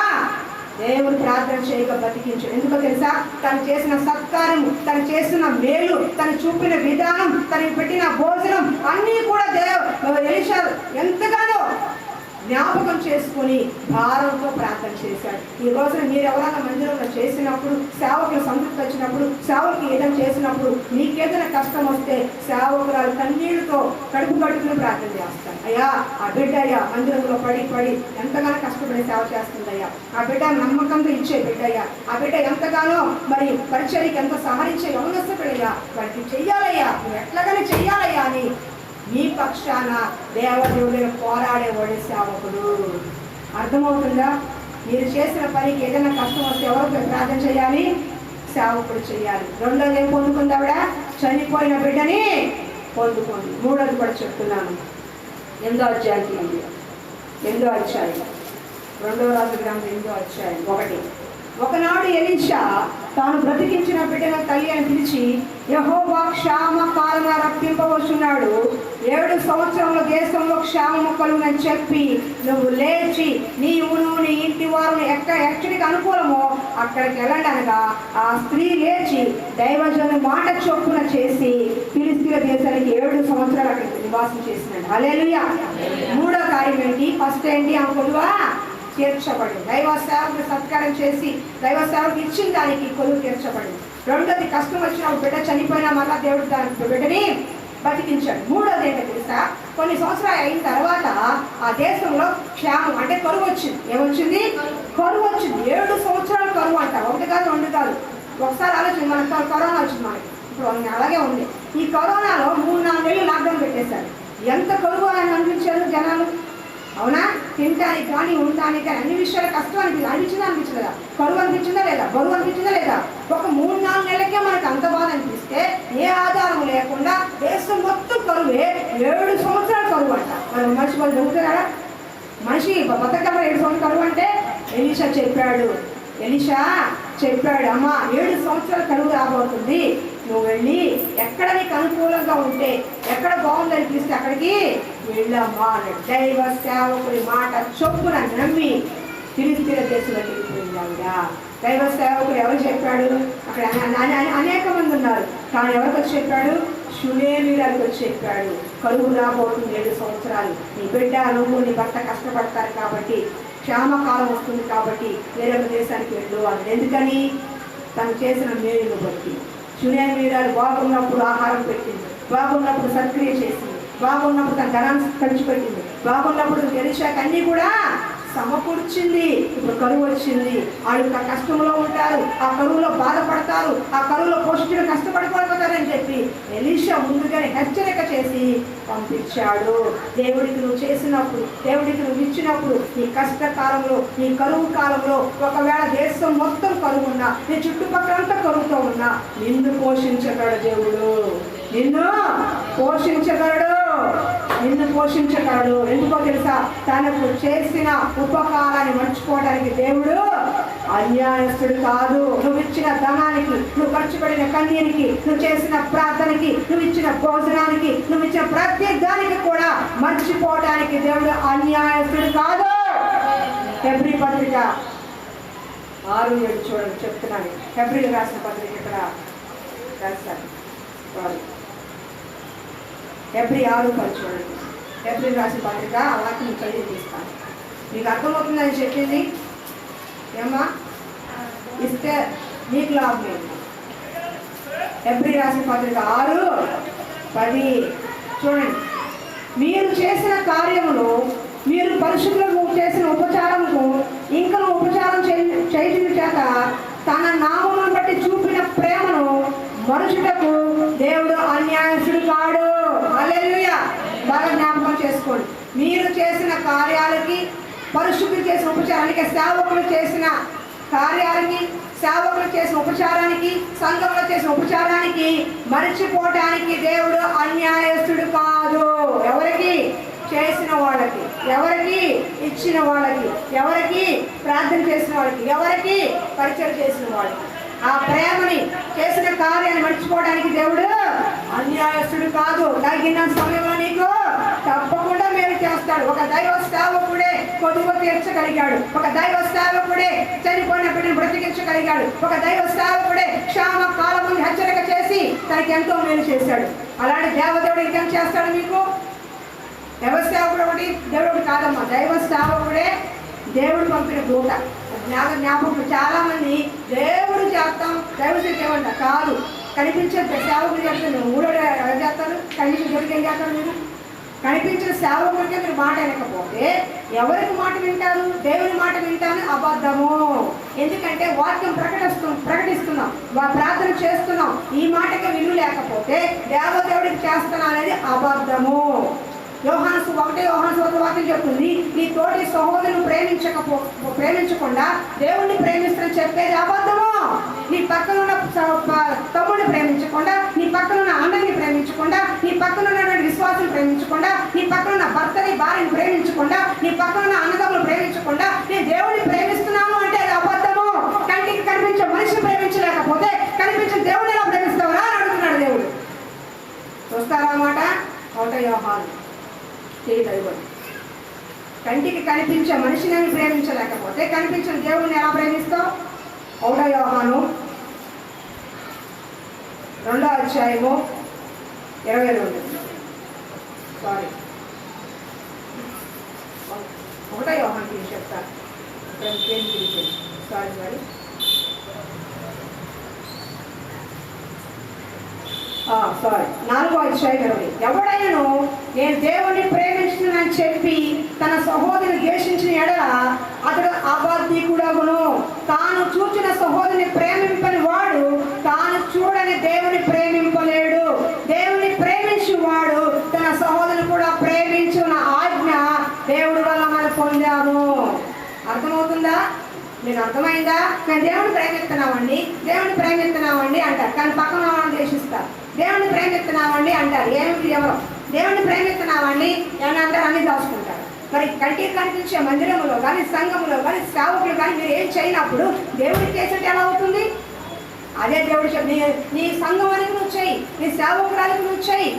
దేవుడు ప్రార్థన చేయగా బతికించాడు. ఎందుకో తెలుసా? తను చేసిన సత్కారము, తను చేసిన మేలు, తను చూపిన విధానం, తను పెట్టిన భోజనం అన్నీ కూడా ఎలీషా ఎంతగానో జ్ఞాపకం చేసుకుని భారంతో ప్రార్థన చేశాడు. ఈ రోజున మీరు ఎవరైనా మందిరంలో చేసినప్పుడు, సేవకులు సంతృప్తి వచ్చినప్పుడు, సేవకులు ఏదైనా చేసినప్పుడు, మీకేదైనా కష్టం వస్తే సేవకురాలు కన్నీళ్లతో కడుపుని ప్రార్థన చేస్తాను. అయ్యా, ఆ బిడ్డ అయ్యా మందిరంలో పడి ఎంతగానో కష్టపడి సేవ చేస్తుందయ్యా, ఆ బిడ్డ నమ్మకంతో ఇచ్చే బిడ్డయ్యా, ఆ బిడ్డ ఎంతగానో మరి పరిచర్యకి ఎంత సహరించే యవనస్తుడయ్యా, వాటికి చెయ్యాలయ్యా, నువ్వు ఎట్లాగానే చెయ్యాలయ్యా అని మీ పక్షాన దేవదేవుడు పోరాడేవాడే సేవకుడు. అర్థమవుతుందా? మీరు చేసిన పనికి ఏదైనా కష్టం వస్తే ఎవరు ప్రార్థన చేయాలి? సేవకుడు చేయాలి. రెండోది ఏం పొందుకుంది ఆవిడ? చనిపోయిన బిడ్డని పొందుకుంది. మూడోది కూడా చెప్తున్నాను, 8వ అధ్యాయం, 8వ అధ్యాయం, 2వ రాజుల గ్రంథం 8వ అధ్యాయం 1. ఒకనాడు ఎలీషా తాను బ్రతికించిన బిడ్డను తల్లి అని పిలిచి, యెహోవా క్షామ కాలంగా రప్పింపవచ్చున్నాడు, 7 సంవత్సరంలో దేశంలో క్షామము కలుగునని చెప్పి నువ్వు లేచి నీవును నీ ఇంటి వారు ఎక్కడికి అనుకూలమో అక్కడికి వెళ్ళండి అనగా ఆ స్త్రీ లేచి దైవజను మాట చొప్పున చేసి ఫిలిష్తీయుల దేశానికి 7 సంవత్సరాలు అక్కడికి నివాసం చేసినాడు. హల్లెలూయా. మూడో కార్యం ఏంటి? ఫస్ట్ ఏంటి? ఆ కొలువ తీర్చబడింది. దైవ సేవకుడు సత్కారం చేసి దైవ సేవకు ఇచ్చిన దానికి కొలువు తీర్చబడింది. రెండోది, కష్టం వచ్చిన బిడ్డ చనిపోయినా మళ్ళా దేవుడు దాని బిడ్డని బతికించాడు. మూడోది ఏంటో తెలుసా? కొన్ని సంవత్సరాలు అయిన తర్వాత ఆ దేశంలో క్షామం అంటే కరువు వచ్చింది. ఏమొచ్చింది? కరువు వచ్చింది. 7 సంవత్సరాలు కరువు అంట. 1 కాదు 2 కాదు. ఒకసారి ఆలోచన, మనకు కరోనా వచ్చింది, మనకి ఇప్పుడు అలాగే ఉంది. ఈ కరోనాలో 3-4 నెలలు లాక్డౌన్ పెట్టేశారు. ఎంత కరువు అని అనిపించారు జనాలు, అవునా? తినడానికి కానీ ఉండడానికి కానీ అన్ని విషయాలు కష్టం అనిపించలేదా? కరువు అనిపించిందా లేదా? బరువు అనిపించిందా లేదా? ఒక 3-4 నెలలకే మనకు అంత బాధ అనిపిస్తే ఏ ఆధారం లేకుండా దేశం మొత్తం కరువే. 7 సంవత్సరాలు కరువు అంట. మనం మనిషి వాళ్ళు దొరుకుతున్నాడా? మనిషి బతకమ్మ 7 సంవత్సరాలు కరువు అంటే ఎలీషా చెప్పాడు, అమ్మ 7 సంవత్సరాలు కరువు రాబోతుంది, నువ్వు వెళ్ళి ఎక్కడ నీకు అనుకూలంగా ఉంటే, ఎక్కడ బాగుంది అనిపిస్తే అక్కడికి వెళ్ళమ్మా అన్నాడు. దైవ సేవకుడి మాట చొప్పున నమ్మి ఫిలిష్తీయుల దేశంలోకి వెళ్ళిపోయింది ఆవిడ. దైవ సేవకుడు ఎవరు చెప్పాడు? అక్కడ అనేక మంది ఉన్నారు, కానీ ఎవరికి వచ్చి చెప్పాడు? షూనేమీయులకు వచ్చి చెప్పాడు, కరువు రాబోతుంది 7 సంవత్సరాలు, నీ బిడ్డ నువ్వు నీ భర్త కష్టపడతారు కాబట్టి, క్షామకాలం వస్తుంది కాబట్టి వేరొక దేశానికి వెళ్ళు అని. ఎందుకని? తను చేసిన మేలును బట్టి. షూనేమీయురాలు బాగున్నప్పుడు ఆహారం పెట్టింది, బాగున్నప్పుడు సత్క్రియ చేసింది, బాగున్నప్పుడు తన ధనాన్ని ఖర్చుపెట్టింది, బాగున్నప్పుడు ఎలీషాకి అన్నీ కూడా సమకూర్చింది. ఇప్పుడు కరువు వచ్చింది, వాళ్ళు కష్టంలో ఉంటారు, ఆ కరువులో బాధపడతారు, ఆ కరువులో పోషకులు కష్టపడిపోతారని చెప్పి ఎలీషా ముందుగానే హెచ్చరిక చేసి పంపించాడు. దేవుడికి నువ్వు చేసినప్పుడు, దేవుడికి నువ్వు ఇచ్చినప్పుడు, నీ కష్టకాలంలో, నీ కరువు కాలంలో, ఒకవేళ దేశం మొత్తం కరువు ఉన్నా, నీ చుట్టుపక్కలంతా కరువుతో ఉన్నా, నిన్ను పోషించగలడు దేవుడు, నిన్ను పోషించగలడు. ఎందుకో తెలుసా? తనకు చేసిన ఉపకారాన్ని మర్చిపోవడానికి దేవుడు అన్యాయస్తుడు కాదు. నువ్వు ఇచ్చిన ధనానికి, నువ్వు ఖర్చు పెట్టిన కన్నీరికి, నువ్వు చేసిన ప్రార్థనకి, నువ్వు ఇచ్చిన భోజనానికి, నువ్వు ఇచ్చిన ప్రతి దానికి కూడా మర్చిపోవడానికి దేవుడు అన్యాయస్తుడు కాదు. హెబ్రీ పత్రిక 6:7 చూడండి, చెప్తున్నాను. హెబ్రీ రాసిన పత్రిక ఇక్కడ రాస్తారు. హెబ్రీ 6:10 చూడండి. హెబ్రీ రాసిన పత్రిక ఆ వాక్యం చదివి తీస్తాను. మీకు అర్థమవుతుందని చెప్పింది ఏమ్మా? ఇస్తే మీకు లాభం ఏంటి? హెబ్రీ రాసిన పత్రిక 6:10 చూడండి. మీరు చేసిన కార్యములు, మీరు పరిశుద్ధులకు చేసిన ఉపచారముకు ఇంకను ఉపచారం చేయడం చేత తన నామమును బట్టి చూపిన ప్రేమను మనుషులకు దేవుడు అన్యాయస్తుడు కాడు. హల్లెలూయా. బాగా జ్ఞాపకం చేసుకోండి. మీరు చేసిన కార్యాలకి, పరిశుద్ధులు చేసిన ఉపచారానికి, సేవకులు చేసిన కార్యాలకి, సేవకులు చేసిన ఉపచారానికి, సంఘంలో చేసిన ఉపచారానికి మరిచిపోవటానికి దేవుడు అన్యాయస్తుడు కాదు. ఎవరికి? చేసిన వాళ్ళకి, ఎవరికి? ఇచ్చిన వాళ్ళకి, ఎవరికి? ప్రార్థన చేసిన వాళ్ళకి, ఎవరికి? పరిచయం చేసిన వాళ్ళకి. ఆ ప్రేమని, చేసిన కార్యాన్ని మర్చిపోవడానికి దేవుడు అన్యాయస్తుడు కాదు. తగిన సమయంలో నీకు తప్పకుండా మేలు చేస్తాడు. ఒక దైవ సేవకుడే కొదువ తీర్చగలిగాడు. ఒక దైవ సేవకుడే చనిపోయిన బిడ్డను బ్రతికించగలిగాడు. ఒక దైవ సేవకుడే క్షామ కాలం ముందు హెచ్చరిక చేసి తనకి ఎంతో మేలు చేశాడు. అలాంటి దేవదేవుడు ఇంకేం చేస్తాడు మీకు? దైవ సేవకుడు ఒకటి, దేవుడు కాదమ్మా. దైవ సేవకుడే దేవుడు పంపిన దూత. జ్ఞాపకులు చాలా మంది దేవుడు చేస్తాం, దైవ సేవంట కాదు. కనిపించే సేవకులు చేస్తారు. ఊళ్ళో ఎవరు చేస్తారు? కనిపించిన దేవుడికి ఏం చేస్తారు? మీరు కనిపించిన సేవకుడికే మీరు మాట వినకపోతే ఎవరికి మాట వింటారు? దేవుని మాట వింటాను అబద్ధము. ఎందుకంటే వాక్యం ప్రకటిస్తున్నాం, ప్రార్థన చేస్తున్నాం, ఈ మాటకి విలువ లేకపోతే దేవదేవుడికి చేస్తున్నా అనేది అబద్ధము. యోహాను 1 వాక్యం చెప్తుంది, నీ తోటి సహోదరుని ప్రేమించకుండా దేవుణ్ణి ప్రేమిస్తానని చెప్పేది అబద్ధము. నీ పక్కన ఉన్న తమ్ముడిని ప్రేమించకుండా, నీ పక్కన ఉన్న అన్నని ప్రేమించకుండా, నీ పక్కన ఉన్నటువంటి విశ్వాసం ప్రేమించకుండా, నీ పక్కన ఉన్న భర్తని భార్యని ప్రేమించకుండా, నీ పక్కన ఉన్న అన్నదమ్ములు ప్రేమించకుండా నేను దేవుడిని ప్రేమిస్తున్నాను అంటే అది అబద్ధము. కంటికి కనిపించే మనిషిని ప్రేమించలేకపోతే కనిపించే దేవుడిని ఎలా ప్రేమిస్తావురా అని అడుగుతున్నాడు దేవుడు. చూస్తారా మాట? 1 యోహాను కంటికి కనిపించే మనిషిని ప్రేమించలేకపోతే కనిపించిన దేవుడిని ఎలా ప్రేమిస్తావు? 1 యోహాను 2:22 సారీ 1 యోహాను చెప్తాను. సారీ 4:20 ఎవడైనను నేను దేవుణ్ణి ప్రేమించునని చెప్పి తన సహోదరుని ద్వేషించిన ఎడల అతడు అబద్ధికుడగును. తాను చూచిన సహోదరుని ప్రేమింపని వాడు తాను చూడని దేవుని ప్రేమింపలేడు. దేవుని ప్రేమించు వాడు తన సహోదరుని కూడా ప్రేమించున్న ఆజ్ఞ దేవుడి వల్ల మనం పొందాము. అర్థమవుతుందా? మీరు అర్థమైందా? నేను దేవుని ప్రేమిస్తున్నామండి అంటారు, కానీ పక్కన వాళ్ళని ద్వేషిస్తారు. దేవుని ప్రేమిస్తున్నామండి అంటారు, ఏమిటి ఎవరో దేవుని ప్రేమిస్తున్నామండి అని అంటారు, అన్ని దాచుకుంటారు. మరి కంటికి కనిపించే మందిరంలో కానీ, సంఘంలో కానీ, సేవకులు కానీ మీరు ఏం చేయనప్పుడు దేవుడికి చేసేది ఎలా అవుతుంది? అదే దేవుడు నీ సంఘం వరకు నువ్వు చేయి, నీ సేవకురాలకు నువ్వు చేయి,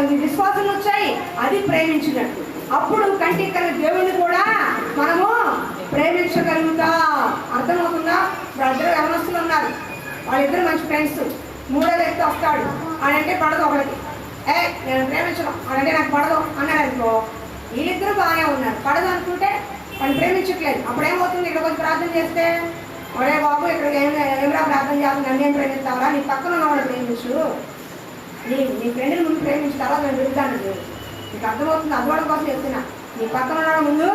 నీ విశ్వాసం నువ్వు చేయి, అది ప్రేమించినట్టు. అప్పుడు కంటికి కలిగి దేవుడిని కూడా మనము ప్రేమించగలుగుతా. అర్థమవుతుందా? ఇద్దరు యవనస్తులు ఉన్నారు, వాళ్ళిద్దరు మంచి ఫ్రెండ్స్. 3వ వ్యక్తి వస్తాడు, ఆడంటే పడదు ఒకరికి, నేను ప్రేమించను అనంటే నాకు పడదు అన్నాడు అనుకో. వీళ్ళిద్దరూ బాగానే ఉన్నారు, పడదు అనుకుంటే వాళ్ళు ప్రేమించట్లేదు. అప్పుడేమవుతుంది? ఇక్కడ కొంచెం ప్రార్థన చేస్తే, ఒరే బాబు ఇక్కడ ఏమిరా ప్రార్థన చేస్తాను, నన్ను ఏం ప్రేమిస్తావరా? నీ పక్కన ఉన్న వాళ్ళు ప్రేమించు, నీ ఫ్రెండ్ని ముందు ప్రేమించిన తర్వాత నేను విరుద్ధాను. నీకు అర్థమవుతుంది? అర్థం కోసం చెప్తున్నా. నీ పక్కన ఉన్న ముందు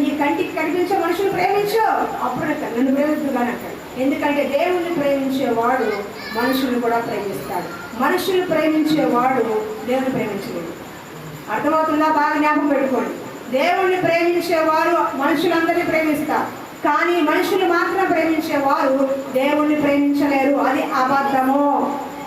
నీ కంటికి కనిపించే మనుషులు ప్రేమించు, అప్పుడు నన్ను ప్రేమిస్తూ కానీ అంటాడు. ఎందుకంటే దేవుణ్ణి ప్రేమించేవాడు మనుషుల్ని కూడా ప్రేమిస్తాడు. మనుషులు ప్రేమించేవాడు దేవుని ప్రేమించలేడు. అర్థమవుతుందా? బాగా జ్ఞాపకం పెట్టుకోండి. దేవుణ్ణి ప్రేమించేవారు మనుషులందరినీ ప్రేమిస్తారు, కానీ మనుషులు మాత్రం ప్రేమించేవారు దేవుణ్ణి ప్రేమించలేరు. అది అబద్ధము.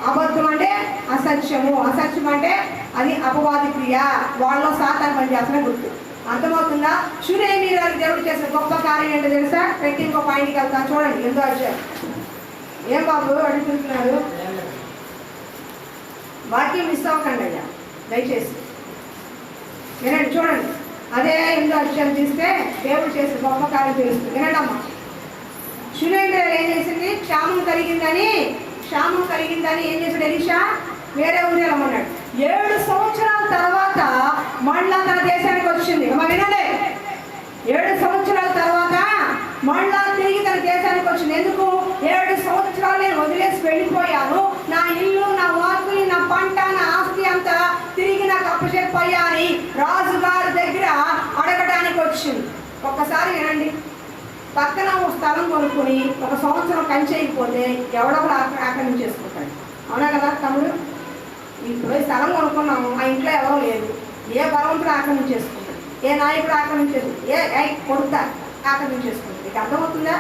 అబద్ధం అంటే అసత్యము, అసత్యం అంటే అది అపవాది క్రియ. వాళ్ళలో సాతాను పనిచేస్తున్న గుర్తు. అర్థమవుతుందా? షూనేమీరాలు దేవుడు చేసిన గొప్ప కార్యం ఏంటో తెలుసా? పెట్టి ఇంకో పాయింట్కి వెళ్తాను చూడండి. ఎంతో అధ్యాయం. ఏం బాబు అడుగుతున్నాడు? వాక్యం మిస్ అవ్వకండి అయ్యా దయచేసి వినండి. చూడండి, అదే ఎంతో అధ్యాయం తీస్తే దేవుడు చేసిన గొప్ప కార్యం తెలుస్తుంది. వినండమ్మా. షూనేమీరాలు ఏం చేసింది? క్షామం కలిగిందని ఏం చేశాడు? ఎలీషా వేరే ఊరు వెళ్ళమన్నాడు. 7 సంవత్సరాల తర్వాత మళ్ళా తన దేశానికి వచ్చింది. వినండి, 7 సంవత్సరాల తర్వాత మళ్ళా తిరిగి తన దేశానికి వచ్చింది. ఎందుకు? 7 సంవత్సరాలు నేను వదిలేసి వెళ్ళిపోయాను. నా ఇల్లు, నా వాకులు, నా పంట, నా ఆస్తి అంతా తిరిగి నాకు అప్పచెప్పయ్యా అని రాజుగారి దగ్గర అడగడానికి వచ్చింది. ఒక్కసారి వినండి, పక్కన ఒక స్థలం కొనుక్కొని 1 సంవత్సరం కంచేయకపోతే ఎవడొకరు ఆక్రమించేసుకుంటాడు. అవునా కదా తమ్ముడు? ఇప్పుడు స్థలం కొనుక్కున్నాము, ఆ ఇంట్లో ఎవరో లేదు, ఏ బలవంతుడు ఆక్రమించేసుకుంటాడు, ఏ నాయకుడు ఆక్రమించేసుకుంటాడు, ఏ కొడుతా ఆక్రమించేసుకుంటాడు. ఇక అర్థమవుతుందా?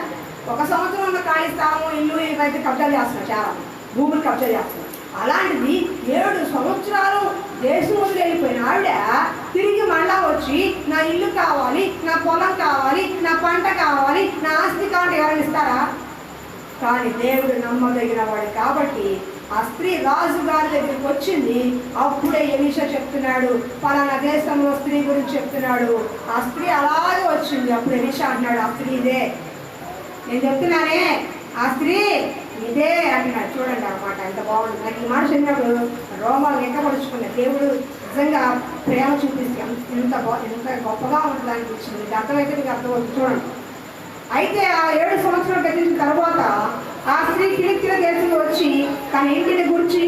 1 సంవత్సరం ఉన్న ఖాళీ స్థలము, ఇల్లు ఇవైతే కబ్జా చేస్తున్నారు, చాలా భూములు కబ్జా చేస్తున్నారు. అలాంటిది 7 సంవత్సరాలు దేశం వదిలి వెళ్ళిపోయిన ఆవిడ తిరిగి మళ్ళా వచ్చి నా ఇల్లు కావాలి, నా పొలం కావాలి, నా పంట కావాలి, నా ఆస్తి కావాలి, ఎవరైనా ఇస్తారా? కానీ దేవుడు నమ్మదగిన వాడు కాబట్టి ఆ స్త్రీ రాజు గారి దగ్గరికి వచ్చింది. అప్పుడే ఎలీషా చెప్తున్నాడు, పలానా దేశంలో స్త్రీ గురించి చెప్తున్నాడు. ఆ స్త్రీ అలాగే వచ్చింది. అప్పుడు ఎలీషా అంటున్నాడు, ఆ స్త్రీ ఇదే, నేను చెప్తున్నానే ఆ స్త్రీ ఇదే అంటున్నాడు. చూడండి ఆ మాట ఎంత బాగుంది. నాకు ఈ మాట చెప్పినప్పుడు రోమాలు ఎక్కపరుచుకున్న దేవుడు నిజంగా ప్రేమ చూపిస్తే ఎంత గొప్పగా ఉంటుంది అనిపించింది. మీకు అర్థమైతే మీకు అర్థమవుతుంది. చూడండి, అయితే ఆ 7 సంవత్సరాలు గతించిన తర్వాత ఆ స్త్రీ ఫిలిష్తీయుల దేశంలో వచ్చి తన ఇంటిని గురించి,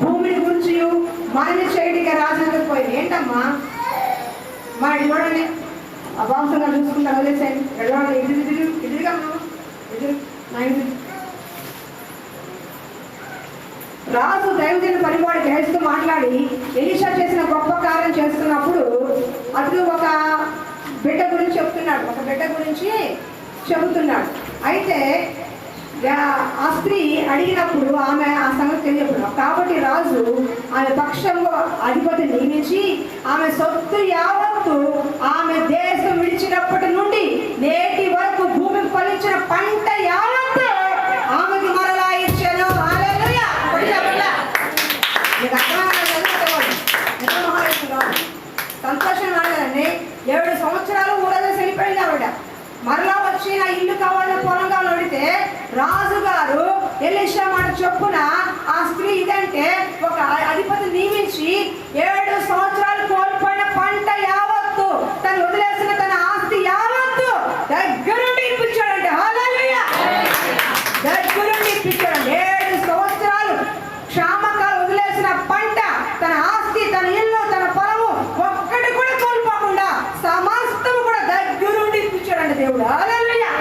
భూమిని గురించి మనని చేయడిగా రాజులకు పోయింది. ఏంటమ్మా మా చూడండి, అభాంసంగా చూసుకుంటా వదిలేసాను. ఎదురుగా రాజు దైవజన పరివాడి గ్రహిస్తూ మాట్లాడి ఎలీషా చేసిన గొప్ప కార్యం చేస్తున్నప్పుడు అతడు ఒక బిడ్డ గురించి చెబుతున్నాడు. అయితే ఆ స్త్రీ అడిగినప్పుడు ఆమె ఆ సంగతి తెలియకుండా, కాబట్టి రాజు ఆమె పక్షంలో అధిపతి నియమించి ఆమె సొత్తు యావత్తు ఆమె దేశం విడిచినప్పటి నుండి నేటి వరకు భూమికి ఫలించిన పంట యావత్తు ఆమెకి మరలా ఇచ్చాను. హల్లెలూయా. సంతోషం కాదండి. 7 సంవత్సరాలు ఊరగా చనిపోయింది ఆవిడ. మరలా వచ్చి నా ఇల్లు కావాలని, పొలం కావాలని అడిగితే రాజుగారు ఎలీషా మాట చొప్పున ఆ స్త్రీ ఇదంటే ఒక అధిపతి నియమించి 7 సంవత్సరాలు కోల్పోయిన పంట యావత్తు, తను వదిలేసిన తన ఆస్తి యావత్తు దగ్గరుండి ఇప్పించాడంటే. హల్లెలూయా. దగ్గరుండి ఇప్పించాడండి. 7 సంవత్సరాలు క్షామకాలు వదిలేసిన పంట, తన ఆస్తి, తన ఇల్లు, తన పొలము ఒక్కటి కూడా కోల్పోకుండా సమస్తము కూడా దగ్గరుండి ఇప్పించాడండి దేవుడు. హల్లెలూయా.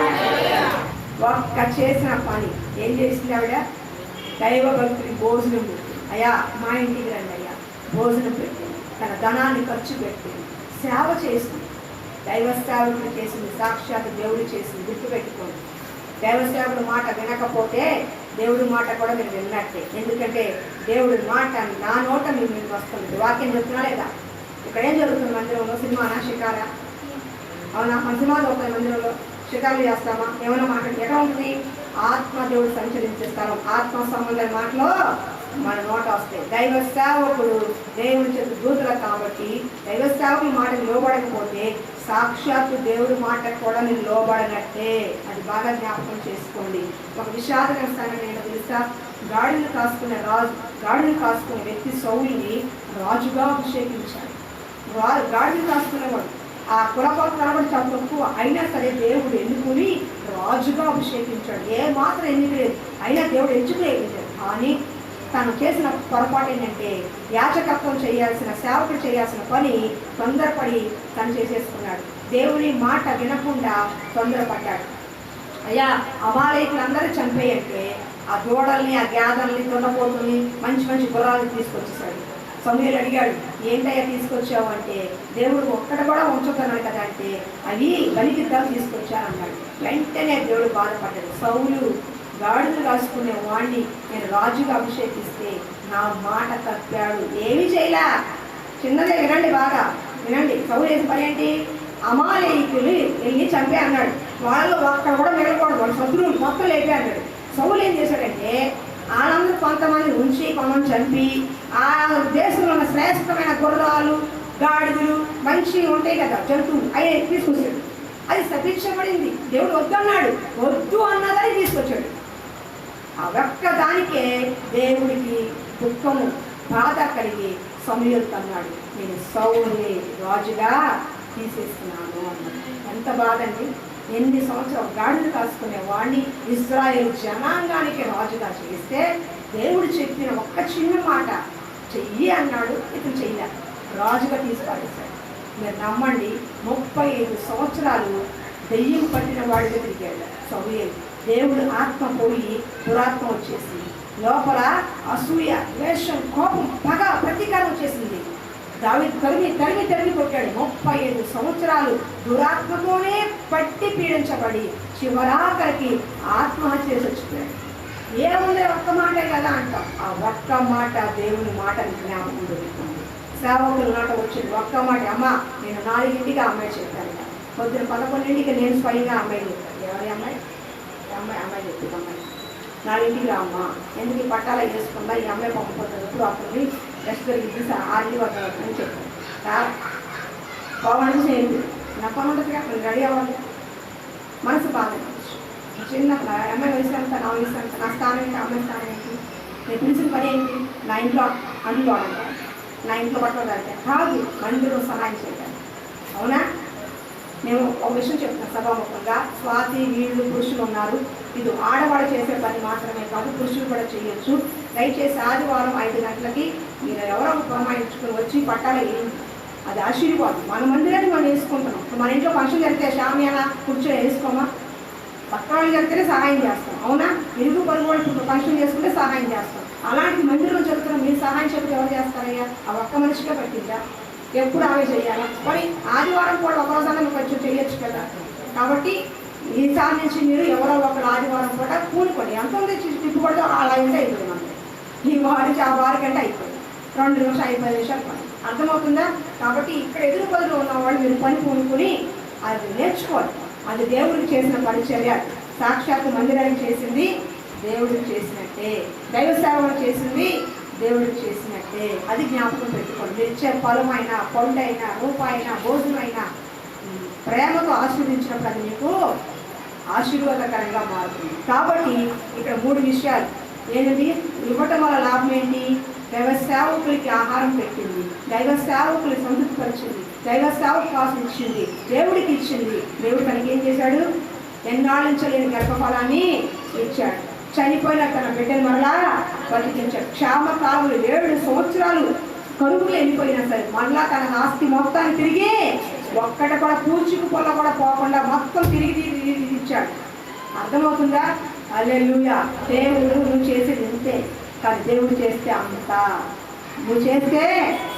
ఒక్క చేసిన పని ఏం చేసింది ఆవిడ? దైవ భక్తుడి భోజనం పెట్టి, అయ్యా మా ఇంటికి రండి అయ్యా, భోజనం పెట్టి తన ధనాన్ని ఖర్చు పెట్టి సేవ చేసింది. దైవ సేవకుడు చేసింది, సాక్షాత్ దేవుడు చేసింది. గుర్తుపెట్టుకోండి, దైవ సేవకుడు మాట వినకపోతే దేవుడి మాట కూడా మీరు విన్నట్టే. ఎందుకంటే దేవుడి మాట నా నోట మీకు వస్తుంది. వాక్యం చెప్తున్నా లేదా? ఇక్కడ ఏం జరుగుతుంది? మందిరంలో సినిమానా, షికారా? అవునా? మన సినిమా దొరుకుతాయి మందిరంలో, షికారులు చేస్తామా? ఏమైనా మాట్లాడి ఎక్కడ ఉంటుంది? ఆత్మ దేవుడు సంచరించే స్థలం, ఆత్మ సంబంధమైన మాటలో మన నోట వస్తాయి. దైవ సేవకుడు దేవుడి చేత దూతలు కాబట్టి దైవ సేవకుడి మాటకు లోబడకపోతే సాక్షాత్తు దేవుడి మాట కూడా నేను లోబడనట్టే. అది బాగా జ్ఞాపకం చేసుకోండి. ఒక విషాదకర సంగతి ఏంటో తెలుసా? గాడిని కాసుకునే వ్యక్తి సౌలుని రాజుగా అభిషేకించాడు. గాడిని కాసుకునేవాడు ఆ కులపాలు కనబడి చాలా తక్కువ అయినా సరే దేవుడు ఎన్నుకుని రాజుగా అభిషేకించాడు. ఏ మాత్రం ఎన్నిక లేదు, అయినా దేవుడు ఎంచుకోలేదు. కానీ తను చేసిన పొరపాటు ఏంటంటే యాచకత్వం చేయాల్సిన, సేవకుడు చేయాల్సిన పని తొందరపడి తను చేసేసుకున్నాడు. దేవుని మాట వినకుండా తొందరపడ్డాడు. అయ్యా అమాలేకులందరూ చనిపోయంటే ఆ దూడల్ని, ఆ గేదల్ని, దున్నపోతుల్ని, మంచి మంచి గుర్రాలను తీసుకొచ్చేసాడు. సమూయేలు అడిగాడు, ఏంటయ్యా తీసుకొచ్చావు అంటే, దేవుడు ఒక్కడ కూడా ఉంచుతున్నాడు కదా అంటే, అవి బలిగిద్దాలు తీసుకొచ్చారన్నాడు. వెంటనే దేవుడు బాధపడ్డాడు. సౌలు గాడిదలు కాసుకునే వాడిని నేను రాజుగా అభిషేకిస్తే నా మాట తప్పాడు, ఏమి చేయలా. చిన్నదే వినండి, బాగా వినండి. సౌలు చేసిన పని ఏంటి? అమాలేకులు వెళ్ళి చంపే అన్నాడు. వాళ్ళు అక్కడ కూడా మిగలకూడదు, వాళ్ళు శత్రువులు మొత్తం లేపే అన్నాడు. సౌలు ఏం చేశాడంటే వాళ్ళందరూ కొంతమంది ఉంచి కొంతమంది చంపి ఆ దేశంలో ఉన్న శ్రేష్టమైన గుర్రాలు, గాడిదలు, మంచి ఉంటాయి కదా జంతువులు, అవి తీసుకొచ్చాడు. అది శపించబడింది. దేవుడు వద్దన్నాడు, వద్దు అన్నదని తీసుకొచ్చాడు. ఆ ఒక్క దానికే దేవుడికి దుఃఖము, బాధ కలిగి సమూయేలుతో అన్నాడు, నేను సౌలుని రాజుగా తీసేస్తున్నాను అన్నాడు. ఎంత బాధ అండి! 8 సంవత్సరాలు గాడిదలు కాసుకునే వాడిని ఇశ్రాయేలు జనాంగానికి రాజుగా చేస్తే దేవుడు చెప్పిన ఒక్క చిన్న మాట చెయ్యి అన్నాడు, ఇతను చెయ్యాలి, రాజుగా తీసుకురాశాడు. మీరు నమ్మండి, 35 సంవత్సరాలు దెయ్యం పట్టిన వాడిగా తిరిగాడు సమూయేలు. దేవుడు ఆత్మ పోయి దురాత్మ వచ్చేసింది. లోపల అసూయ, ద్వేషం, కోపం, పగ, ప్రతీకారం వచ్చేసింది. దావీదు తరిమి కొట్టాడు. 35 సంవత్సరాలు దురాత్మతోనే పట్టి పీడించబడి చివరాఖరికి ఆత్మహత్య చేసి వచ్చిపోయాడు. ఏముంది, ఒక్క మాటే కదా అంటాం. ఆ ఒక్క మాట దేవుని మాటని జ్ఞాపకం దొరుకుతుంది. సేవకుల మాట వచ్చింది ఒక్క మాట, అమ్మ నేను 4ంటికి అమ్మాయి చెప్పాను, పొద్దున 11ంటికి నేను స్వయంగా అమ్మాయి చెప్పాను. ఎవరి అమ్మాయి? అమ్మాయి చెప్పింది, అమ్మాయి 4ంటికి రా అమ్మ, ఎందుకు ఈ పట్టాలు వేసుకుందా, ఈ అమ్మాయి పంపపోతుంది, ఎప్పుడు అప్పుడు రెస్ట్ దొరికింది 6 వద్ద అని చెప్పాను. బాగుండి చేయండి, నా పని ఉంటుంది కదా, నేను రెడీ అవ్వాలి, మనసు బాధ. చిన్న అమ్మాయి వయసు అంతా, నా వయసు అంతా, నా స్థానం ఏంటి, అమ్మాయి స్థానం ఏంటి, నేను పిలిచిన పని ఏంటి, నా ఇంట్లో అంట్లో అంటే, నా ఇంట్లో పట్టుకోగలిగే కాదు, మందిలో సహాయం చేయాలి. అవునా? నేను ఒక విషయం చెప్తున్నాను సభాముఖంగా, స్వాతి వీళ్ళు పురుషులు ఉన్నారు, ఇది ఆడవాళ్ళు చేసే పని మాత్రమే కాదు, పురుషులు కూడా చేయొచ్చు. దయచేసి ఆదివారం 5 గంటలకి మీరు ఎవరో ప్రమాణించుకుని వచ్చి పట్టాలు వేయండి. అది ఆశీర్వాదం. మన మందిరాన్ని మనం వేసుకుంటున్నాం. మన ఇంట్లో ఫంక్షన్ జరిగితే షామియానా కూర్చొని వేసుకోమా? పక్క వాళ్ళు జరిగితేనే సహాయం చేస్తాం. అవునా? ఇరుగు పొరుగు వాళ్ళు ఫంక్షన్ చేసుకుంటే సహాయం చేస్తాం. అలాంటి మందిరంలో చెప్తున్నాం, మీరు సహాయం చెప్తే ఎవరు చేస్తారయ్యా? ఆ ఒక్క మనిషిగా పట్టిందా? ఎప్పుడు ఆమె చేయాలి? మరి ఆదివారం కూడా ఒకరోజన్నా కొంచెం చేయొచ్చు కదా. కాబట్టి ఈసారి నుంచి మీరు ఎవరో ఒకరు ఆదివారం కూడా కూడుకోండి. ఎంత ఉంది తిప్పుకోవడం అలా ఉంటే అయిపోయింది. మనకి ఈ వారికి ఆ వారి కంటే అయిపోయింది, 2 నిమిషాలు 5 నిమిషాలు పని. అర్థమవుతుందా? కాబట్టి ఇక్కడ ఎదురు బదులు ఉన్న వాళ్ళు మీరు పని పూనుకొని అది నేర్చుకోవాలి. అది దేవుడికి చేసిన పరిచర్య. సాక్షాత్తు మందిరానికి చేసింది దేవుడికి చేసినట్టే, దైవ సేవలు చేసింది దేవుడికి చేసినట్టే. అది జ్ఞాపకం పెట్టుకోండి. మీరు ఇచ్చే ఫలమైనా, పండైనా, రూపాయినా, భోజనమైనా ప్రేమతో ఆశీర్వదించినప్పుడు అది మీకు ఆశీర్వాదకరంగా మారుతుంది. కాబట్టి ఇక్కడ 3 విషయాలు. ఏంటి? ఇవ్వటం వల్ల లాభం ఏంటి? దైవ సేవకులకి ఆహారం పెట్టింది, దైవ సేవకులు సంతృప్తిపరిచింది, దైవ సేవకు కోసం ఇచ్చింది, దేవుడికి ఇచ్చింది. దేవుడు తనకి ఏం చేశాడు? ఎన్నాళ్ళించలేని గర్భఫలాన్ని ఇచ్చాడు. చనిపోయిన తన బిడ్డను మరలా బతికించాడు. క్షామకాలంలో 7 సంవత్సరాలు కరువులు వెళ్ళిపోయినా సరే మళ్ళా తన ఆస్తి మొత్తాన్ని తిరిగి ఒక్కట కూడా పూచికు పొల్ల కూడా పోకుండా మొత్తం తిరిగి ఇచ్చాడు. అర్థమవుతుందా? హల్లెలూయా. దేవుడు నువ్వు చేసేది ఇంతే, కానీ దేవుడు చేస్తే అంత. నువ్వు చేస్తే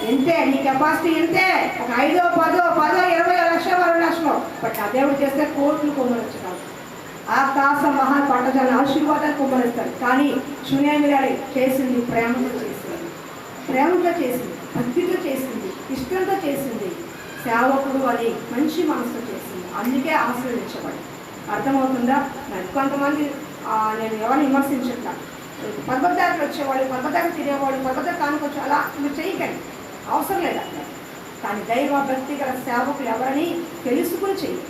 ఇంతే, నీ కెపాసిటీ ఇంతే. ఒక 5, 10, 20 లక్షలు 2 లక్షలు, బట్ ఆ దేవుడు చేస్తే కోట్లు కొమ్మరించగలరు. ఆకాశ మహా పట్టజన ఆశీర్వాదాలు కొమ్మరిస్తారు. కానీ శూన్యామిరాలి చేసింది ప్రేమతో చేసింది, ప్రేమతో చేసింది, భక్తితో చేసింది, ఇష్టంతో చేసింది, సేవకుడు అని మంచి మనసుతో చేసింది. అందుకే ఆశీర్వదించబడి. అర్థమవుతుందా? మరి కొంతమంది నేను ఎవరిని విమర్శించట్లా, పర్వతాలకు వచ్చేవాళ్ళు, పర్వతాలకు తినేవాళ్ళు, పర్వతాలు కానుకొచ్చి అలా మీరు చేయకండి, అవసరం లేదు అట్లా. కానీ దైవ భక్తి గల సేవకులు ఎవరని తెలుసుకుని చెయ్యి.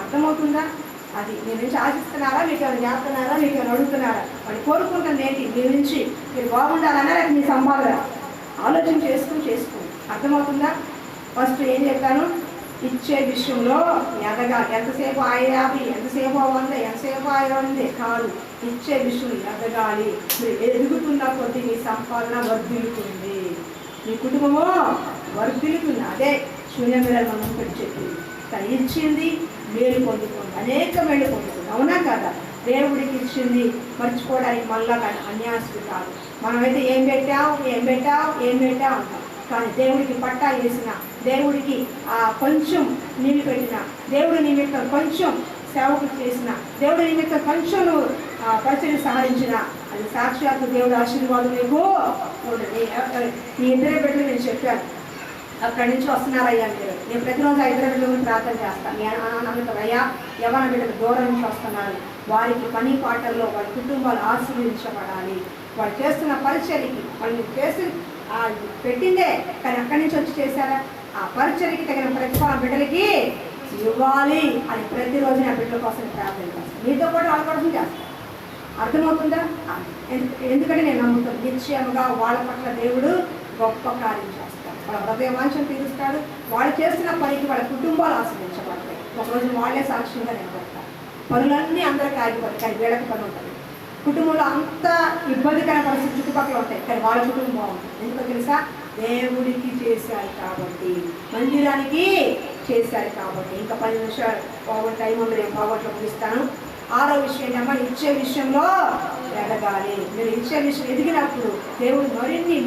అర్థమవుతుందా? అది మీ నుంచి ఆశిస్తున్నారా, మీకు ఎవరు చేస్తున్నారా, మీకు ఎవరు అడుగుతున్నారా? వాళ్ళు కోరుకుంటుంది ఏంటి? మీ నుంచి మీరు బాగుండాలన్నా లేక మీ సంపాదన ఆలోచన చేసుకోండి. అర్థమవుతుందా? ఫస్ట్ ఏం చెప్పాను? ఇచ్చే విషయంలో ఎదగాలి. ఎంతసేపు 50, ఎంతసేపు 100, ఎంతసేపు 500 కాదు. ఇచ్చే విషయం ఎదగాలి. మీరు ఎదుగుతున్న కొద్దీ మీ సంపాదన వర్ధిల్లుతుంది, మీ కుటుంబము వర్ధిల్లుతుంది. అదే శూన్యమిరాలు మనం పెట్టి చెప్పింది. తను ఇచ్చింది మేలు పొందుతుంది, అనేక మేలు పొందుతుంది. అవునా కదా? దేవుడికి ఇచ్చింది మర్చిపోవడానికి మళ్ళా కానీ అన్యాసుడు కాదు. మనమైతే ఏం పెట్టావు అంటాం. కానీ దేవుడికి పట్టా వేసిన, దేవుడికి కొంచెం నీళ్ళు పెట్టిన, దేవుడి నిమిత్తం కొంచెం సేవకు చేసిన, దేవుడి నిమిత్తం కొంచెం పరిచయం సహాయించిన, అది సాక్షాత్తు దేవుడు ఆశీర్వాదం నీకు. నీ 2 బిడ్డలు నేను చెప్పాను, అక్కడి నుంచి వస్తున్నారయ్యా మీరు, నేను ప్రతిరోజు 5 గంటల ప్రార్థన చేస్తాను. నేను అయ్యా యవ్వన బిడ్డలు దూరం నుంచి వస్తున్నారు, వారికి పని పాటల్లో వాళ్ళ కుటుంబాలు ఆశీర్వదించబడాలి, వాళ్ళు చేస్తున్న పరిచర్యకి వాళ్ళు చేసి పెట్టిందే కానీ అక్కడి నుంచి వచ్చి చేశారా, ఆ పరిచర్యకి తగిన ప్రతిఫలం బిడ్డలకి ఇవ్వాలి అని ప్రతిరోజు నా బిడ్డల కోసం ప్రార్థన చేస్తాను. మీతో పాటు వాళ్ళ కోసం చేస్తాను. అర్థమవుతుందా? ఎందుకంటే నేను నమ్ముతాను నిశ్చయంగా వాళ్ళ పట్ల దేవుడు గొప్ప కార్యం చేస్తాడు, వాళ్ళ హృదయ వాంఛను తీరుస్తాడు, వాళ్ళు చేస్తున్న పనికి వాళ్ళ కుటుంబాలు ఆశ్రయించబడతాయి. ఒకరోజు వాళ్ళే సాక్ష్యంగా నిలబడతారు. పనులన్నీ అందరికీ ఆగిపోతాయి కానీ వీళ్ళకి పని ఉంటుంది. కుటుంబంలో అంత ఇబ్బందికర పరిస్థితి చుట్టుపక్కల ఉంటాయి కానీ వాళ్ళ కుటుంబం బాగుంటుంది. ఎందుకో తెలుసా? దేవుడికి చేశారు కాబట్టి, మందిరానికి చేశారు కాబట్టి. ఇంకా 10 నిమిషాలు పావుగంట టైం ఉంది, నేను పావుగంటలో ముగిస్తాను. 6వ విషయం ఏమో ఇచ్చే విషయంలో ఎదగాలి. మీరు ఇచ్చే విషయం ఎదిగినప్పుడు దేవుడు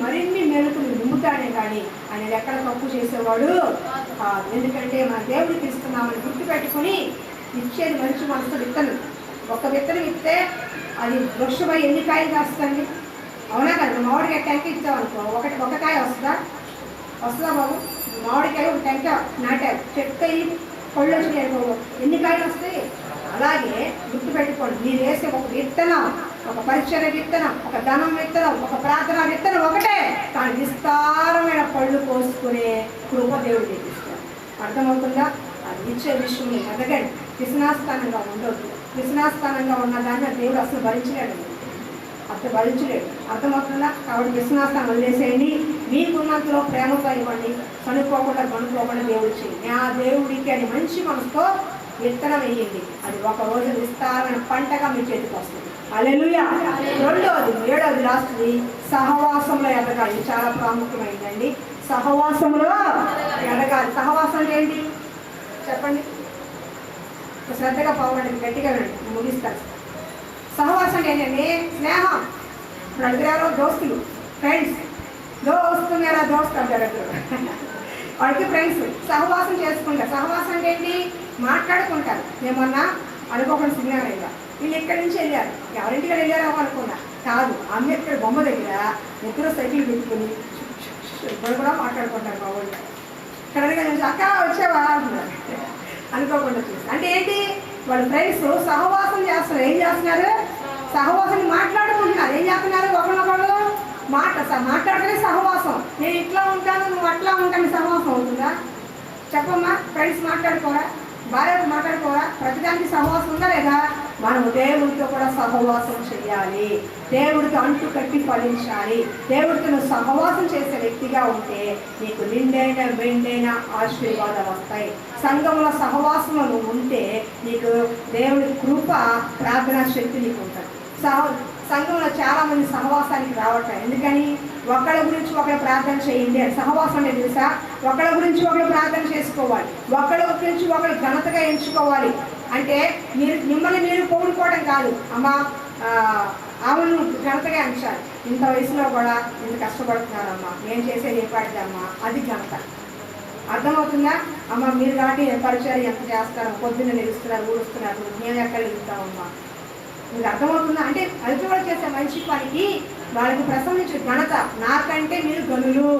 మరిన్ని మేలుకులు నింపుతాడే కానీ ఆయన ఎక్కడ తప్పు చేసేవాడు కాదు. ఎందుకంటే మన దేవుడికి ఇస్తున్నామని గుర్తుపెట్టుకుని ఇచ్చేది మంచి మనసు విత్తనం. ఒక విత్తనం ఇస్తే అది వృక్షమై ఎన్ని కాయలు కాస్తుంది? అవునా కదా? మామిడికాయ టెంక ఇచ్చామనుకో, ఒక కాయ వస్తుందా బాబు? మామిడికాయ ఒక టెంక నాటారు, చెట్టు పళ్ళు వచ్చినాయి బాబు, ఎన్ని కాయలు వస్తాయి? అలాగే గుర్తుపెట్టుకోండి, మీరు వేసే ఒక విత్తనం, ఒక పరిచర్య విత్తనం, ఒక ధనం విత్తనం, ఒక ప్రార్థన విత్తనం ఒకటే కానీ విస్తారమైన పళ్ళు కోసుకునే కృప దేవుడు చేపిస్తాడు. అర్థమవుతుందా? అది ఇచ్చే విషయం ఎదగండి, విశ్నాస్థానంగా ఉండొద్దు. విశ్నాస్థానంగా ఉన్నదాన్ని దేవుడు అసలు భరించలేడు. అర్థమవుతుందా? కాబట్టి విశ్వాసాన్ని వదిలేసేయండి. మీకున్నంతలో ప్రేమతో ఇవ్వండి, కనుక్కోకుండా దేవుడు చేయండి. ఆ దేవుడికి అని మంచి మనసుతో విత్తనం వేయండి, అది ఒక రోజు విస్తారమైన పంటగా మీ చేతికి వస్తుంది. హల్లెలూయా. 2వది 7వది లాస్ట్ది సహవాసంలో ఎదగాలి. చాలా ప్రాముఖ్యమైందండి. సహవాసంలో ఎదగాలి. సహవాసం ఏంటి చెప్పండి? శ్రద్ధగా పోవడానికి గట్టిగా వినండి, ముగిస్తాను. సహవాసం ఏంటండి? స్నేహం. ఇప్పుడు అడిగారో దోస్తులు, ఫ్రెండ్స్. దోస్తున్నారా? దోస్తు అంటారు వాడికి ఫ్రెండ్స్. సహవాసం చేసుకుంటారు. సహవాసం అంటే ఏంటి? మాట్లాడుకుంటారు. ఏమన్నా అనుకోకుండా సిగ్నల్ అయ్యా వీళ్ళు ఇక్కడి నుంచి వెళ్ళారు, ఎవరింటికి వెళ్ళారో అనుకున్నా కాదు, అంబేద్కర్ బొమ్మ దగ్గర ఇద్దరు సైకిల్ పెట్టుకుని ఇప్పుడు కూడా మాట్లాడుకుంటారు. మా ఊళ్ళో ఇక్కడ అక్క వచ్చేవా అంటున్నారు అనుకోకుండా చూసి. అంటే ఏంటి? వాళ్ళ ఫ్రెండ్స్ సహవాసం చేస్తున్నారు. ఏం చేస్తున్నారు? సహవాసం మాట్లాడుకుంటున్నారు. ఏం చేస్తున్నారు? ఒకరినొకరు మాట్లాడటమే సహవాసం. నేను ఇట్లా ఉంటాను, నువ్వు అట్లా ఉంటాను. సహవాసం అవుతుందా? చెప్పమ్మా. ఫ్రెండ్స్ మాట్లాడుకోరా? భార్యతో మాట్లాడుకోరా? ప్రతిదానికి సహవాసం ఉందా లేదా? మనము దేవుడితో కూడా సహవాసం చేయాలి. దేవుడికి అంటు కట్టి ఫలించాలి. దేవుడితో నువ్వు సహవాసం చేసే వ్యక్తిగా ఉంటే నీకు నిండైన మెండైన ఆశీర్వాదాలు వస్తాయి. సంఘంలో సహవాసంలో నువ్వు ఉంటే నీకు దేవుడి కృప, ప్రార్థనా శక్తి నీకు ఉంటుంది. సంఘంలో చాలామంది సహవాసానికి రావట్లేదు. ఎందుకని? ఒకళ్ళ గురించి ఒకరు ప్రార్థన చేయండి అని. సహవాసం అంటే తెలుసా? ఒకళ్ళ గురించి ఒకరు ప్రార్థన చేసుకోవాలి, ఒకళ్ళ గురించి ఒకరు ఘనతగా ఎంచుకోవాలి. అంటే మిమ్మల్ని మీరు పొగుడుకోవడం కాదు. అమ్మా ఆమెను ఘనతగా ఎంచాలి. ఇంత వయసులో కూడా ఇంత కష్టపడుతున్నారమ్మా, నేను చేసేది ఏర్పడిదమ్మా, అది ఘనత. అర్థమవుతుందా? అమ్మ మీరు కాబట్టి పరిచయం ఎంత చేస్తారు, పొద్దున్న నిలుస్తున్నారు, ఊడుస్తున్నారు, మేము ఎక్కడ వెళ్తామమ్మా. మీకు అర్థమవుతుందా? అంటే అల్పవాళ్ళు చేసే మంచి పనికి వాళ్ళకి ప్రసంగించే ఘనత. నాకంటే మీరు గనులు,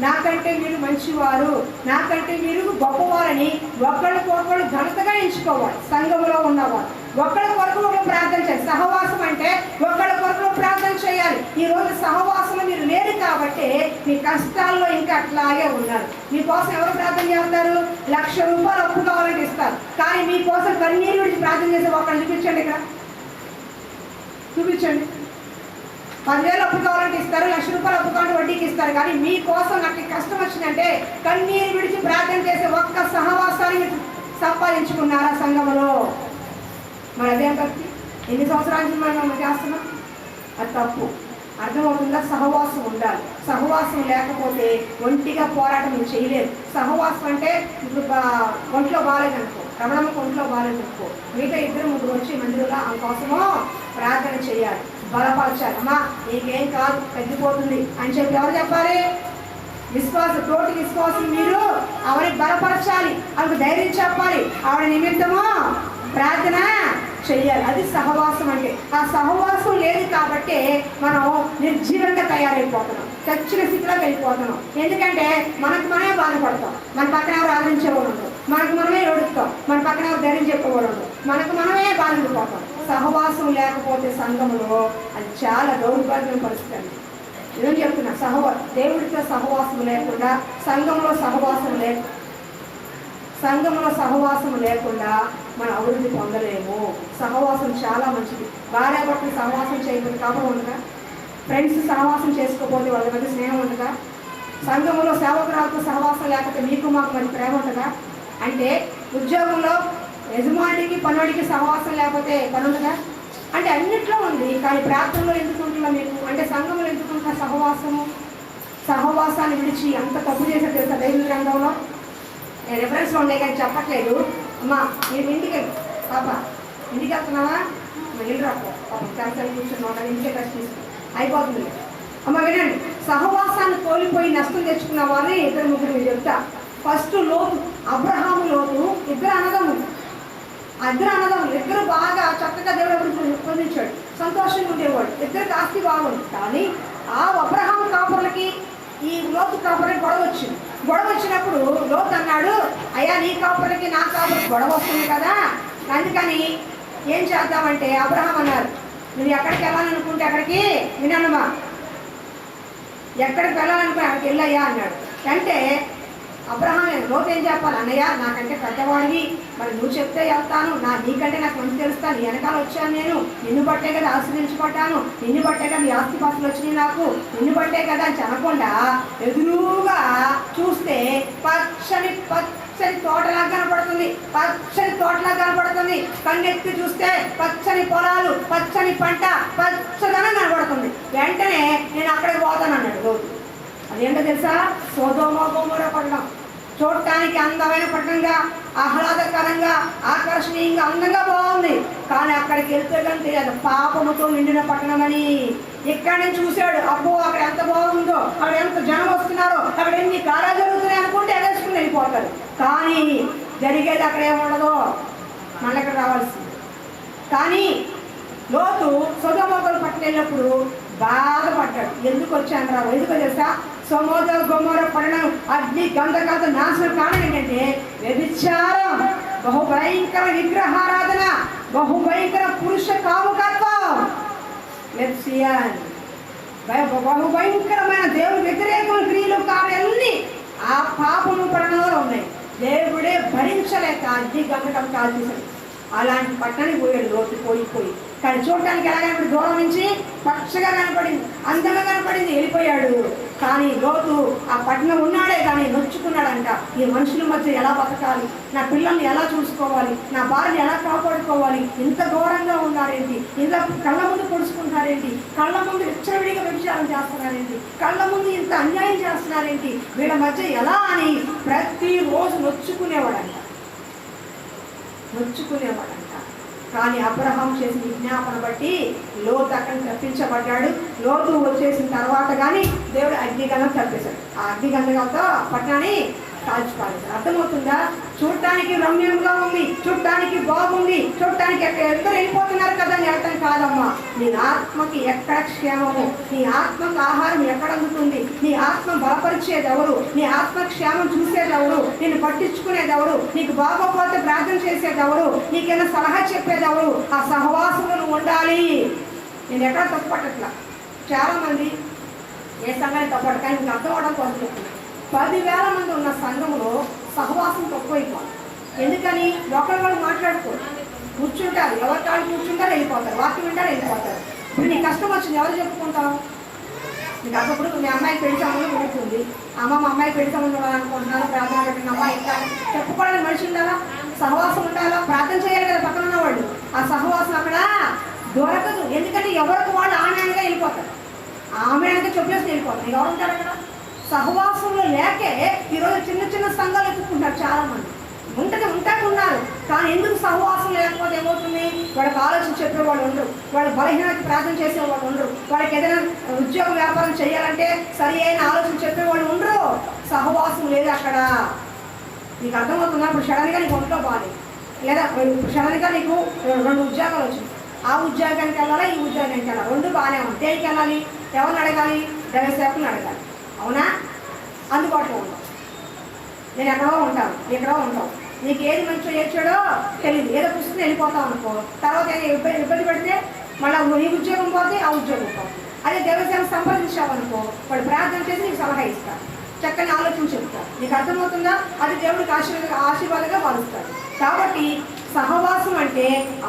నాకంటే మీరు మంచివారు, నాకంటే మీరు గొప్పవారని ఒకళ్ళకొకళ్ళు ఘనతగా ఎంచుకోవాలి. సంఘంలో ఉన్నవారు ఒకళ్ళ కొరకు ఒకరు ప్రార్థన చేయాలి. సహవాసం అంటే ఒకళ్ళ కొరకు ప్రార్థన చేయాలి. ఈరోజు సహవాసంలో మీరు లేరు కాబట్టి మీ కష్టాల్లో ఇంకా అట్లాగే ఉన్నారు. మీకోసం ఎవరు ప్రార్థన చేస్తారు? 1,00,000 రూపాయలు అప్పు కావాలని ఇస్తారు, కానీ మీకోసం కన్నీరు విడిచి ప్రార్థన చేసే ఒకళ్ళు చూపించండి. ఇక్కడ చూపించండి. 10,000 అప్పు కావాలంటే ఇస్తారు, 1,00,000 రూపాయలు అప్పు కావాలంటే వడ్డీకి ఇస్తారు, కానీ మీకోసం నాకు కష్టం వచ్చిందంటే కన్నీరు విడిచి ప్రార్థన చేసే ఒక్క సహవాసాన్ని సంపాదించుకున్నారా సంఘంలో? మరి అదేం భక్తి? ఎన్ని సంవత్సరాల నుంచి మనం చేస్తున్నాం? అది తప్పు. అర్థమవుతుందా? సహవాసం ఉండాలి. సహవాసం లేకపోతే ఒంటిగా పోరాటం మీరు చేయలేదు. సహవాసం అంటే ఇప్పుడు ఒంట్లో బాగాలేదనుకో, రమణమ్మకు ఒంట్లో బాగాలేదనుకో, మిగతా 2-3 వచ్చి మందిరంలో ఆమె కోసమో ప్రార్థన చేయాలి, బలపరచాలి. అమ్మా నీకేం కాదు, తగ్గిపోతుంది అని చెప్పి ఎవరు చెప్పాలి? తోటి విశ్వాసం మీరు ఆవిడని బలపరచాలి, ఆవిడకి ధైర్యం చెప్పాలి, ఆవిడ నిమిత్తము ప్రార్థన చెయ్యాలి. అది సహవాసం అంటే. ఆ సహవాసం లేదు కాబట్టి మనం నిర్జీవంగా తయారైపోతున్నాం, చచ్చిన స్థితిలోకి వెళ్ళిపోతున్నాం. ఎందుకంటే మనకు మనమే బాధపడతాం, మన పక్కన ఎవరు ఆదరించేవాడు ఉండదు, మనకు మనమే ఏడుస్తాం, మన పక్కన ఎవరు ధైర్యం చెప్పేవాడు ఉండదు, మనకు మనమే బాధపడిపోతాం. సహవాసం లేకపోతే సంఘంలో అది చాలా దౌర్భాగ్యం పరిస్థితి అండి. ఏం చెప్తున్నా, దేవుడితో సహవాసం లేకుండా సంఘంలో సహవాసం లేకుండా మనం అభివృద్ధి పొందలేము. సహవాసం చాలా మంచిది. భార్యాభర్తలు సహవాసం చేయకపోతే కాపురం ఉండదా? ఫ్రెండ్స్ సహవాసం చేసుకోకపోతే వాళ్ళ మధ్య స్నేహం ఉండదా? సంఘంలో సేవకురాలతో సహవాసం లేకపోతే మీకు మాకు మరి ప్రేమ ఉంటుందా? అంటే ఉద్యోగంలో యజమానికి పనుడికి సహవాసం లేకపోతే పని ఉండదా? అంటే అన్నిట్లో ఉంది. కానీ ప్రార్థనలో ఎందుకు ఉంటుందా మీకు? అంటే సంఘంలో ఎందుకు ఉంటుందా సహవాసాన్ని విడిచి అంత తప్పు చేసే తెలుసా బైబిల్ గ్రంథంలో? నేను రెఫరెన్స్లో ఉండే కానీ చెప్పట్లేదు. అమ్మా నేను ఇంటికి పాప ఇంటికి వెళ్తున్నావా? ఇల్లు రాకు పాపం చాలా కూర్చున్నావు, ఇంటికే కష్ట తీసుకో అయిపోతుంది. అమ్మ వినండి, సహవాసాన్ని కోల్పోయి నష్టం తెచ్చుకున్న వాళ్ళని ఇద్దరు ముగ్గురు మీరు చెప్తా. ఫస్ట్ లోతు, అబ్రహాము లోతు ఇద్దరు అన్నదమ్ములు. ఇద్దరు బాగా చక్కగా దేవుడు పొందించాడు, సంతోషంగా ఉండేవాడు, ఇద్దరికి ఆస్తి బాగుంది. కానీ ఆ అబ్రహాము కాపురులకి ఈ లోతు కాపురకి గొడవ వచ్చినప్పుడు లోతు అన్నాడు, అయ్యా నీ కాపురకి నా కాపురకి గొడవ వస్తుంది కదా, అందుకని ఏం చేద్దామంటే అబ్రహాం అన్నారు, నువ్వు ఎక్కడికి వెళ్ళాలనుకుంటే అక్కడికి వినమ్మా, ఎక్కడికి వెళ్ళాలనుకుని అక్కడికి వెళ్ళయ్యా అన్నాడు. అంటే అబ్రహాం లోతు ఏం చెప్పాలి, అన్నయ్య నాకంటే పెద్దవాడివి, మరి నువ్వు చెప్తే వెళ్తాను, నీకంటే నాకు మంచి తెలుస్తాను, నీ వెనకాల వచ్చాను, నేను నిన్ను బట్టే కదా ఆశ్రయించబడ్డాను, నిన్ను బట్టే కదా నీ ఆస్తిపాస్తులు వచ్చినాయి, నాకు నిన్ను బట్టే కదా అని చెప్పకుండా ఎదురుగా చూస్తే పచ్చని తోటలా కనపడుతుంది. కన్నెత్తి చూస్తే పచ్చని పొలాలు, పచ్చని పంట, పచ్చదనం కనపడుతుంది. వెంటనే నేను అక్కడికి పోతాను అన్నాడు లోతు. అదేంటో తెలుసా? సొదొమ గొమొర పట్టణం. చూడటానికి అందమైన పట్టణంగా, ఆహ్లాదకరంగా, ఆకర్షణీయంగా, అందంగా బాగుంది. కానీ అక్కడికి వెళ్తే కంటే అది పాపముతో నిండిన పట్టణం అని ఇక్కడి నుంచి చూశాడు. అబ్బో అక్కడ ఎంత బాగుందో, అక్కడ ఎంత జనం వస్తున్నారో, అక్కడ ఎన్ని కార్యాలు జరుగుతున్నాయి అనుకుంటే ఎగేసుకుని వెళ్ళిపోతారు. కానీ జరిగేది అక్కడ ఏముండదో, మళ్ళీ ఇక్కడ రావాల్సింది. కానీ లోతు సొదొమ పట్టణం వెళ్ళినప్పుడు బాధపడ్డాడు. ఎందుకు వచ్చాను రా? ఎందుకో తెలుసా? సొదొమ గొమొర పట్టణం అగ్ని గంధకాలత నాశనం కారణం ఏంటంటే వ్యభిచారం, బహుభయంకర విగ్రహారాధన, బహుభయంకర పురుష కాముకత్వం, బహుభయంకరమైన దేవుని వ్యతిరేకమైన క్రియలు కార్యాలన్నీ ఆ పాపము పట్టణంలో ఉన్నాయి. దేవుడే భరించలేక అగ్ని గంధకం కాల్చేశాడు. అలాంటి పట్టణానికి పోయాడు లోతు. పోయి కానీ చూడటానికి ఎలా కనపడి, దూరం నుంచి పచ్చగా కనపడింది, అందంగా కనపడింది, వెళ్ళిపోయాడు. కానీ లోతు ఆ పట్టణం ఉన్నాడే కానీ నొచ్చుకున్నాడంట. ఈ మనుషుల మధ్య ఎలా బతకాలి, నా పిల్లల్ని ఎలా చూసుకోవాలి, నా భార్యని ఎలా కాపాడుకోవాలి, ఇంత ఘోరంగా ఉన్నారేంటి, ఇంత కళ్ళ ముందు పొడుచుకుంటారేంటి, కళ్ళ ముందు విచ్చలవిడిగా వ్యభిచారం చేస్తున్నారేంటి, కళ్ళ ముందు ఇంత అన్యాయం చేస్తున్నారేంటి, వీళ్ళ మధ్య ఎలా అని ప్రతిరోజు నొచ్చుకునేవాడంట. కానీ అబ్రహాం చేసిన విజ్ఞాపన బట్టి లోతు అక్కడ తప్పించబడ్డాడు. లోతు వచ్చేసిన తర్వాత కానీ దేవుడు అగ్నిగంధం తప్పించాడు. ఆ అగ్నిగంధంతో పట్టణాన్ని కాల్చిపారేశాడు. అర్థమవుతుందా? చూడటానికి రమ్యంగా ఉంది, చూడటానికి బాగుంది, చూడటానికి ఎక్కడ వెళ్ళిపోతున్నారు కదా అని అర్థం కాదమ్మా. నీ ఆత్మకి ఎక్కడ క్షేమము, నీ ఆత్మకు ఆహారం ఎక్కడ అందుతుంది, నీ ఆత్మ బలపరిచేది ఎవరు, నీ ఆత్మ క్షేమం చూసేది ఎవరు, నిన్ను పట్టించుకునేది ఎవరు, నీకు బాగోపోతే ప్రార్థన చేసేది ఎవరు, నీకేమైనా సలహా చెప్పేది ఎవరు? ఆ సహవాసంలో ఉండాలి. నేను ఎక్కడ తప్పుపట్టట్లా. చాలామంది ఏ సంఘాన్ని తప్పట్టు, కానీ మీకు అర్థం అవడం కోసం చెప్తున్నాను. 10,000 మంది ఉన్న సంఘంలో సహవాసం తక్కువైపోవాలి. ఎందుకని? ఒకరి వాళ్ళు మాట్లాడుకోరు, కూర్చుంటారు, ఎవరి కాళ్ళు కూర్చుంటారు, వెళ్ళిపోతారు, వాక్యం వింటారు, వెళ్ళిపోతారు. ఇప్పుడు నీ కష్టం వచ్చింది ఎవరు చెప్పుకుంటావు? నీకు అప్పుడు మీ అమ్మాయికి పెళ్లి సంబంధం కుదురుతుంది, మా అమ్మాయికి పెళ్లి సంబంధం ఉండాలనుకుంటున్నాను, ప్రార్థన పెట్టిన అమ్మాయి ఇంకా చెప్పుకోవడానికి మనిషి ఉండాలా, సహవాసం ఉండాలా, ప్రార్థన చేయాలి కదా పక్కన ఉన్నవాళ్ళు. ఆ సహవాసం అక్కడ దొరకదు. ఎందుకంటే ఎవరికి వాళ్ళు ఆనందంగా వెళ్ళిపోతారు, ఆమె అంటే చెప్పేసి వెళ్ళిపోతారు. ఎవరు ఉంటారు అక్కడ? సహవాసంలో లేకే ఈరోజు చిన్న సంఘాలు ఎత్తుకుంటారు చాలామంది. ఉన్నారు, కానీ ఎందుకు సహవాసం లేకపోతే ఏమవుతుంది? వాళ్ళకి ఆలోచన చెప్పేవాళ్ళు ఉండరు, వాళ్ళ బలహీనత ప్రార్థన చేసేవాళ్ళు ఉండరు, వాళ్ళకి ఏదైనా ఉద్యోగ వ్యాపారం చేయాలంటే సరి అయిన ఆలోచన చెప్పేవాళ్ళు ఉండరు. సహవాసం లేదు అక్కడ. నీకు అర్థమవుతున్నా? ఇప్పుడు సడన్గా నీకు ఒంట్లో బాగాలేదు, లేదా సడన్గా నీకు 2 ఉద్యోగాలు వచ్చినాయి, ఆ ఉద్యోగానికి వెళ్ళాలా ఈ ఉద్యోగానికి వెళ్ళాలి, 2 బాగానే ఉంది. దేనికి వెళ్ళాలి? ఎవరిని అడగాలి? దైవ సేవకులను అడగాలి. అవునా? అందుబాటులో ఉంటాం. నేను ఎక్కడో ఉంటాను, ఎక్కడో ఉంటాం. నీకు ఏది మంచో ఏది చెడో తెలియదు. ఏదో పుస్తకం వెళ్ళిపోతాం అనుకో, తర్వాత ఇబ్బంది పెడితే మళ్ళీ నీ ఉద్యోగం పోతే ఆ ఉద్యోగం పోతుంది. అదే దేవసేవ సంపాదించావనుకో, వాళ్ళు ప్రార్థన చేసి నీకు సలహా ఇస్తారు, చక్కని ఆలోచన చెప్తారు. నీకు అర్థమవుతుందా? అది దేవుడికి ఆశీర్వాదంగా మారుస్తాడు. కాబట్టి సహవాసం అంటే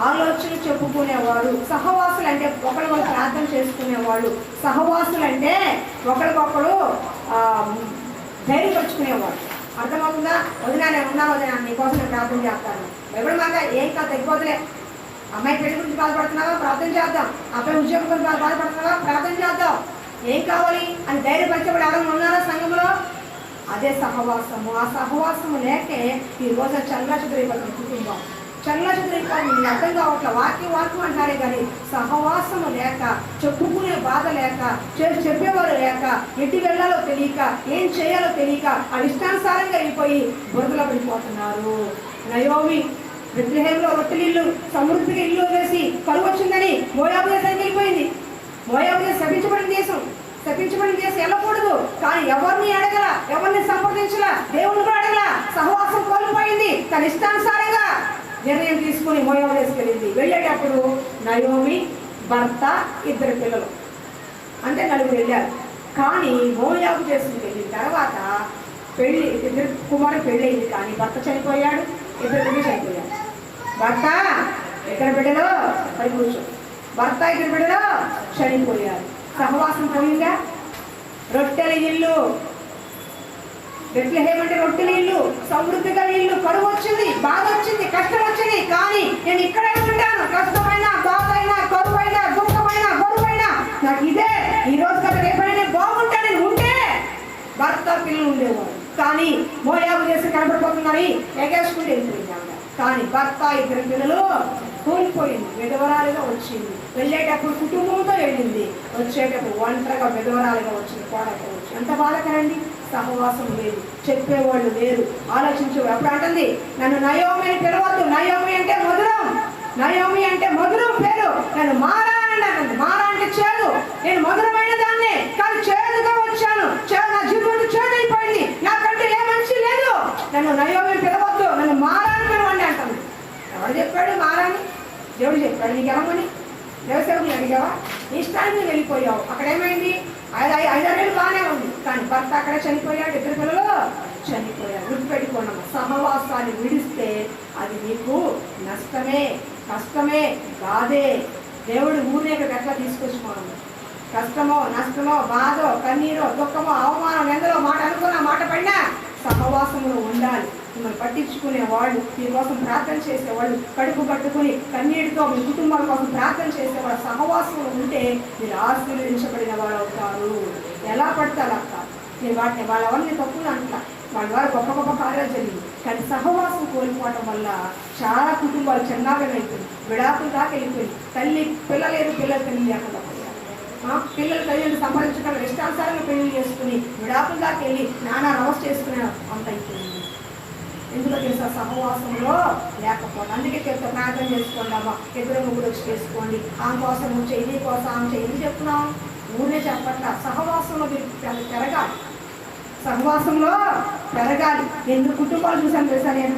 ఆలోచన చెప్పుకునేవాడు, సహవాసులు అంటే ఒకరికొకరు ప్రార్థన చేసుకునేవాడు, సహవాసులు అంటే ఒకరికొకరు ధైర్యపరుచుకునేవాడు. అర్థమవుతుందా? వదినా నేను ఉన్నా, వదినా నీకోసం నేను ప్రార్థన చేస్తాను. ఎవరి మాట ఏం కాదు, తగ్గిపోతలే. అమ్మాయి పెళ్లి గురించి బాధపడుతున్నావా? ప్రార్థన చేద్దాం. అబ్బాయి ఉద్యోగం గురించి బాధపడుతున్నావా? ప్రార్థన చేద్దాం. ఏం కావాలి అని ధైర్యపరిచేవాడు ఎవరైనా ఉన్నారా సంఘంలో? అదే సహవాసము. ఆ సహవాసము లేకే ఈరోజు చల్లచదురైపోతుంది కుటుంబం, చల్లచదురైపోతుంది. మీకు అర్థం కావట్లే. వాక్యం అంటారే కానీ సహవాసము లేక, చెప్పుకునే బాధ లేక, చెప్పేవారు లేక, ఎటు వెళ్ళాలో తెలియక, ఏం చేయాలో తెలియక ఇష్టానుసారంగా అయిపోయి బురదలో పడిపోతున్నారు. నయోమి బెత్లెహేములో రొట్టెలిల్లు సమృద్ధిగా ఇల్లు వేసి కరువు వచ్చిందని మోయాబు దేశానికి వెళ్ళిపోయింది. మోయాబు దేశం శపించబడిన దేశం, శపించబడిన దేశం వెళ్ళకూడదు. కానీ ఎవరిని అడగల, ఎవరిని సంప్రదించలా, దేవుని కూడా అడగల. సహవాసం కోల్పోయింది. తన ఇష్టానుసారంగా నిర్ణయం తీసుకుని మోయాబు దేశం వెళ్ళింది. వెళ్ళేటప్పుడు నయోమి, భర్త, 2 పిల్లలు, అంటే 4 వెళ్ళారు. కానీ మోయాబు దేశం వెళ్ళిన తర్వాత పెళ్ళి 2 కుమారుడు పెళ్ళయింది. కానీ భర్త చనిపోయాడు, 2 బిడ్డలు చనిపోయాడు. భర్త 2 బిడ్డలు పై కూర్చో, భర్త 2 బిడ్డలు చనిపోయారు. సహవాసం పోయిందా? రొట్టెల ఇల్లు, బెత్లెహేము అంటే రొట్టెల ఇల్లు, సమృద్ధిగా ఇల్లు. కరువు వచ్చింది, బాధ వచ్చింది, కష్టం వచ్చింది. కానీ నేను ఇక్కడే ఉంటాను. కష్టమైనా, బాధ అయినా, కరువైనా, దుఃఖమైనా, గొడవైనా నాకు ఇదే. ఈ రోజు కదా రేపైనా నేను బాగుంటా. నేను ఉంటే భర్త పిల్లలు ఉండేవాడు. కానీ మోయాబు దేశం కనబడిపోతున్నారని ఎగేసుకుంటూ వెళ్ళిపోయింది ఆవిడ. కానీ భర్త 2 పిల్లలు కోల్పోయింది, విధవరాలుగా వచ్చింది. వెళ్ళేటప్పుడు కుటుంబంతో వెళ్ళింది, వచ్చేటప్పుడు ఒంటరిగా విధవరాలుగా వచ్చింది, కోడతో వచ్చి. ఎంత బాధకరండి. సహవాసం లేదు, చెప్పేవాళ్ళు లేరు, ఆలోచించేవాళ్ళు. అప్పుడు అంటుంది, నన్ను నయోమి అని పిలవద్దు. నయోమి అంటే మధురం, నయోమి అంటే మధురం పేరు. నన్ను మారా అని, మారా అంటే చేదు. నేను మధురమైన దాన్ని, కానీ చేదుగా వచ్చాను. నా జీవితం చేదైపోయింది, నాకంటే ఏ మనిషి లేదు. నన్ను నయోమి పిలవద్దు, నన్ను మారా అని పిలవండి అంటుంది. ఎవరు చెప్పాడు మారాని? దేవుడు చెప్పాడు. నీకు ఏమని వ్యవసాయం అడిగావా? నీ ఇష్టానికి వెళ్ళిపోయావు. అక్కడ ఏమైంది? 5 ఏళ్ళు బాగానే ఉంది. కానీ భర్త అక్కడ చనిపోయాడు, 2 పిల్లలు చనిపోయారు. గుర్తుపెట్టుకోండి, సహవాసాన్ని విడిస్తే అది నీకు నష్టమే, కష్టమే, బాధే. దేవుడు ఊరినే ఎట్లా తీసుకొచ్చుకోవడం, కష్టమో, నష్టమో, బాధో, కన్నీరో, దుఃఖమో, అవమానం, ఎందరో మాట అనుకున్న మాట పడినా సహవాసంలో ఉండాలి. మిమ్మల్ని పట్టించుకునే వాళ్ళు, మీకోసం ప్రార్థన చేసేవాళ్ళు, కడుపు కట్టుకుని కన్నీటితో మీ కుటుంబాల కోసం ప్రార్థన చేసేవాళ్ళు సహవాసంలో ఉంటే మీరు ఆశీర్వదించబడిన వాళ్ళు అవుతారు. ఎలా పడతారు అక్క? నేను వాటిని వాళ్ళవన్నీ తప్పులు అంటా, వాళ్ళ ద్వారా గొప్ప గొప్ప కార్యాలు జరిగింది. కానీ సహవాసం కోల్పోవటం వల్ల చాలా కుటుంబాలు చిన్నాగమైపోయింది, విడాకులు దాకా వెళ్ళిపోయింది. పిల్లలు పెళ్లి లేకుండా పోయారు. పిల్లలు తల్లిని సంపాదించడం ఇష్టానుసారంగా పెళ్లి చేసుకుని విడాకులు దాకా వెళ్ళి నానా రవస్ చేసుకునే అంత అయిపోయింది. ఎందులో తెలుసా? సహవాసంలో లేకపోతే. అందుకే చెప్తా, ప్రార్థన చేసుకోండి అమ్మా, 2 ముగ్గురు వచ్చి చేసుకోండి, ఆమె కోసం నువ్వు చెయ్యి, నీ కోసం ఆమె చెయ్యి చెప్తున్నాం. ఊరే చెప్పట్లా. సహవాసంలో మీరు పెరగాలి, సహవాసంలో పెరగాలి. 2 కుటుంబాలు చూసాను తెలుసా నేను?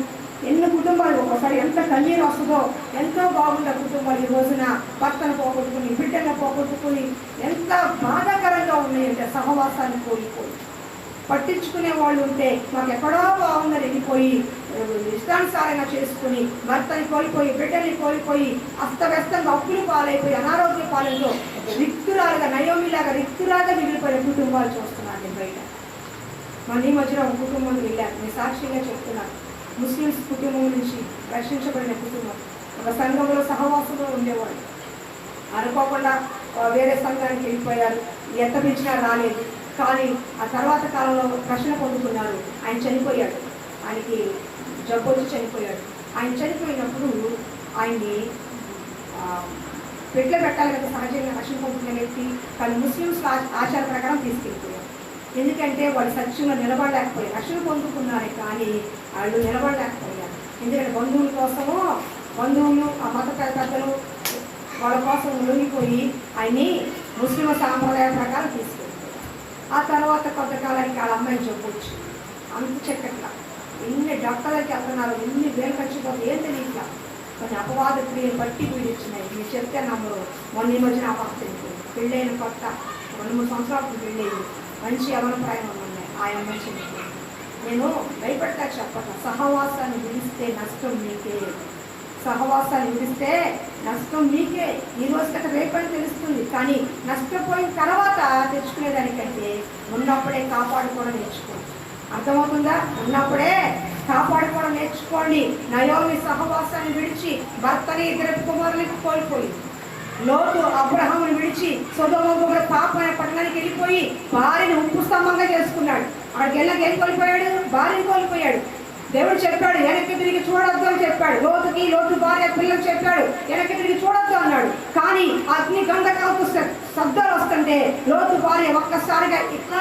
ఎన్ని కుటుంబాలు ఒక్కోసారి ఎంత కన్నీరు వస్తుందో. ఎంతో బాగుండే కుటుంబాలు ఈ రోజున భర్తను పోగొట్టుకుని, బిడ్డను పోగొట్టుకుని ఎంత బాధాకరంగా ఉన్నాయంటే సహవాసాన్ని కోల్పోయి. పట్టించుకునే వాళ్ళు ఉంటే మాకు ఎక్కడో బాగుందని వెళ్ళిపోయి ఇష్టానుసారంగా చేసుకుని భర్తని కోల్పోయి, బిడ్డని కోల్పోయి, అస్తవ్యస్తంగా అప్పులు పాలైపోయి, అనారోగ్య పాలనలో రిక్తురాలుగా, నయోమిలాగా రిక్తురాలుగా మిగిలిపోయిన కుటుంబాలు చూస్తున్నాను నేను బయట. మన ఈ మధ్యలో ఒక కుటుంబం వెళ్ళాను, నేను సాక్షిగా చెప్తున్నాను. ముస్లిమ్స్ కుటుంబం నుంచి రక్షించబడిన కుటుంబం, ఒక సంఘంలో సహవాసంలో ఉండేవాళ్ళు. అనుకోకుండా వేరే సంఘానికి వెళ్ళిపోయారు, ఎంత పిలిచినా రాలేదు. కానీ ఆ తర్వాత కాలంలో రక్షణ పొందుకున్నారు. ఆయన చనిపోయాడు, ఆయనకి జబ్బు వచ్చి చనిపోయాడు. ఆయన చనిపోయినప్పుడు ఆయన్ని పెట్టాలి కదా సహజంగా రక్షణ పొందుకునే వ్యక్తి. కానీ ముస్లిమ్స్ ఆచార ప్రకారం తీసుకెళ్ళిపోయారు. ఎందుకంటే వాళ్ళు సత్యంలో నిలబడలేకపోయారు. రక్షణ పొందుకున్నారే కానీ వాళ్ళు నిలబడలేకపోయారు. ఎందుకంటే బంధువుల కోసము, బంధువులు ఆ మత పెద్దలు వాళ్ళ కోసం లొంగిపోయి ఆయన్ని ముస్లిం సాంప్రదాయ ప్రకారం తీసుకెళ్ళారు. ఆ తర్వాత కొంతకాలానికి వాళ్ళ అమ్మాయిని చెప్పొచ్చు అంత చక్కట్లా ఎన్ని డాక్టర్లకి వెళ్తున్నారు, ఎన్ని వేలు ఖర్చుపోతే ఏం తెలియట్లా. కొన్ని అపవాద క్రియలు బట్టి పీడించినాయి. మీరు చెప్తే నమ్మరు. మొన్న ఈ మధ్యన అపార్థం పెళ్ళైన కొత్త 2-3 సంవత్సరాలకు పెళ్ళయింది. మంచి యవనప్రాయం ఉన్నాయి. ఆ అమ్మాయి చెప్పింది, నేను భయపడతా చెప్పట, సహవాసాన్ని విడిస్తే నష్టం మీకే, సహవాసాన్ని విడిస్తే నష్టం మీకే. ఈ రోజు కట్ట రేపని తెలుస్తుంది, కానీ నష్టపోయిన తర్వాత తెచ్చుకునేదానికంటే ఉన్నప్పుడే కాపాడుకోవడం నేర్చుకోండి. అర్థమవుతుందా? ఉన్నప్పుడే కాపాడుకోవడం నేర్చుకోండి. నయోమి సహవాసాన్ని విడిచి భర్తని 2 కుమారులకు కోల్పోయి, లోతు అబ్రహాముని విడిచి సొదొమ గొమొర్రా పాపమైన పట్టణానికి వెళ్ళిపోయి భార్యను ఉప్పు స్తంభంగా చేసుకున్నాడు. అక్కడికి వెళ్ళాక ఏం కోల్పోయాడు? భార్యను కోల్పోయాడు. దేవుడు చెప్పాడు వెనక్కి తిరిగి చూడొద్దు అని చెప్పాడు. లోతు భార్య పిల్లలు చెప్పాడు వెనక్కి తిరిగి చూడొద్దు అన్నాడు. కానీ అగ్ని గంధకాలకు శబ్దాలు వస్తుంటే లోతు భార్య ఒక్కసారిగా ఎట్లా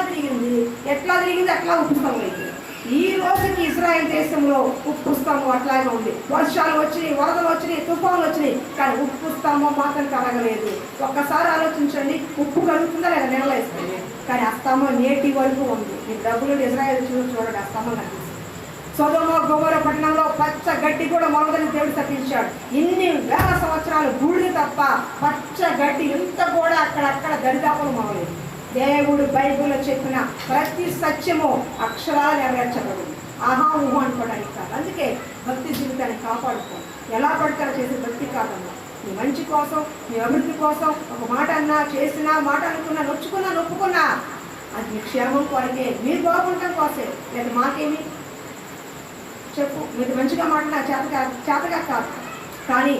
తిరిగింది అట్లా ఉప్పు స్తంభం అయింది. ఈ రోజుకి ఇజ్రాయెల్ దేశంలో ఉప్పు స్తంభం అట్లాగే ఉంది. వర్షాలు వచ్చినాయి, వరదలు వచ్చినాయి, తుఫాన్లు వచ్చినాయి, కానీ ఉప్పు స్తంభం మాత్రం కలగలేదు. ఒక్కసారి ఆలోచించండి, ఉప్పు కలుగుతుందా లేదా? నెలవేస్తుంది, కానీ ఆ స్తంభం నేటి వరకు ఉంది. మీకు డబ్బులు ఇజ్రాయెల్ చూడండి, ఆ స్తంభం కనిపిస్తుంది. సొదొమ గొమొర్రా పట్టణంలో పచ్చ గడ్డి కూడా మొలదని దేవుడు తప్పించాడు. ఇన్ని వేల సంవత్సరాలు బూడిద తప్ప పచ్చ గడ్డి ఇంత కూడా అక్కడక్కడ దరిదాపులు మొదలేదు. దేవుడు బైబిల్లో చెప్పిన ప్రతి సత్యము అక్షరాలు నెరవేర్చబడింది. ఆహా ఊహ అనుకోవడానికి కాదు. అందుకే భక్తి జీవితాన్ని కాపాడుకోండి. ఎలా పడతారో చేసే భక్తి కాదమ్మా. మీ మంచి కోసం, మీ అభివృద్ధి కోసం ఒక మాట అన్నా, చేసినా, మాట అనుకున్నా, నొప్పుకున్నా అది మీ క్షేమం కొరకే, మీరు బాగుండటం కోసే. లేదా మాకేమి చెప్పు, మీరు మంచిగా మాట్లాడినా చేతగా కాదు, కానీ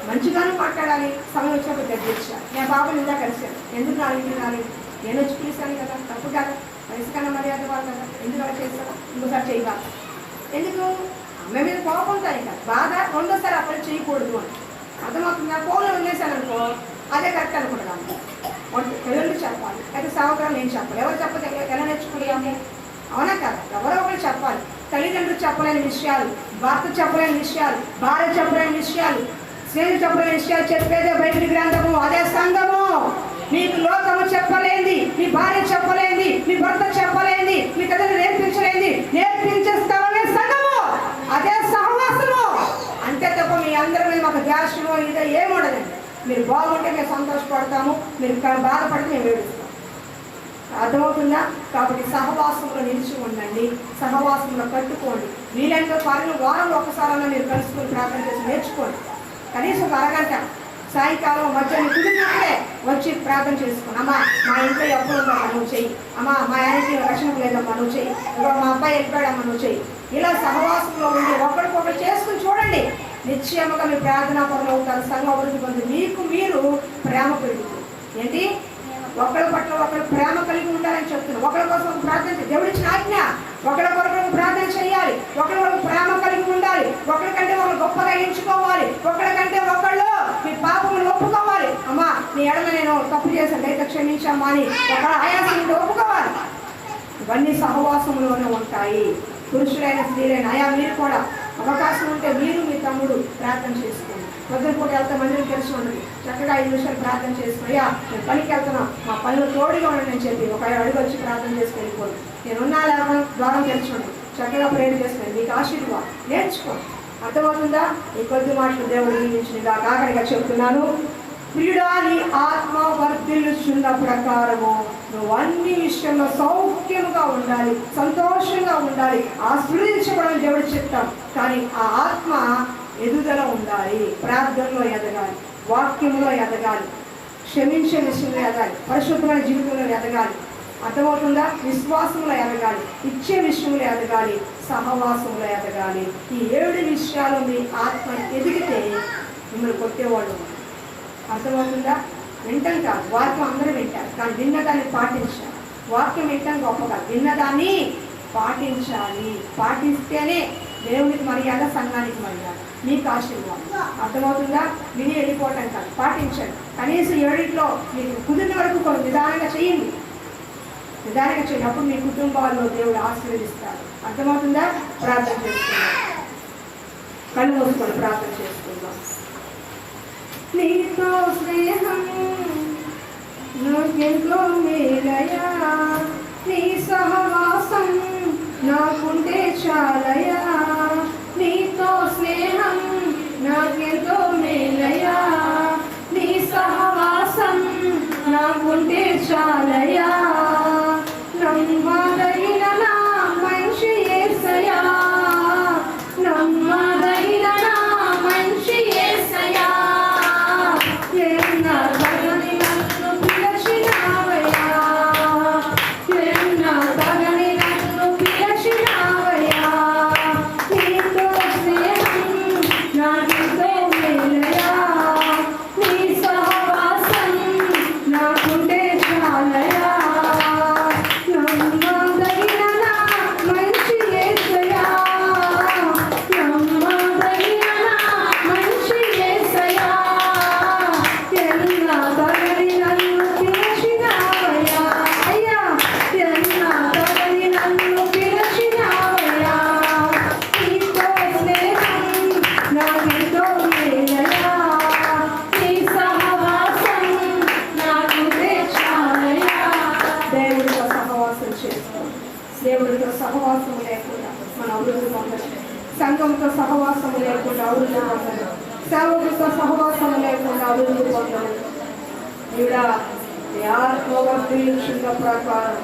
మంచిగానే మాట్లాడాలి. సమయం వచ్చినప్పుడు గడ్డించాలి. నేను బాబుని ఇందా కలిసాను, ఎందుకు రాలేదు? నేను వచ్చి పిలిచాను కదా, తప్పు కదా, వయసు కన్నా మర్యాద వాళ్ళు కదా, ఎందుకు అలా చేస్తాను? ఇంకోసారి చేయవాలి. ఎందుకు? అమ్మాయి మీద కోపంటాయి కదా, బాధ. రెండోసారి అప్పుడు చేయకూడదు అని అర్థమవుతుందా? ఫోన్లో వదిలేశాను అనుకో, అదే కరెక్ట్ అనుకుంటున్నాను. ఎవరు చెప్పాలి, అయితే సహకారం నేను చెప్పాలి. ఎవరు చెప్పతే ఎలా నేర్చుకుంటాము? అవునా కదా? ఎవరో ఒకరు చెప్పాలి. తల్లిదండ్రులు చెప్పలేని విషయాలు, భర్త చెప్పలేని విషయాలు, భార్య చెప్పలేని విషయాలు, స్నేహితులు చెప్పలేని విషయాలు చెప్పేదే బైబిల్ గ్రంథము, అదే సంఘము. మీకు లోకము చెప్పలేంది, మీ భార్య చెప్పలేంది, మీ భర్త చెప్పలేంది, మీ తల్లిని నేర్పించే స్థలమే సంఘము, అదే సహవాసము. అంతే తప్ప మీ అందరి మీద మాకు ద్వేషము ఇదే ఏముండదండి. మీరు బాగుంటే మేము సంతోషపడతాము, మీరు బాధపడితే మేము ఏడుస్తాం. అర్థమవుతుందా? కాబట్టి సహవాసంలో నిలిచి ఉండండి, సహవాసంలో కట్టుకోండి. వీలైనంత వారంలో ఒకసారైనా మీరు కలుసుకొని ప్రార్థన చేసి నేర్చుకోండి. కనీసం ఒక అరగంట సాయంకాలం మధ్యాహ్నం కుదిరినప్పుడే వచ్చి ప్రార్థన చేసుకోండి. అమ్మా మా ఇంట్లో ఎప్పుడు ఉందమ్మా నువ్వు చెయ్యి, అమ్మా మా ఆయనకి రక్షణ లేదమ్మా నువ్వు చెయ్యి, మా అబ్బాయి వెళ్ళిపోయాడమ్మా నువ్వు చెయ్యి. ఇలా సహవాసంలో ఉండి ఒకరికొకరు చేసుకుని చూడండి. నిశ్చయముగా మీ ప్రార్థనా పనులు అవుతారు. సంఘ అభివృద్ధి పొంది మీకు మీరు ప్రేమ పెరుగుతుంది. ఏంటి? ఒకరి పట్ల ఒకరు ప్రేమ కలిగి ఉండాలని చెప్తున్నారు. ఒకరి కోసం ప్రార్థన చేయాలి. దేవుడిచ్చిన ఆజ్ఞ. ఒకరి కొరకు ప్రార్థన చేయాలి, ఒకరి వరకు ప్రేమ కలిగి ఉండాలి, ఒకరికంటే ఒకరు గొప్పగా ఎంచుకోవాలి, ఒకరికంటే ఒకళ్ళు మీ పాపములు ఒప్పుకోవాలి. అమ్మా నీ ఎడమ నేను తప్పు చేశాను, అయితే క్షమించమ్మా అని ఒక ఆయాసం నుండి ఒప్పుకోవాలి. ఇవన్నీ సహవాసంలోనే ఉంటాయి. పురుషులైన స్త్రీలైన అయా మీరు కూడా అవకాశం ఉంటే మీరు మీ తమ్ముడు ప్రార్థన చేసుకోండి. పొద్దున పూట వెళ్తే మందిరం తెలిసి ఉండదు, చక్కగా 5 నిమిషాలు ప్రార్థన చేసుకుని అయ్యా నేను పనికి వెళ్తున్నాం, మా పనులు తోడుగా ఉండని అని చెప్పి ఒక అడుగు వచ్చి ప్రార్థన చేసుకు వెళ్ళిపోదు. నేనున్నా లేకుండా ద్వారం తెలిసి ఉండదు, చక్కగా ప్రేరణ చేసుకుని మీకు ఆశీర్వాదం నేర్చుకోండి. అర్థమవుతుందా? ఈ కొద్ది మాటలు దేవుడు దీవించినగా ఆఖరిగా చెప్తున్నాను. ప్రియుడా నీ ఆత్మ వర్ధిల్లుచున్న ప్రకారము నువ్వు అన్ని విషయంలో సౌఖ్యముగా ఉండాలి, సంతోషంగా ఉండాలి, ఆశీర్వదించబడని దేవుడు చెప్తాం. కానీ ఆ ఆత్మ ఎదుగుదల ఉండాలి. ప్రార్థనలో ఎదగాలి, వాక్యంలో ఎదగాలి, క్షమించే విషయంలో ఎదగాలి, పరిశుద్ధమైన జీవితంలో ఎదగాలి. అర్థమవుతుందా? విశ్వాసంలో ఎదగాలి, ఇచ్చే విషయంలో ఎదగాలి, సహవాసంలో ఎదగాలి. ఈ 7 విషయాలు మీ ఆత్మ ఎదిగితే మిమ్మల్ని కొట్టేవాళ్ళు. అర్థమవుతుందా? వింటాం కాదు, వాక్యం అందరూ వింటారు, కానీ విన్నదాన్ని పాటించాలి. వాక్యం వింటాం గొప్ప కాదు, విన్నదాన్ని పాటించాలి. పాటిస్తేనే దేవునికి మర్యాద, సంఘానికి మర్యాద, మీకు ఆశీర్వాదం. అర్థమవుతుందా? విని వెళ్ళిపోవటం కాదు, పాటించండి. కనీసం 7 మీకు కుదిరిన వరకు కొన్ని నిదానంగా చేయండి. అప్పుడు మీ కుటుంబాల్లో దేవుడు ఆశీర్వదిస్తాడు. అర్థమవుతుందా? ప్రార్థన చేస్తున్నారు. కళ్ళు మూసుకొని ప్రార్థన చేసుకుందాం. నీతో స్నేహం నాకెంతో మేలయా, నీ సహవాసం నాకుంటే చాలయా. నీతో స్నేహం నాకెంతో మేలయా, నీ సహవాసం నాకుంటే చాలయా. నమ్మదగిన నా మనిషి యేసయ్యా, నమ్మదగిన నా మనిషి యేసయ్యా. ఎన్నడగని నన్ను పిలిచినావయ్యా, ఎన్నడగని నన్ను పిలిచినావయ్యా. నీతో స్నేహం నాకెంతో మేలయా, నీ సహవాసం నాకుంటే చాలయా. నమ్మదగిన నా మనిషి యేసయ్యా, నమ్మదగిన నా మనిషి యేసయ్యా. ఎన్నడగని నన్ను పిలిచినావయ్యా, అయ్యా ఎన్నడగని నన్ను పిలిచినావయ్యా. నీతో స్నేహం నాకెంతో మేలయా, నీ సహవాసం నాకుంటే చాలయా. దేవుడితో సహవాసం చేసుకో. దేవుడితో సహవాసం లేకుండా మన అభివృద్ధి పొందలేదు. సంఘంతో సహవాసం లేకుండా అభివృద్ధి పొందలేదు. సేవకులతో సహవాసం లేకుండా అభివృద్ధి పొందలేదు. ఈవిడ ఆత్మవర్తించిన ప్రకారం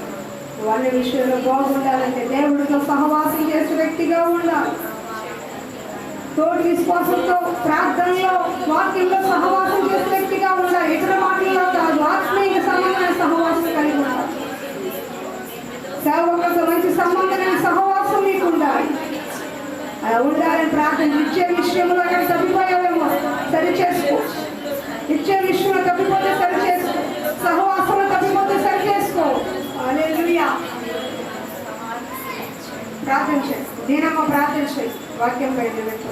నువ్వు అన్ని విషయంలో బాగుండాలంటే దేవుడితో సహవాసం చేసే వ్యక్తిగా ఉండాలి. తోటి విశ్వాసంతో ప్రార్థనలో వాక్యంలో సహవాసం చేసే వ్యక్తిగా ఉండాలి. ఇతర మాటల్లో కాదు, ఆత్మీయ సంబంధమైన సహవాసం కలిగి ఉండాలి. సేవకులతో మంచి సంబంధమైన సహవాసం నీకు ఉండాలి. అలా ఉండాలని ప్రార్థన. ఇచ్చే విషయంలో అక్కడ తప్పిపోయావేమో సరి చేసుకో. ఇచ్చే విషయంలో తప్పిపోతే సరి చేసుకో. సహవాసంలో తప్పిపోతే సరి చేసుకో. హల్లెలూయా. ప్రార్థన చేయి. దీనమ్మ ప్రార్థన చేయి. వాక్యం బయట పెట్టు.